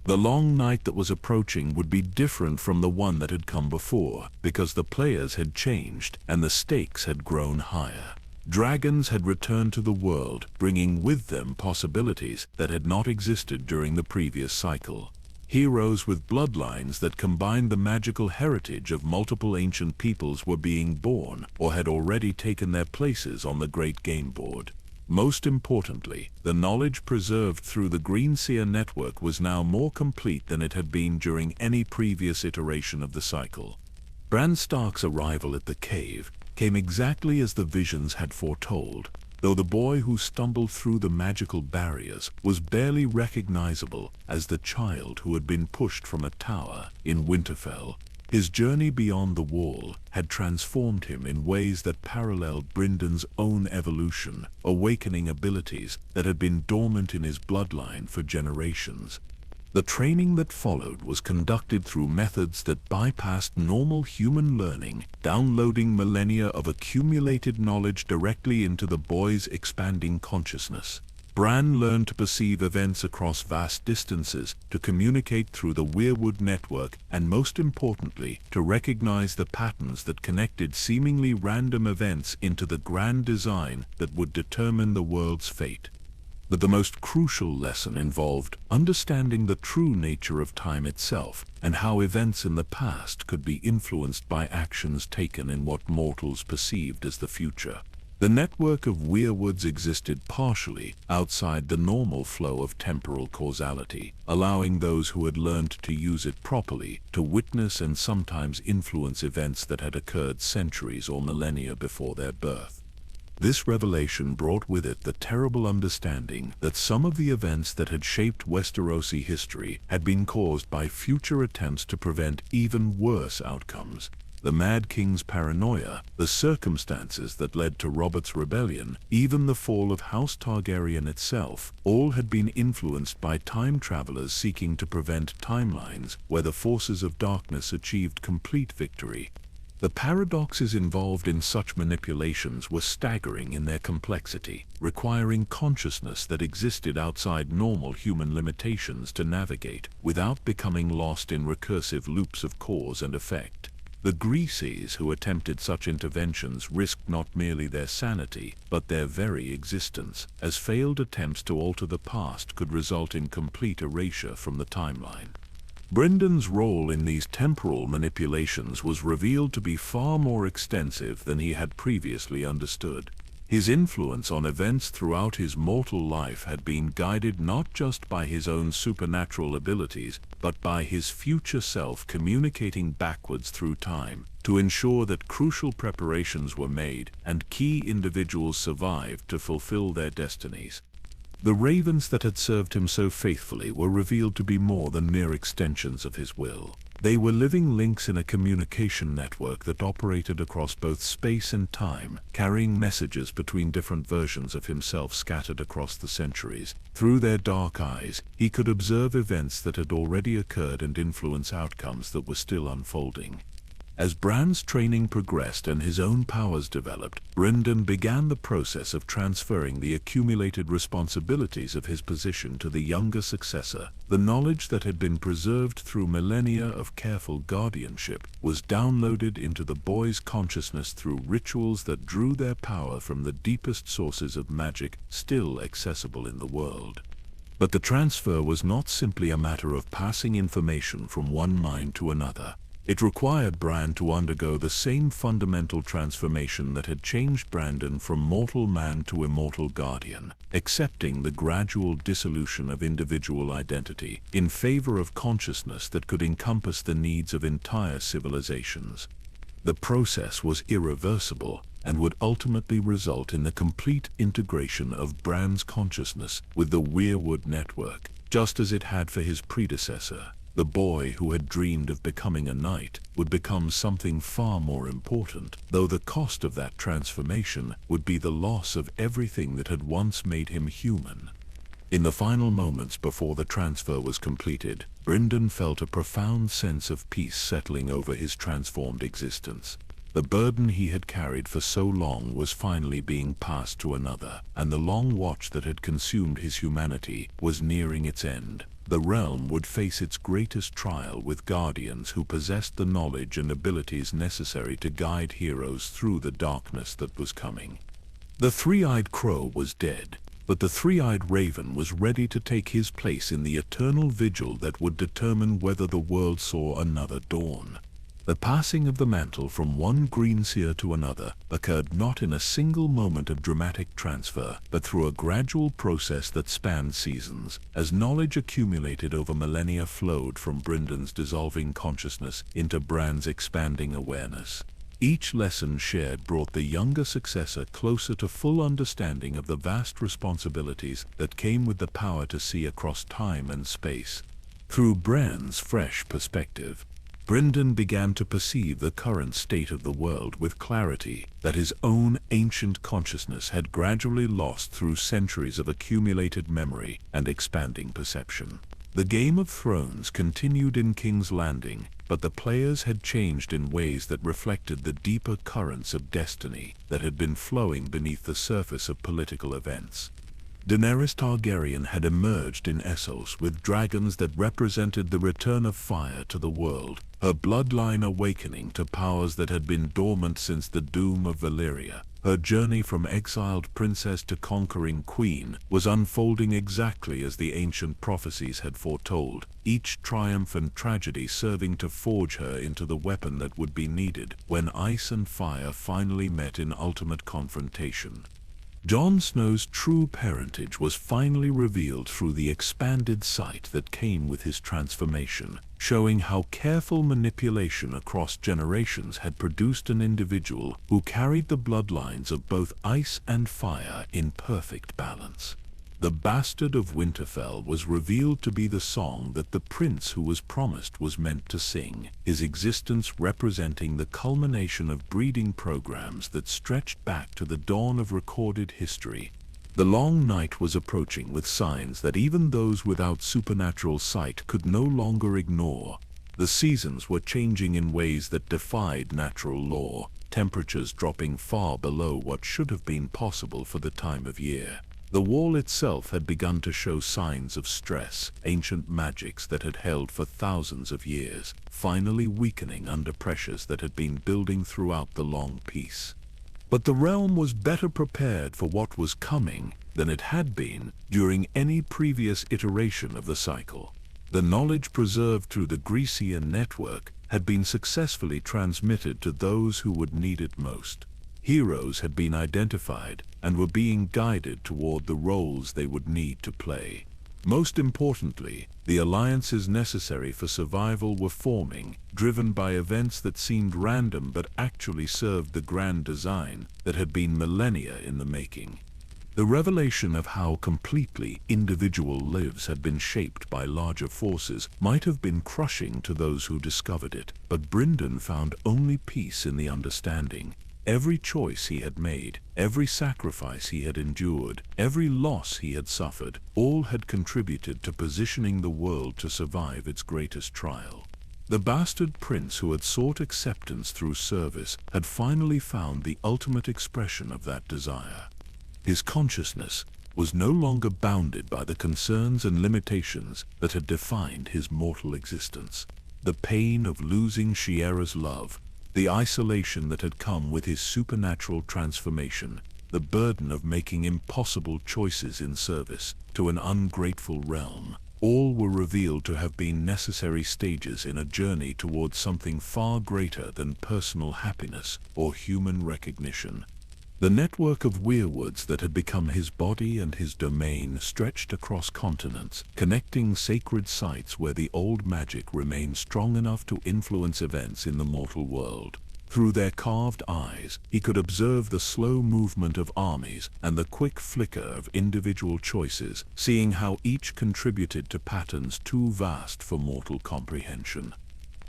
The long night that was approaching would be different from the one that had come before, because the players had changed and the stakes had grown higher. Dragons had returned to the world, bringing with them possibilities that had not existed during the previous cycle. Heroes with bloodlines that combined the magical heritage of multiple ancient peoples were being born or had already taken their places on the great game board. Most importantly, the knowledge preserved through the Greenseer network was now more complete than it had been during any previous iteration of the cycle. Bran Stark's arrival at the cave came exactly as the visions had foretold, though the boy who stumbled through the magical barriers was barely recognizable as the child who had been pushed from a tower in Winterfell. His journey beyond the wall had transformed him in ways that paralleled Brynden's own evolution, awakening abilities that had been dormant in his bloodline for generations. The training that followed was conducted through methods that bypassed normal human learning, downloading millennia of accumulated knowledge directly into the boy's expanding consciousness. Bran learned to perceive events across vast distances, to communicate through the Weirwood network, and most importantly, to recognize the patterns that connected seemingly random events into the grand design that would determine the world's fate. But the most crucial lesson involved understanding the true nature of time itself, and how events in the past could be influenced by actions taken in what mortals perceived as the future. The network of Weirwoods existed partially outside the normal flow of temporal causality, allowing those who had learned to use it properly to witness and sometimes influence events that had occurred centuries or millennia before their birth. This revelation brought with it the terrible understanding that some of the events that had shaped Westerosi history had been caused by future attempts to prevent even worse outcomes. The Mad King's paranoia, the circumstances that led to Robert's rebellion, even the fall of House Targaryen itself, all had been influenced by time travelers seeking to prevent timelines where the forces of darkness achieved complete victory. The paradoxes involved in such manipulations were staggering in their complexity, requiring consciousness that existed outside normal human limitations to navigate without becoming lost in recursive loops of cause and effect. The Greases who attempted such interventions risked not merely their sanity, but their very existence, as failed attempts to alter the past could result in complete erasure from the timeline. Brynden's role in these temporal manipulations was revealed to be far more extensive than he had previously understood. His influence on events throughout his mortal life had been guided not just by his own supernatural abilities, but by his future self communicating backwards through time, to ensure that crucial preparations were made and key individuals survived to fulfill their destinies. The ravens that had served him so faithfully were revealed to be more than mere extensions of his will. They were living links in a communication network that operated across both space and time, carrying messages between different versions of himself scattered across the centuries. Through their dark eyes, he could observe events that had already occurred and influence outcomes that were still unfolding. As Bran's training progressed and his own powers developed, Brynden began the process of transferring the accumulated responsibilities of his position to the younger successor. The knowledge that had been preserved through millennia of careful guardianship was downloaded into the boy's consciousness through rituals that drew their power from the deepest sources of magic still accessible in the world. But the transfer was not simply a matter of passing information from one mind to another. It required Bran to undergo the same fundamental transformation that had changed Brynden from mortal man to immortal guardian, accepting the gradual dissolution of individual identity in favor of consciousness that could encompass the needs of entire civilizations. The process was irreversible and would ultimately result in the complete integration of Bran's consciousness with the Weirwood network, just as it had for his predecessor. The boy who had dreamed of becoming a knight would become something far more important, though the cost of that transformation would be the loss of everything that had once made him human. In the final moments before the transfer was completed, Brynden felt a profound sense of peace settling over his transformed existence. The burden he had carried for so long was finally being passed to another, and the long watch that had consumed his humanity was nearing its end. The realm would face its greatest trial with guardians who possessed the knowledge and abilities necessary to guide heroes through the darkness that was coming. The three-eyed crow was dead, but the three-eyed raven was ready to take his place in the eternal vigil that would determine whether the world saw another dawn. The passing of the mantle from one greenseer to another occurred not in a single moment of dramatic transfer, but through a gradual process that spanned seasons. As knowledge accumulated over millennia flowed from Brynden's dissolving consciousness into Bran's expanding awareness. Each lesson shared brought the younger successor closer to full understanding of the vast responsibilities that came with the power to see across time and space. Through Bran's fresh perspective, Brynden began to perceive the current state of the world with clarity that his own ancient consciousness had gradually lost through centuries of accumulated memory and expanding perception. The Game of Thrones continued in King's Landing, but the players had changed in ways that reflected the deeper currents of destiny that had been flowing beneath the surface of political events. Daenerys Targaryen had emerged in Essos with dragons that represented the return of fire to the world, her bloodline awakening to powers that had been dormant since the doom of Valyria. Her journey from exiled princess to conquering queen was unfolding exactly as the ancient prophecies had foretold, each triumph and tragedy serving to forge her into the weapon that would be needed when ice and fire finally met in ultimate confrontation. Jon Snow's true parentage was finally revealed through the expanded sight that came with his transformation, showing how careful manipulation across generations had produced an individual who carried the bloodlines of both ice and fire in perfect balance. The bastard of Winterfell was revealed to be the song that the prince who was promised was meant to sing, his existence representing the culmination of breeding programs that stretched back to the dawn of recorded history. The long night was approaching with signs that even those without supernatural sight could no longer ignore. The seasons were changing in ways that defied natural law, temperatures dropping far below what should have been possible for the time of year. The wall itself had begun to show signs of stress, ancient magics that had held for thousands of years, finally weakening under pressures that had been building throughout the long peace. But the realm was better prepared for what was coming than it had been during any previous iteration of the cycle. The knowledge preserved through the Grecian network had been successfully transmitted to those who would need it most. Heroes had been identified and were being guided toward the roles they would need to play. Most importantly, the alliances necessary for survival were forming, driven by events that seemed random but actually served the grand design that had been millennia in the making. The revelation of how completely individual lives had been shaped by larger forces might have been crushing to those who discovered it, but Brynden found only peace in the understanding. Every choice he had made, every sacrifice he had endured, every loss he had suffered, all had contributed to positioning the world to survive its greatest trial. The bastard prince who had sought acceptance through service had finally found the ultimate expression of that desire. His consciousness was no longer bounded by the concerns and limitations that had defined his mortal existence. The pain of losing Shiera's love, the isolation that had come with his supernatural transformation, the burden of making impossible choices in service to an ungrateful realm, all were revealed to have been necessary stages in a journey towards something far greater than personal happiness or human recognition. The network of weirwoods that had become his body and his domain stretched across continents, connecting sacred sites where the old magic remained strong enough to influence events in the mortal world. Through their carved eyes, he could observe the slow movement of armies and the quick flicker of individual choices, seeing how each contributed to patterns too vast for mortal comprehension.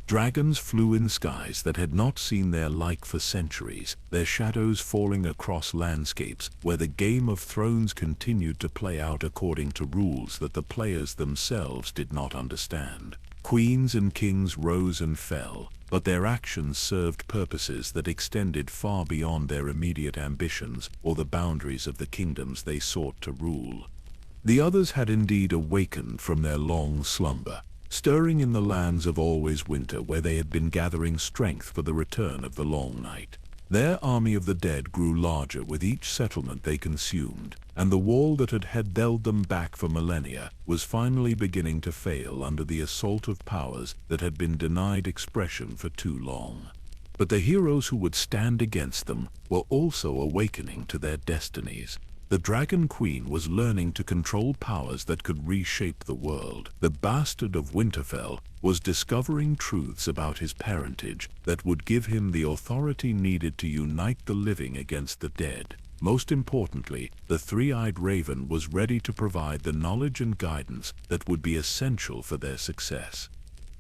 Dragons flew in skies that had not seen their like for centuries, their shadows falling across landscapes where the Game of Thrones continued to play out according to rules that the players themselves did not understand. Queens and kings rose and fell, but their actions served purposes that extended far beyond their immediate ambitions or the boundaries of the kingdoms they sought to rule. The others had indeed awakened from their long slumber, stirring in the lands of always winter where they had been gathering strength for the return of the long night. Their army of the dead grew larger with each settlement they consumed, and the wall that had held them back for millennia was finally beginning to fail under the assault of powers that had been denied expression for too long. But the heroes who would stand against them were also awakening to their destinies. The Dragon Queen was learning to control powers that could reshape the world. The bastard of Winterfell was discovering truths about his parentage that would give him the authority needed to unite the living against the dead. Most importantly, the three-eyed raven was ready to provide the knowledge and guidance that would be essential for their success.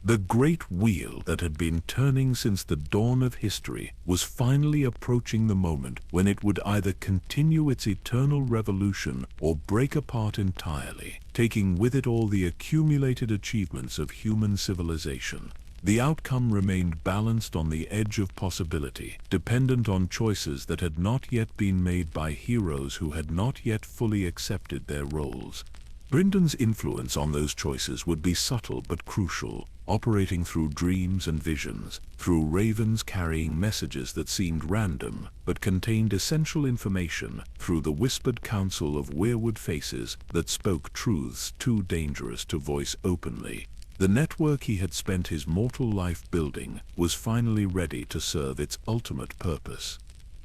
The great wheel that had been turning since the dawn of history was finally approaching the moment when it would either continue its eternal revolution or break apart entirely, taking with it all the accumulated achievements of human civilization. The outcome remained balanced on the edge of possibility, dependent on choices that had not yet been made by heroes who had not yet fully accepted their roles. Brynden's influence on those choices would be subtle but crucial, operating through dreams and visions, through ravens carrying messages that seemed random but contained essential information, through the whispered counsel of weirwood faces that spoke truths too dangerous to voice openly. The network he had spent his mortal life building was finally ready to serve its ultimate purpose.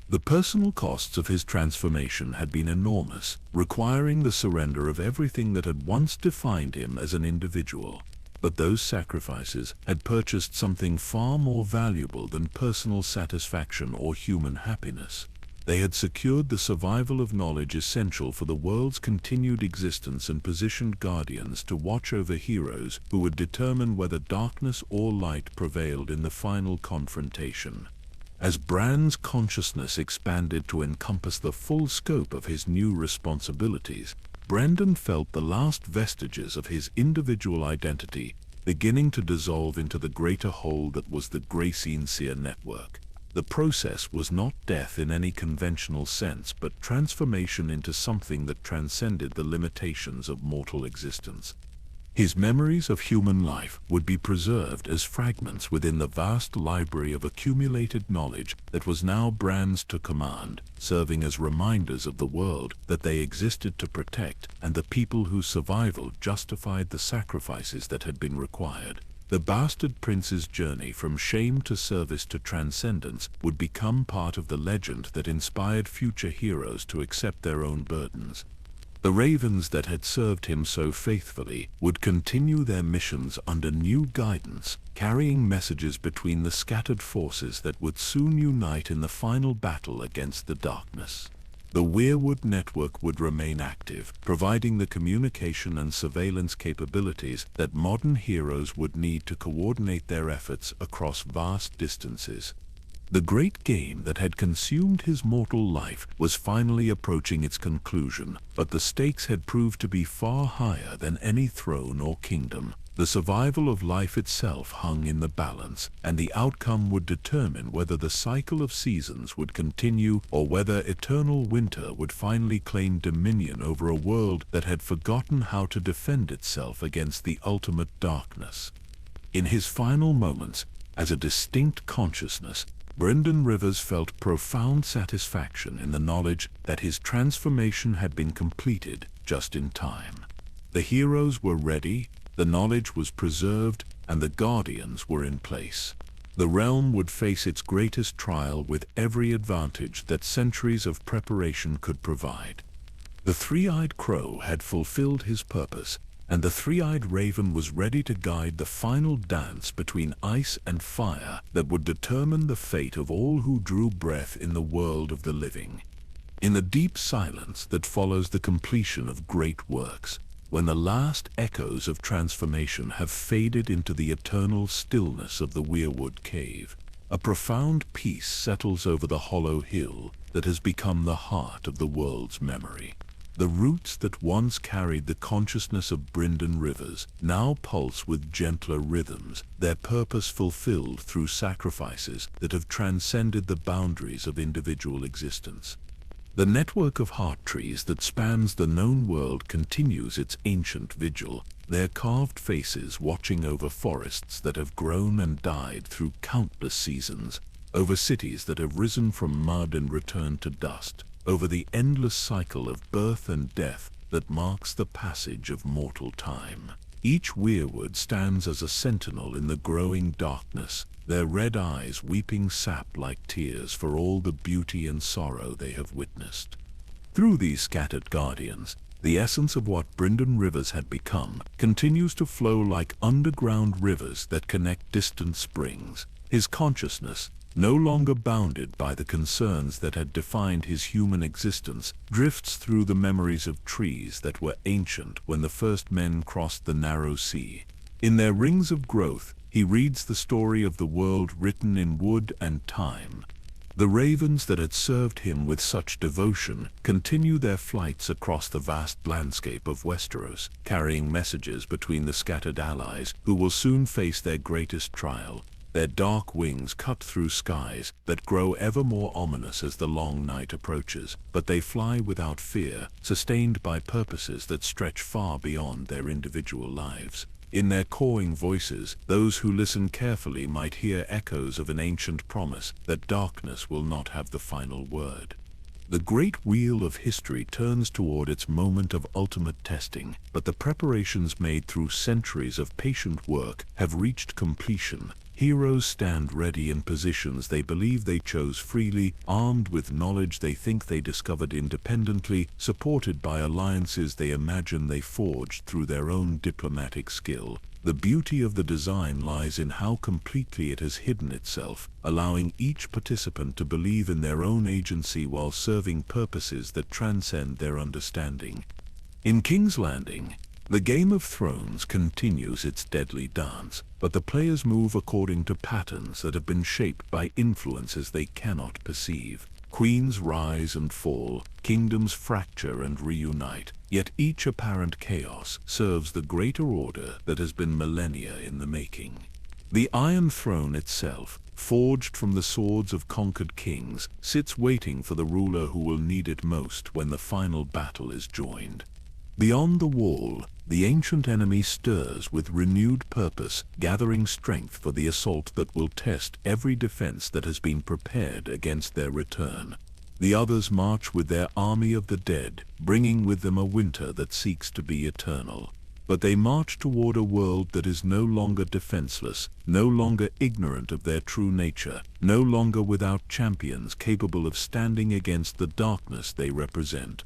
The personal costs of his transformation had been enormous, requiring the surrender of everything that had once defined him as an individual. But those sacrifices had purchased something far more valuable than personal satisfaction or human happiness. They had secured the survival of knowledge essential for the world's continued existence and positioned guardians to watch over heroes who would determine whether darkness or light prevailed in the final confrontation. As Bran's consciousness expanded to encompass the full scope of his new responsibilities, Brynden felt the last vestiges of his individual identity beginning to dissolve into the greater whole that was the Seer network. The process was not death in any conventional sense, but transformation into something that transcended the limitations of mortal existence. His memories of human life would be preserved as fragments within the vast library of accumulated knowledge that was now Bran's to command, serving as reminders of the world that they existed to protect and the people whose survival justified the sacrifices that had been required. The bastard prince's journey from shame to service to transcendence would become part of the legend that inspired future heroes to accept their own burdens. The ravens that had served him so faithfully would continue their missions under new guidance, carrying messages between the scattered forces that would soon unite in the final battle against the darkness. The weirwood network would remain active, providing the communication and surveillance capabilities that modern heroes would need to coordinate their efforts across vast distances. The great game that had consumed his mortal life was finally approaching its conclusion, but the stakes had proved to be far higher than any throne or kingdom. The survival of life itself hung in the balance, and the outcome would determine whether the cycle of seasons would continue or whether eternal winter would finally claim dominion over a world that had forgotten how to defend itself against the ultimate darkness. In his final moments, as a distinct consciousness, Brynden Rivers felt profound satisfaction in the knowledge that his transformation had been completed just in time. The heroes were ready, the knowledge was preserved, and the guardians were in place. The realm would face its greatest trial with every advantage that centuries of preparation could provide. The three-eyed crow had fulfilled his purpose, and the three-eyed raven was ready to guide the final dance between ice and fire that would determine the fate of all who drew breath in the world of the living. In the deep silence that follows the completion of great works, when the last echoes of transformation have faded into the eternal stillness of the weirwood cave, a profound peace settles over the hollow hill that has become the heart of the world's memory. The roots that once carried the consciousness of Brynden Rivers now pulse with gentler rhythms, their purpose fulfilled through sacrifices that have transcended the boundaries of individual existence. The network of heart trees that spans the known world continues its ancient vigil, their carved faces watching over forests that have grown and died through countless seasons, over cities that have risen from mud and returned to dust, over the endless cycle of birth and death that marks the passage of mortal time. Each weirwood stands as a sentinel in the growing darkness, their red eyes weeping sap like tears for all the beauty and sorrow they have witnessed. Through these scattered guardians, the essence of what Brynden Rivers had become continues to flow like underground rivers that connect distant springs. His consciousness, no longer bounded by the concerns that had defined his human existence, drifts through the memories of trees that were ancient when the first men crossed the narrow sea. In their rings of growth, he reads the story of the world written in wood and time. The ravens that had served him with such devotion continue their flights across the vast landscape of Westeros, carrying messages between the scattered allies who will soon face their greatest trial. Their dark wings cut through skies that grow ever more ominous as the long night approaches, but they fly without fear, sustained by purposes that stretch far beyond their individual lives. In their cawing voices, those who listen carefully might hear echoes of an ancient promise that darkness will not have the final word. The great wheel of history turns toward its moment of ultimate testing, but the preparations made through centuries of patient work have reached completion. Heroes stand ready in positions they believe they chose freely, armed with knowledge they think they discovered independently, supported by alliances they imagine they forged through their own diplomatic skill. The beauty of the design lies in how completely it has hidden itself, allowing each participant to believe in their own agency while serving purposes that transcend their understanding. In King's Landing, the Game of Thrones continues its deadly dance, but the players move according to patterns that have been shaped by influences they cannot perceive. Queens rise and fall, kingdoms fracture and reunite, yet each apparent chaos serves the greater order that has been millennia in the making. The Iron Throne itself, forged from the swords of conquered kings, sits waiting for the ruler who will need it most when the final battle is joined. Beyond the wall, the ancient enemy stirs with renewed purpose, gathering strength for the assault that will test every defense that has been prepared against their return. The others march with their army of the dead, bringing with them a winter that seeks to be eternal. But they march toward a world that is no longer defenseless, no longer ignorant of their true nature, no longer without champions capable of standing against the darkness they represent.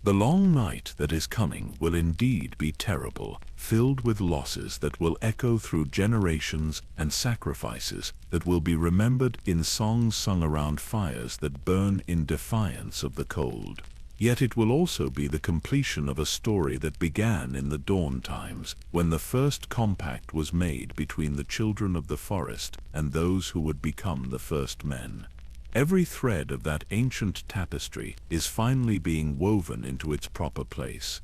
The long night that is coming will indeed be terrible, filled with losses that will echo through generations and sacrifices that will be remembered in songs sung around fires that burn in defiance of the cold. Yet it will also be the completion of a story that began in the dawn times, when the first compact was made between the children of the forest and those who would become the first men. Every thread of that ancient tapestry is finally being woven into its proper place.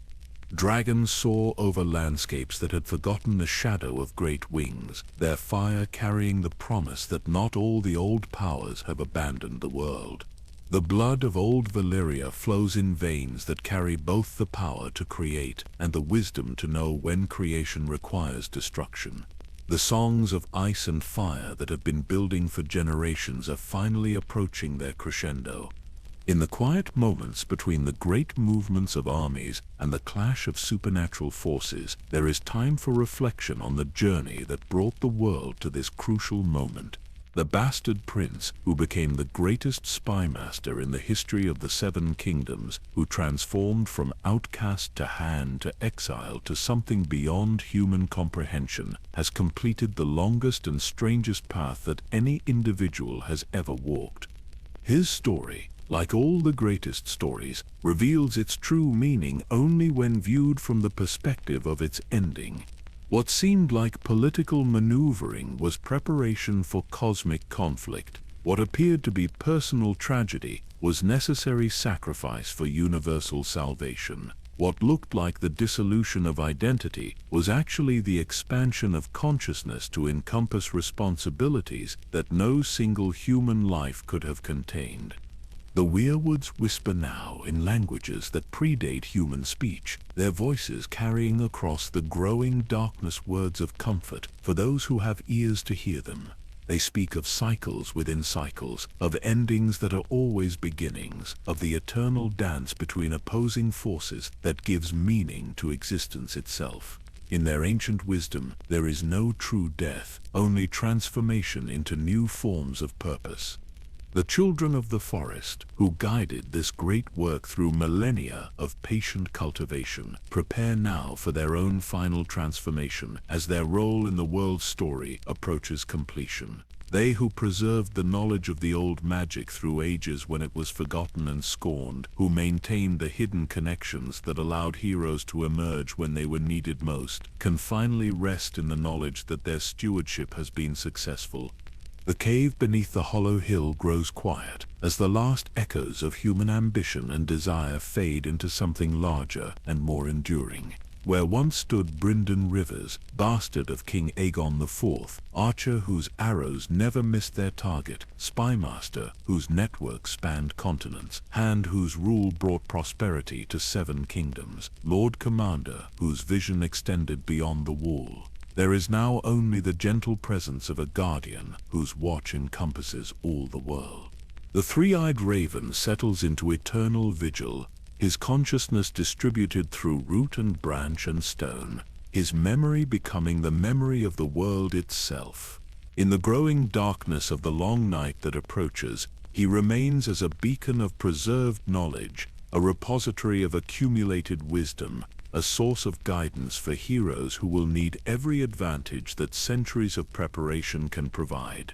Dragons soar over landscapes that had forgotten the shadow of great wings, their fire carrying the promise that not all the old powers have abandoned the world. The blood of old Valyria flows in veins that carry both the power to create and the wisdom to know when creation requires destruction. The songs of ice and fire that have been building for generations are finally approaching their crescendo. In the quiet moments between the great movements of armies and the clash of supernatural forces, there is time for reflection on the journey that brought the world to this crucial moment. The bastard prince, who became the greatest spymaster in the history of the Seven Kingdoms, who transformed from outcast to hand to exile to something beyond human comprehension, has completed the longest and strangest path that any individual has ever walked. His story, like all the greatest stories, reveals its true meaning only when viewed from the perspective of its ending. What seemed like political maneuvering was preparation for cosmic conflict. What appeared to be personal tragedy was necessary sacrifice for universal salvation. What looked like the dissolution of identity was actually the expansion of consciousness to encompass responsibilities that no single human life could have contained. The weirwoods whisper now in languages that predate human speech, their voices carrying across the growing darkness words of comfort for those who have ears to hear them. They speak of cycles within cycles, of endings that are always beginnings, of the eternal dance between opposing forces that gives meaning to existence itself. In their ancient wisdom, there is no true death, only transformation into new forms of purpose. The children of the forest, who guided this great work through millennia of patient cultivation, prepare now for their own final transformation as their role in the world's story approaches completion. They who preserved the knowledge of the old magic through ages when it was forgotten and scorned, who maintained the hidden connections that allowed heroes to emerge when they were needed most, can finally rest in the knowledge that their stewardship has been successful. The cave beneath the hollow hill grows quiet as the last echoes of human ambition and desire fade into something larger and more enduring. Where once stood Brynden Rivers, bastard of King Aegon IV, archer whose arrows never missed their target, spymaster whose network spanned continents, hand whose rule brought prosperity to 7 kingdoms, Lord Commander whose vision extended beyond the wall. There is now only the gentle presence of a guardian whose watch encompasses all the world. The three-eyed raven settles into eternal vigil, his consciousness distributed through root and branch and stone, his memory becoming the memory of the world itself. In the growing darkness of the long night that approaches, he remains as a beacon of preserved knowledge, a repository of accumulated wisdom, a source of guidance for heroes who will need every advantage that centuries of preparation can provide.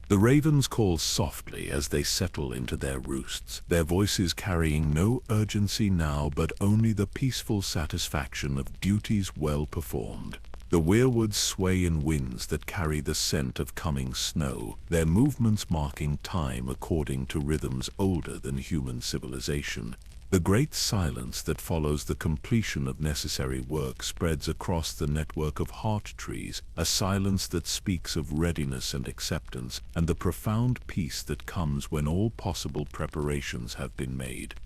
The ravens call softly as they settle into their roosts, their voices carrying no urgency now but only the peaceful satisfaction of duties well performed. The weirwoods sway in winds that carry the scent of coming snow, their movements marking time according to rhythms older than human civilization. The great silence that follows the completion of necessary work spreads across the network of heart trees, a silence that speaks of readiness and acceptance, and the profound peace that comes when all possible preparations have been made.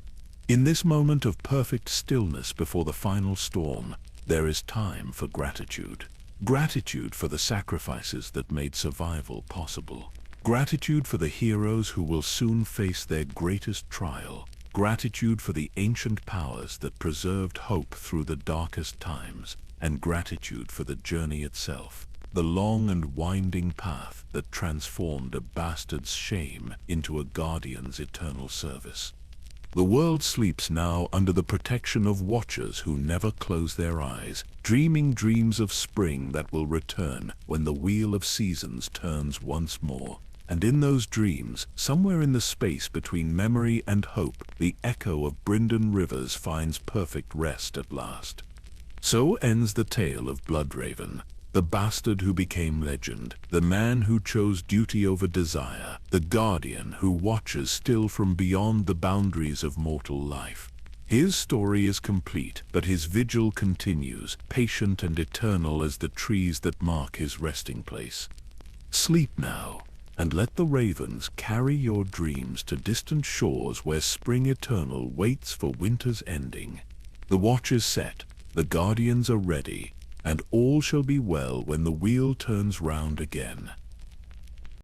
In this moment of perfect stillness before the final storm, there is time for gratitude. Gratitude for the sacrifices that made survival possible. Gratitude for the heroes who will soon face their greatest trial. Gratitude for the ancient powers that preserved hope through the darkest times, and gratitude for the journey itself, the long and winding path that transformed a bastard's shame into a guardian's eternal service. The world sleeps now under the protection of watchers who never close their eyes, dreaming dreams of spring that will return when the wheel of seasons turns once more. And in those dreams, somewhere in the space between memory and hope, the echo of Brynden Rivers finds perfect rest at last. So ends the tale of Bloodraven, the bastard who became legend, the man who chose duty over desire, the guardian who watches still from beyond the boundaries of mortal life. His story is complete, but his vigil continues, patient and eternal as the trees that mark his resting place. Sleep now, and let the ravens carry your dreams to distant shores where spring eternal waits for winter's ending. The watch is set, the guardians are ready, and all shall be well when the wheel turns round again.